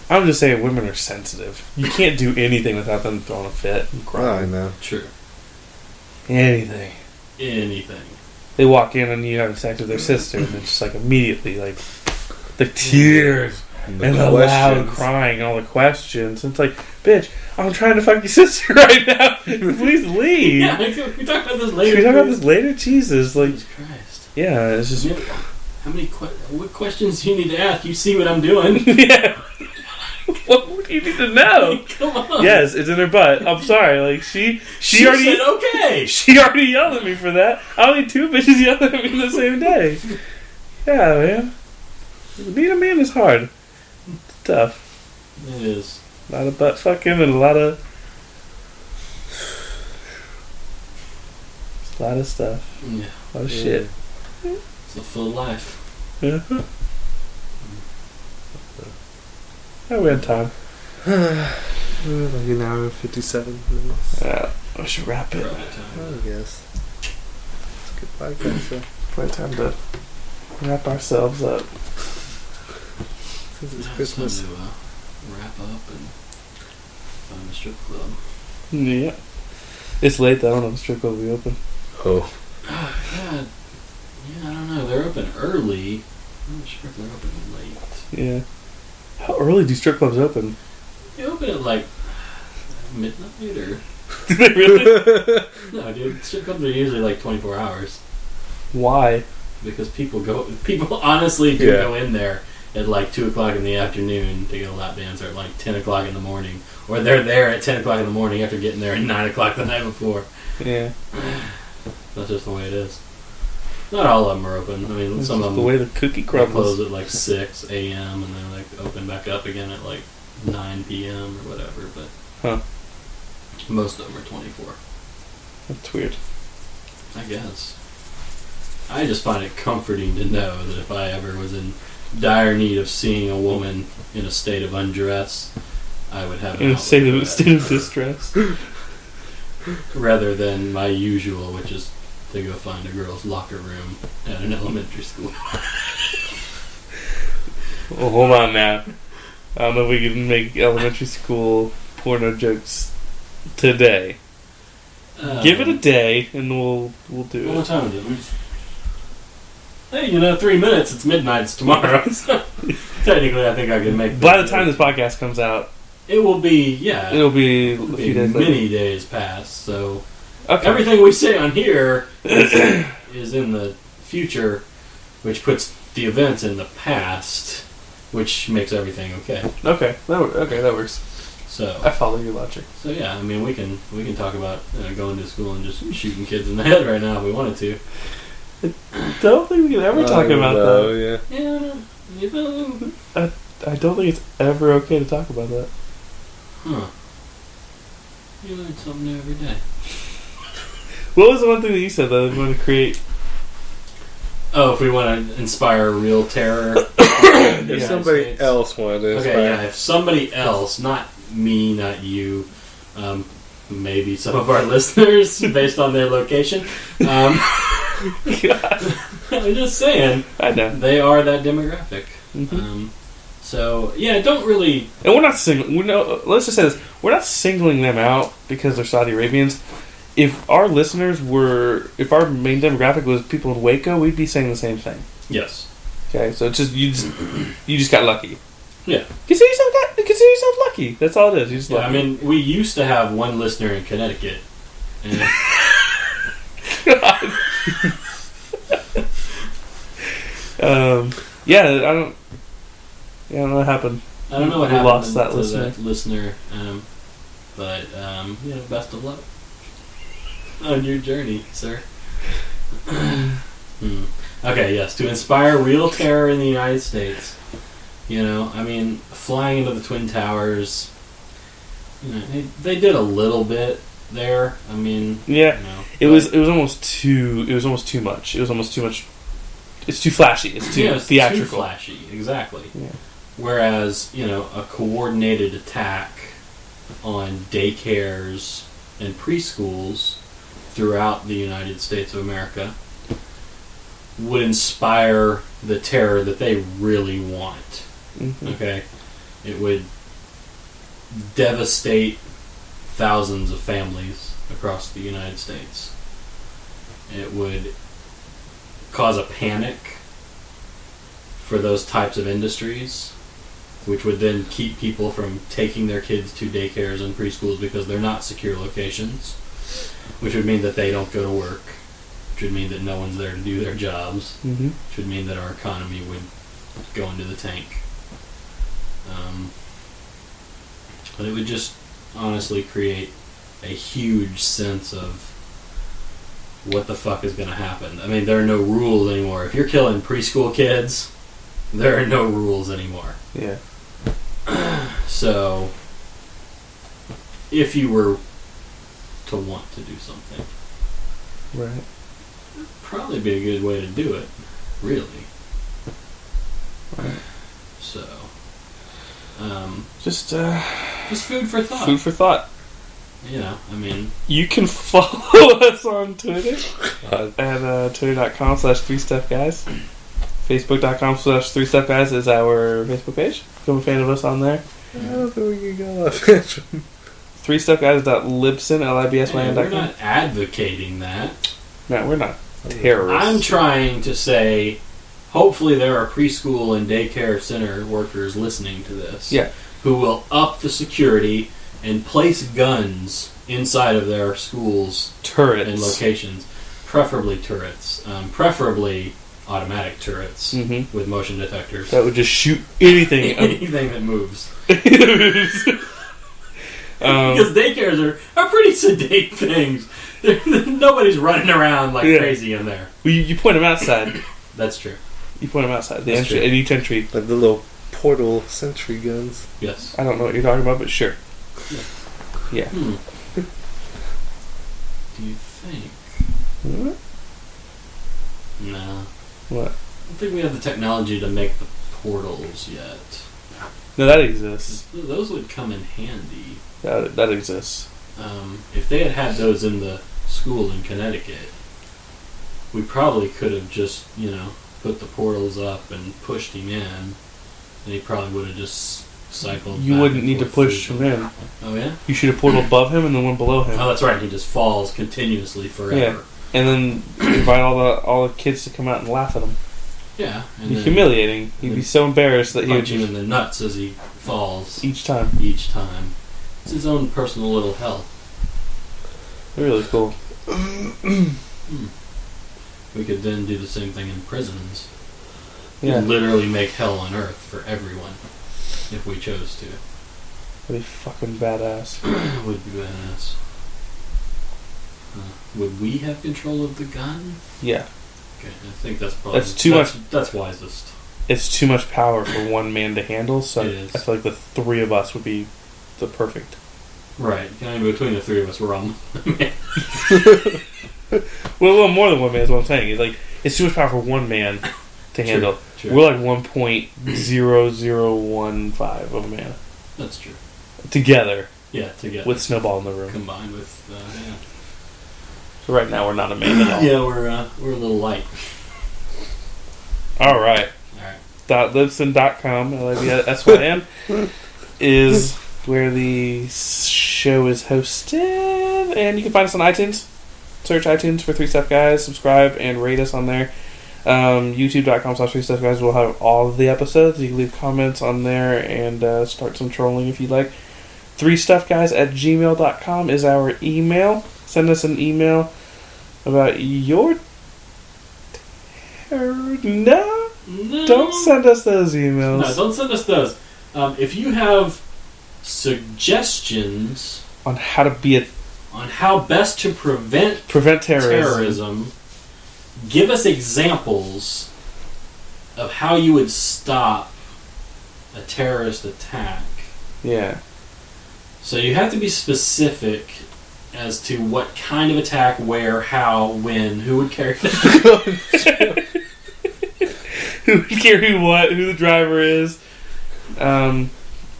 I'm just saying, women are sensitive. You can't do anything without them throwing a fit and
I
crying.
know.
True.
Anything.
Anything.
They walk in and you having sex with their sister, and it's just like immediately, like, the tears and the loud crying and all the questions. And it's like, bitch, I'm trying to fuck your sister right now. Please leave.
Yeah, we talk about this later.
Can we talk about this later? Jesus, like,
Jesus Christ.
yeah, it's just,
How many what questions do you need to ask? You see what I'm doing?
yeah. What do you need to know?
Come on.
Yes, it's in her butt. I'm sorry, like she already
said okay.
She already yelled at me for that. I only 2 bitches yelled at me in the same day. Yeah, man. Being a man is hard. It's tough.
It is.
A lot of butt fucking and a lot of stuff.
Yeah.
A lot of shit.
It's a full life.
Uh-huh. How we had time?
Like an hour and 57 minutes.
I should wrap it.
Probably time.
I guess. It's a good podcast, so.
Probably time to wrap ourselves up.
Since it's
Now
Christmas.
It's time to wrap up and find the strip club.
Yeah. It's late though. I don't know if the strip club will be open.
Oh.
Oh, God. Yeah, I don't know. They're open early. I'm not sure if they're open late.
Yeah. How early do strip clubs open?
They open at like midnight or...
Do they really?
No, dude. Strip clubs are usually like 24 hours.
Why?
Because people honestly do
Yeah.
go in there at like 2 o'clock in the afternoon to get a lap dance, or at like 10 o'clock in the morning. Or they're there at 10 o'clock in the morning after getting there at 9 o'clock the night before.
Yeah.
That's just the way it is. Not all of them are open. I mean,
It's
some
just
of
the
them
way the cookie
they
crumbles.
close at like 6 a.m. and then like open back up again at like 9 p.m. or whatever. But
Huh.
most of them are 24.
That's weird.
I guess. I just find it comforting to know that if I ever was in dire need of seeing a woman in a state of undress, I would have an
In a
outlet
state
for
of,
that.
state of distress.
Rather than my usual, which is to go find a girl's locker room at an elementary school.
Well, hold on now. I don't know if we can make elementary school porno jokes today. Give it a day, and we'll do
What
it.
time is it? Hey, 3 minutes. It's midnight. It's tomorrow. So technically, I think I can make.
By the time this podcast comes out,
it will be
it'll be a few days later.
many days past. So
Okay.
everything we say on here is in the future, which puts the events in the past, which makes everything okay.
Okay, that works.
So
I follow your logic.
So yeah, I mean we can talk about going to school and just shooting kids in the head right now if we wanted to.
Don't think we can ever talk about that.
Yeah.
I don't think it's ever okay to talk about that.
Huh. You learn something new every day.
What was the one thing that you said that we want to create?
Oh, if we want to inspire real terror.
If somebody else wanted to inspire.
Okay, yeah, if somebody else, not me, not you, maybe some of our listeners, based on their location.
God.
I'm just saying.
I know.
They are that demographic.
Mm-hmm.
So, yeah, don't really...
And we're not singling. Let's just say this: we're not singling them out because they're Saudi Arabians. If our listeners if our main demographic was people in Waco, we'd be saying the same thing.
Yes.
Okay, so it's just you just got lucky.
Yeah.
Consider yourself lucky. That's all it is. You just
Yeah,
lucky.
I mean, we used to have one listener in Connecticut. And
yeah, I don't know what happened.
I don't know what
We
happened
lost
to
that
that listener. But, best of luck on your journey, sir. Okay, yes, to inspire real terror in the United States. Flying into the Twin Towers. They did a little bit there.
Yeah, it was almost too much. It was almost too much. It's too flashy. It's too theatrical.
Too flashy, exactly.
Yeah.
Whereas, a coordinated attack on daycares and preschools throughout the United States of America would inspire the terror that they really want.
Mm-hmm.
Okay? It would devastate thousands of families across the United States. It would cause a panic for those types of industries, which would then keep people from taking their kids to daycares and preschools because they're not secure locations, which would mean that they don't go to work, which would mean that no one's there to do their jobs,
Mm-hmm.
which would mean that our economy would go into the tank. But it would just honestly create a huge sense of what the fuck is going to happen. There are no rules anymore. If you're killing preschool kids, there are no rules anymore.
Yeah.
So, if you were to want to do something,
Right.
it'd probably be a good way to do it, really.
Right.
So,
Just
food for thought.
food for thought. You can follow us on Twitter
God.
at twitter.com/3stepguys. Facebook.com/3stepguys is our Facebook page. Become a fan of us on there.
I don't think we can go off it.
3stepguys.libsyn, LIBSYN.com.
We're not advocating that.
No, we're not terrorists.
I'm trying to say, hopefully there are preschool and daycare center workers listening to this.
Yeah.
Who will up the security and place guns inside of their schools
Turrets.
and locations. Preferably turrets. Preferably automatic turrets
Mm-hmm.
with motion detectors.
That would just shoot anything.
Anything that moves.
Because
Because daycares are pretty sedate things. Nobody's running around like crazy in there.
well, you point them outside.
That's true.
You point them outside. The
That's
entry
true.
at each entry.
Like the little portal sentry guns.
Yes.
I don't know what you're talking about, but sure. Yeah.
Do you think
What?
No.
What?
I don't think we have the technology to make the portals yet.
No, that exists.
Those would come in handy.
That exists.
If they had those in the school in Connecticut, we probably could have just, put the portals up and pushed him in, and he probably would have just cycled.
You wouldn't need to push him in.
Oh yeah.
You shoot a portal above him and then one below him.
Oh, that's right. He just falls continuously forever.
Yeah. And then invite all the kids to come out and laugh at him.
Yeah. And
It'd be humiliating. He'd be so embarrassed that he would
punch him in the nuts as he falls.
Each time.
It's his own personal little hell.
Really cool.
We could then do the same thing in prisons.
Yeah.
And literally make hell on earth for everyone, if we chose to.
That'd be fucking badass.
Would be badass. Would we have control of the gun?
Yeah.
Okay, I think that's probably that's wisest.
It's too much power for one man to handle, so
It
I
is.
feel like the three of us would be the perfect.
Right. Between the three of us, we're on.
Well, more than one man is what I'm saying. It's too much power for one man to handle.
True.
We're like 1.0015 of a man.
That's true.
Together.
Yeah, together.
With Snowball in the room.
Combined with,
So right now we're not a man at all.
Yeah, we're a little light.
Alright. .libsyn.com, LIBSYN, is where the show is hosted. And you can find us on iTunes. Search iTunes for 3 Stuff Guys, subscribe, and rate us on there. YouTube.com/3 Stuff Guys will have all of the episodes. You can leave comments on there and start some trolling if you'd like. 3stuffguys@gmail.com is our email. Send us an email about your... No, don't send us those emails.
No, don't send us those. If you have suggestions
on how to be
on how best to prevent
terrorism,
give us examples of how you would stop a terrorist attack.
Yeah.
So you have to be specific as to what kind of attack, where, how, when, who would carry that.
Who would carry what, who the driver is. And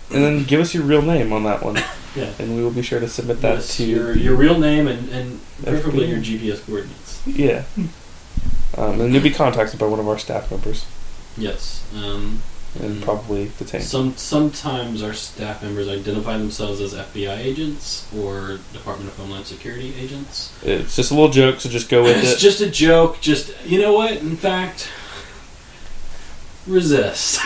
then give us your real name on that one.
Yeah.
And we will be sure to submit that to
your real name and preferably your GPS coordinates.
Yeah. And you'll be contacted by one of our staff members.
Yes.
And probably detained.
Sometimes our staff members identify themselves as FBI agents or Department of Homeland Security agents.
It's just a little joke, so just go with it.
It's just a joke. Just, you know what? In fact, resist.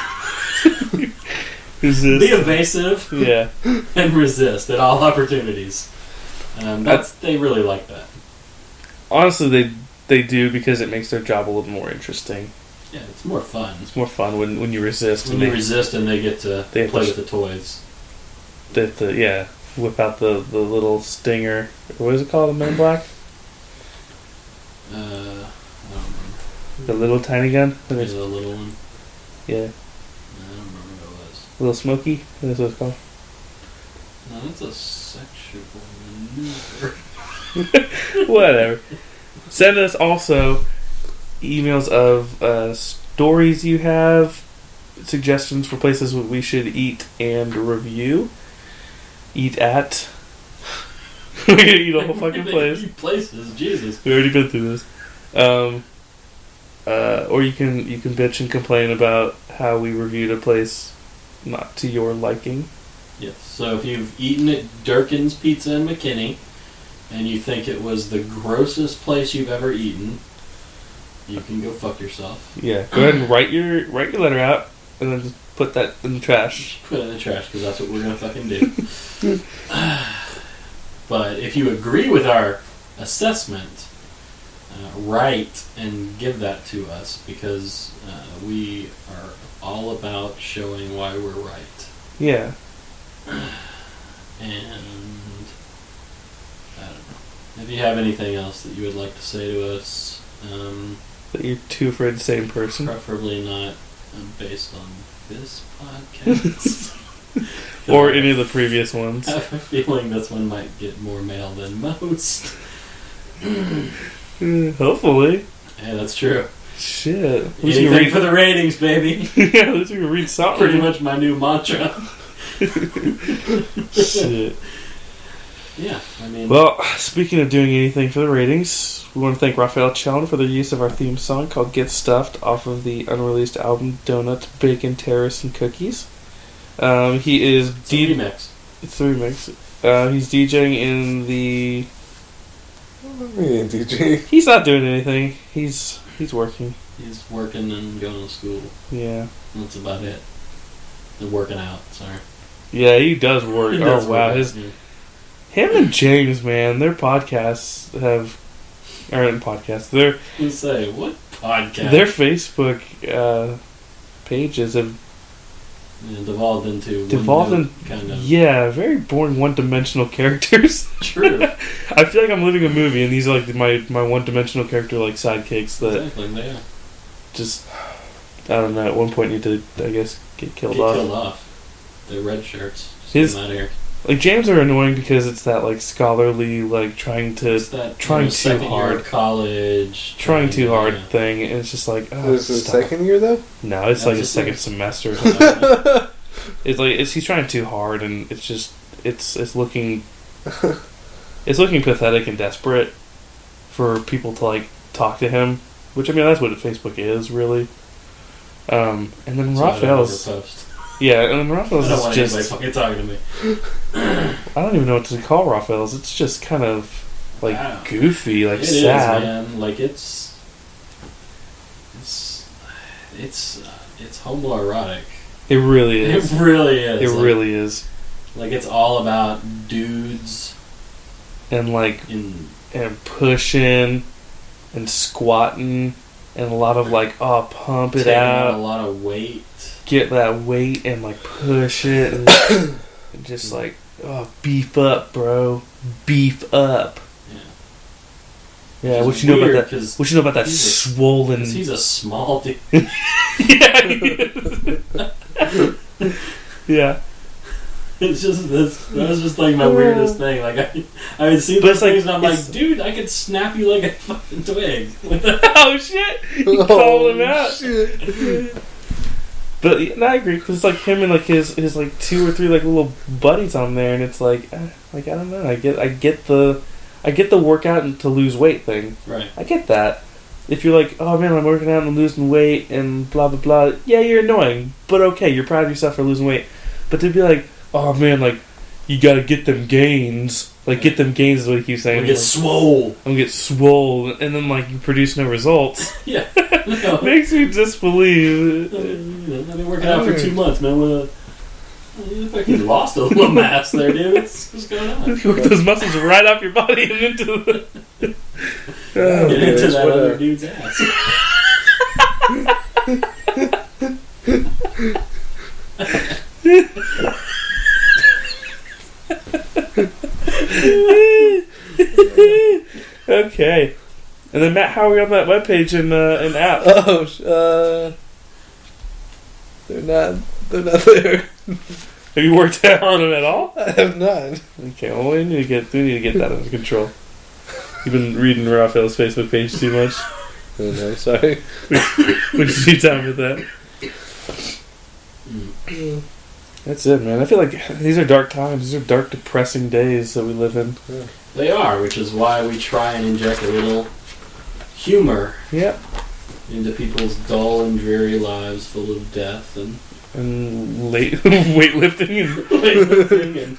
Resist.
Be evasive.
Yeah.
And resist at all opportunities. They really like that.
Honestly, they do because it makes their job a little more interesting.
Yeah, it's more fun.
It's more fun when you resist.
When you resist and they get to play with the toys.
Whip out the little stinger. What is it called? The Men in Black?
I don't remember.
The little tiny gun?
The little one?
Yeah.
I don't remember what it was.
Little Smoky? That's what it's called.
No, that's a sexual maneuver.
Whatever. Send us also emails of stories you have, suggestions for places we should eat and review. Eat at. We're gonna eat a whole fucking place.
Eat places, Jesus.
We've already been through this. Or you can bitch and complain about how we reviewed a place not to your liking.
Yes. So if you've eaten at Durkin's Pizza in McKinney and you think it was the grossest place you've ever eaten, you can go fuck yourself.
Yeah. Go ahead and write your letter out and then just put that in the trash.
Put it in the trash because that's what we're gonna fucking do. But if you agree with our assessment, write and give that to us because we are all about showing why we're right.
Yeah.
And I don't know. If you have anything else that you would like to say to us,
that you're too afraid to say in person.
preferably not based on this podcast.
Or any of the previous ones.
I have a feeling this one might get more mail than most.
Hopefully.
Yeah, that's true.
Shit.
Anything for the ratings, baby.
Yeah, at least we can read something.
Pretty much my new mantra.
Shit.
Yeah, I mean...
Well, speaking of doing anything for the ratings, we want to thank Raphael Chelm for the use of our theme song called Get Stuffed off of the unreleased album Donuts, Bacon, Terrace, and Cookies. He is...
It's a remix.
It's a remix. He's DJing in the...
DJ.
He's not doing anything. He's working.
He's working and going to school.
Yeah.
That's about it. And working out, sorry.
Yeah, he does work.
He does
wow.
work out,
Him and James, man, their podcasts have... Or not podcasts.
You say, what podcast?
Their Facebook pages have...
devolved into kind of...
Yeah, very boring one-dimensional characters.
True.
I feel like I'm living a movie, and these are like my one-dimensional character like sidekicks that
Exactly, they are.
just, I don't know, at one point need to, I guess, get killed off.
They're red shirts. Just
His-
get them out of here.
Like, James are annoying because it's that, like, scholarly, like, trying too
second year
hard.
of college.
Trying too hard
yeah.
thing, and it's just like, oh,
Is it
stop.
second year though?
No, it's like
That's
a
just
second
like-
semester or something. It's like, he's trying too hard, and it's just, it's looking pathetic and desperate for people to, like, talk to him, which, I mean, that's what Facebook is, really. And then
So
Raphael's...
I don't ever post.
Yeah, and then Raphael's
I don't
is
want
just...
anybody fucking talking to me.
I don't even know what to call Raphael's. It's just kind of, like,
Wow.
goofy, like,
It is,
sad.
man. Like, it's homoerotic.
It really is.
It really is.
It
Like-
really is.
Like, it's all about dudes
And, like,
in...
and pushing and squatting and a lot of, like, oh, pump it
taking on a
out.
lot of weight.
Get that weight and, like, push it. And, and just, like, oh, beef up, bro. Beef up.
Yeah.
Yeah,
Which
what
is
you know about
weird,
that?
'cause
What you know about that
he's a-
swollen?
'Cause he's a small dude.
Yeah. he is. Yeah.
It's just that was just like my weirdest thing. Like I would see
But
those
it's like-
things and I'm like,
it's-
dude, I could snap you like a fucking twig.
Oh shit! You called him out.
Shit.
But yeah, no, I agree because it's like him and like his like 2 or 3 like little buddies on there, and it's like I don't know. I get the workout and to lose weight thing.
Right.
I get that. If you're like, oh man, I'm working out and losing weight and blah blah blah. Yeah, you're annoying, but okay, you're proud of yourself for losing weight. But to be like, oh man, like you gotta get them gains. Like get them gains is what he keeps saying.
I'm gonna get swole.
I'm gonna get swole, and then like you produce no results.
Yeah. No.
Makes me disbelieve.
I've been working out for 2 months, man. You look like you lost a little mass there, dude. What's going on?
Work those muscles right off your body and into the.
Get into
yes,
that
what
other
a-
dude's ass.
Okay, and then Matt, how are we on that webpage and app?
Oh, they're not there.
Have you worked on them at all?
I have not.
Okay, well we need to get that under control. You've been reading Raphael's Facebook page too much.
Oh, no, sorry.
We just need time with that. That's it, man. I feel like these are dark times. These are dark, depressing days that we live in.
They are, which is why we try and inject a little humor
Yep.
into people's dull and dreary lives full of death and
And weightlifting and
weightlifting and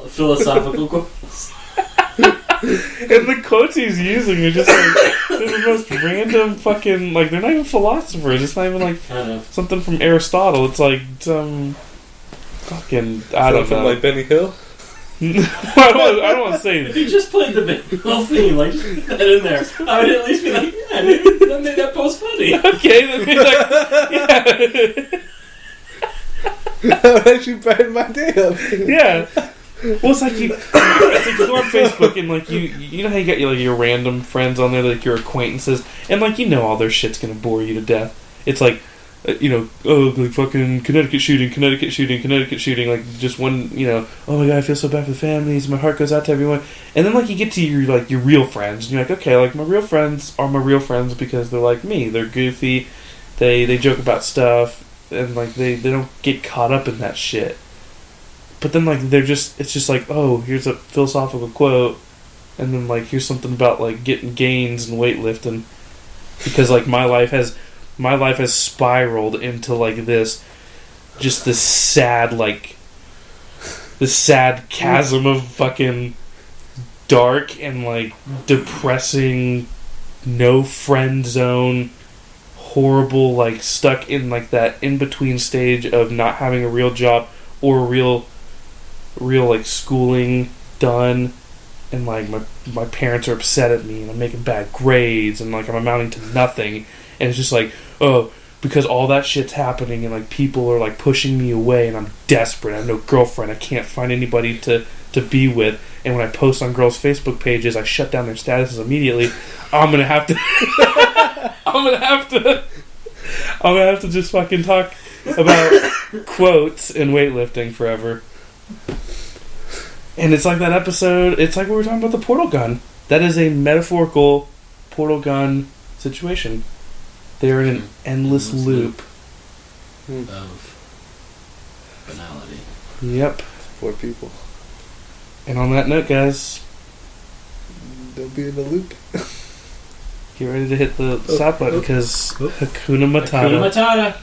philosophical quotes.
and the quotes he's using are just like they're the most random fucking like they're not even philosophers. It's not even like
Kind of.
something from Aristotle. It's like some fucking I don't
Something
know.
like Benny Hill?
I don't want to say
If you just played the whole theme, like just put that in there, I would at least be like, yeah, dude, that made that post funny.
okay. Then be like, yeah.
That would actually brighten my day up.
Yeah. Well, it's like you go on Facebook and like you know how you got your random friends on there, like your acquaintances, and like you know all their shit's gonna bore you to death. It's like like fucking Connecticut shooting, like just one, oh my god, I feel so bad for the families, my heart goes out to everyone. And then like you get to your real friends, and you're like, okay, like my real friends are my real friends because they're like me, they're goofy, they joke about stuff, and like they don't get caught up in that shit. But then like it's just like, oh, here's a philosophical quote, and then like here's something about like getting gains and weightlifting, because like my life has spiraled into like this sad chasm of fucking dark and like depressing, no friend zone, horrible, like stuck in like that in between stage of not having a real job or real like schooling done, and like my parents are upset at me and I'm making bad grades and like I'm amounting to nothing. And it's just like, oh, because all that shit's happening and like people are like pushing me away and I'm desperate. I have no girlfriend. I can't find anybody to be with. And when I post on girls' Facebook pages, I shut down their statuses immediately. I'm gonna have to. I'm gonna have to just fucking talk about quotes and weightlifting forever. And it's like that episode. It's like we were talking about the portal gun. That is a metaphorical portal gun situation. They're in an endless loop
of banality.
Yep.
Poor people.
And on that note, guys,
don't be in the loop.
Get ready to hit the stop button because Hakuna Matata.
Hakuna Matata.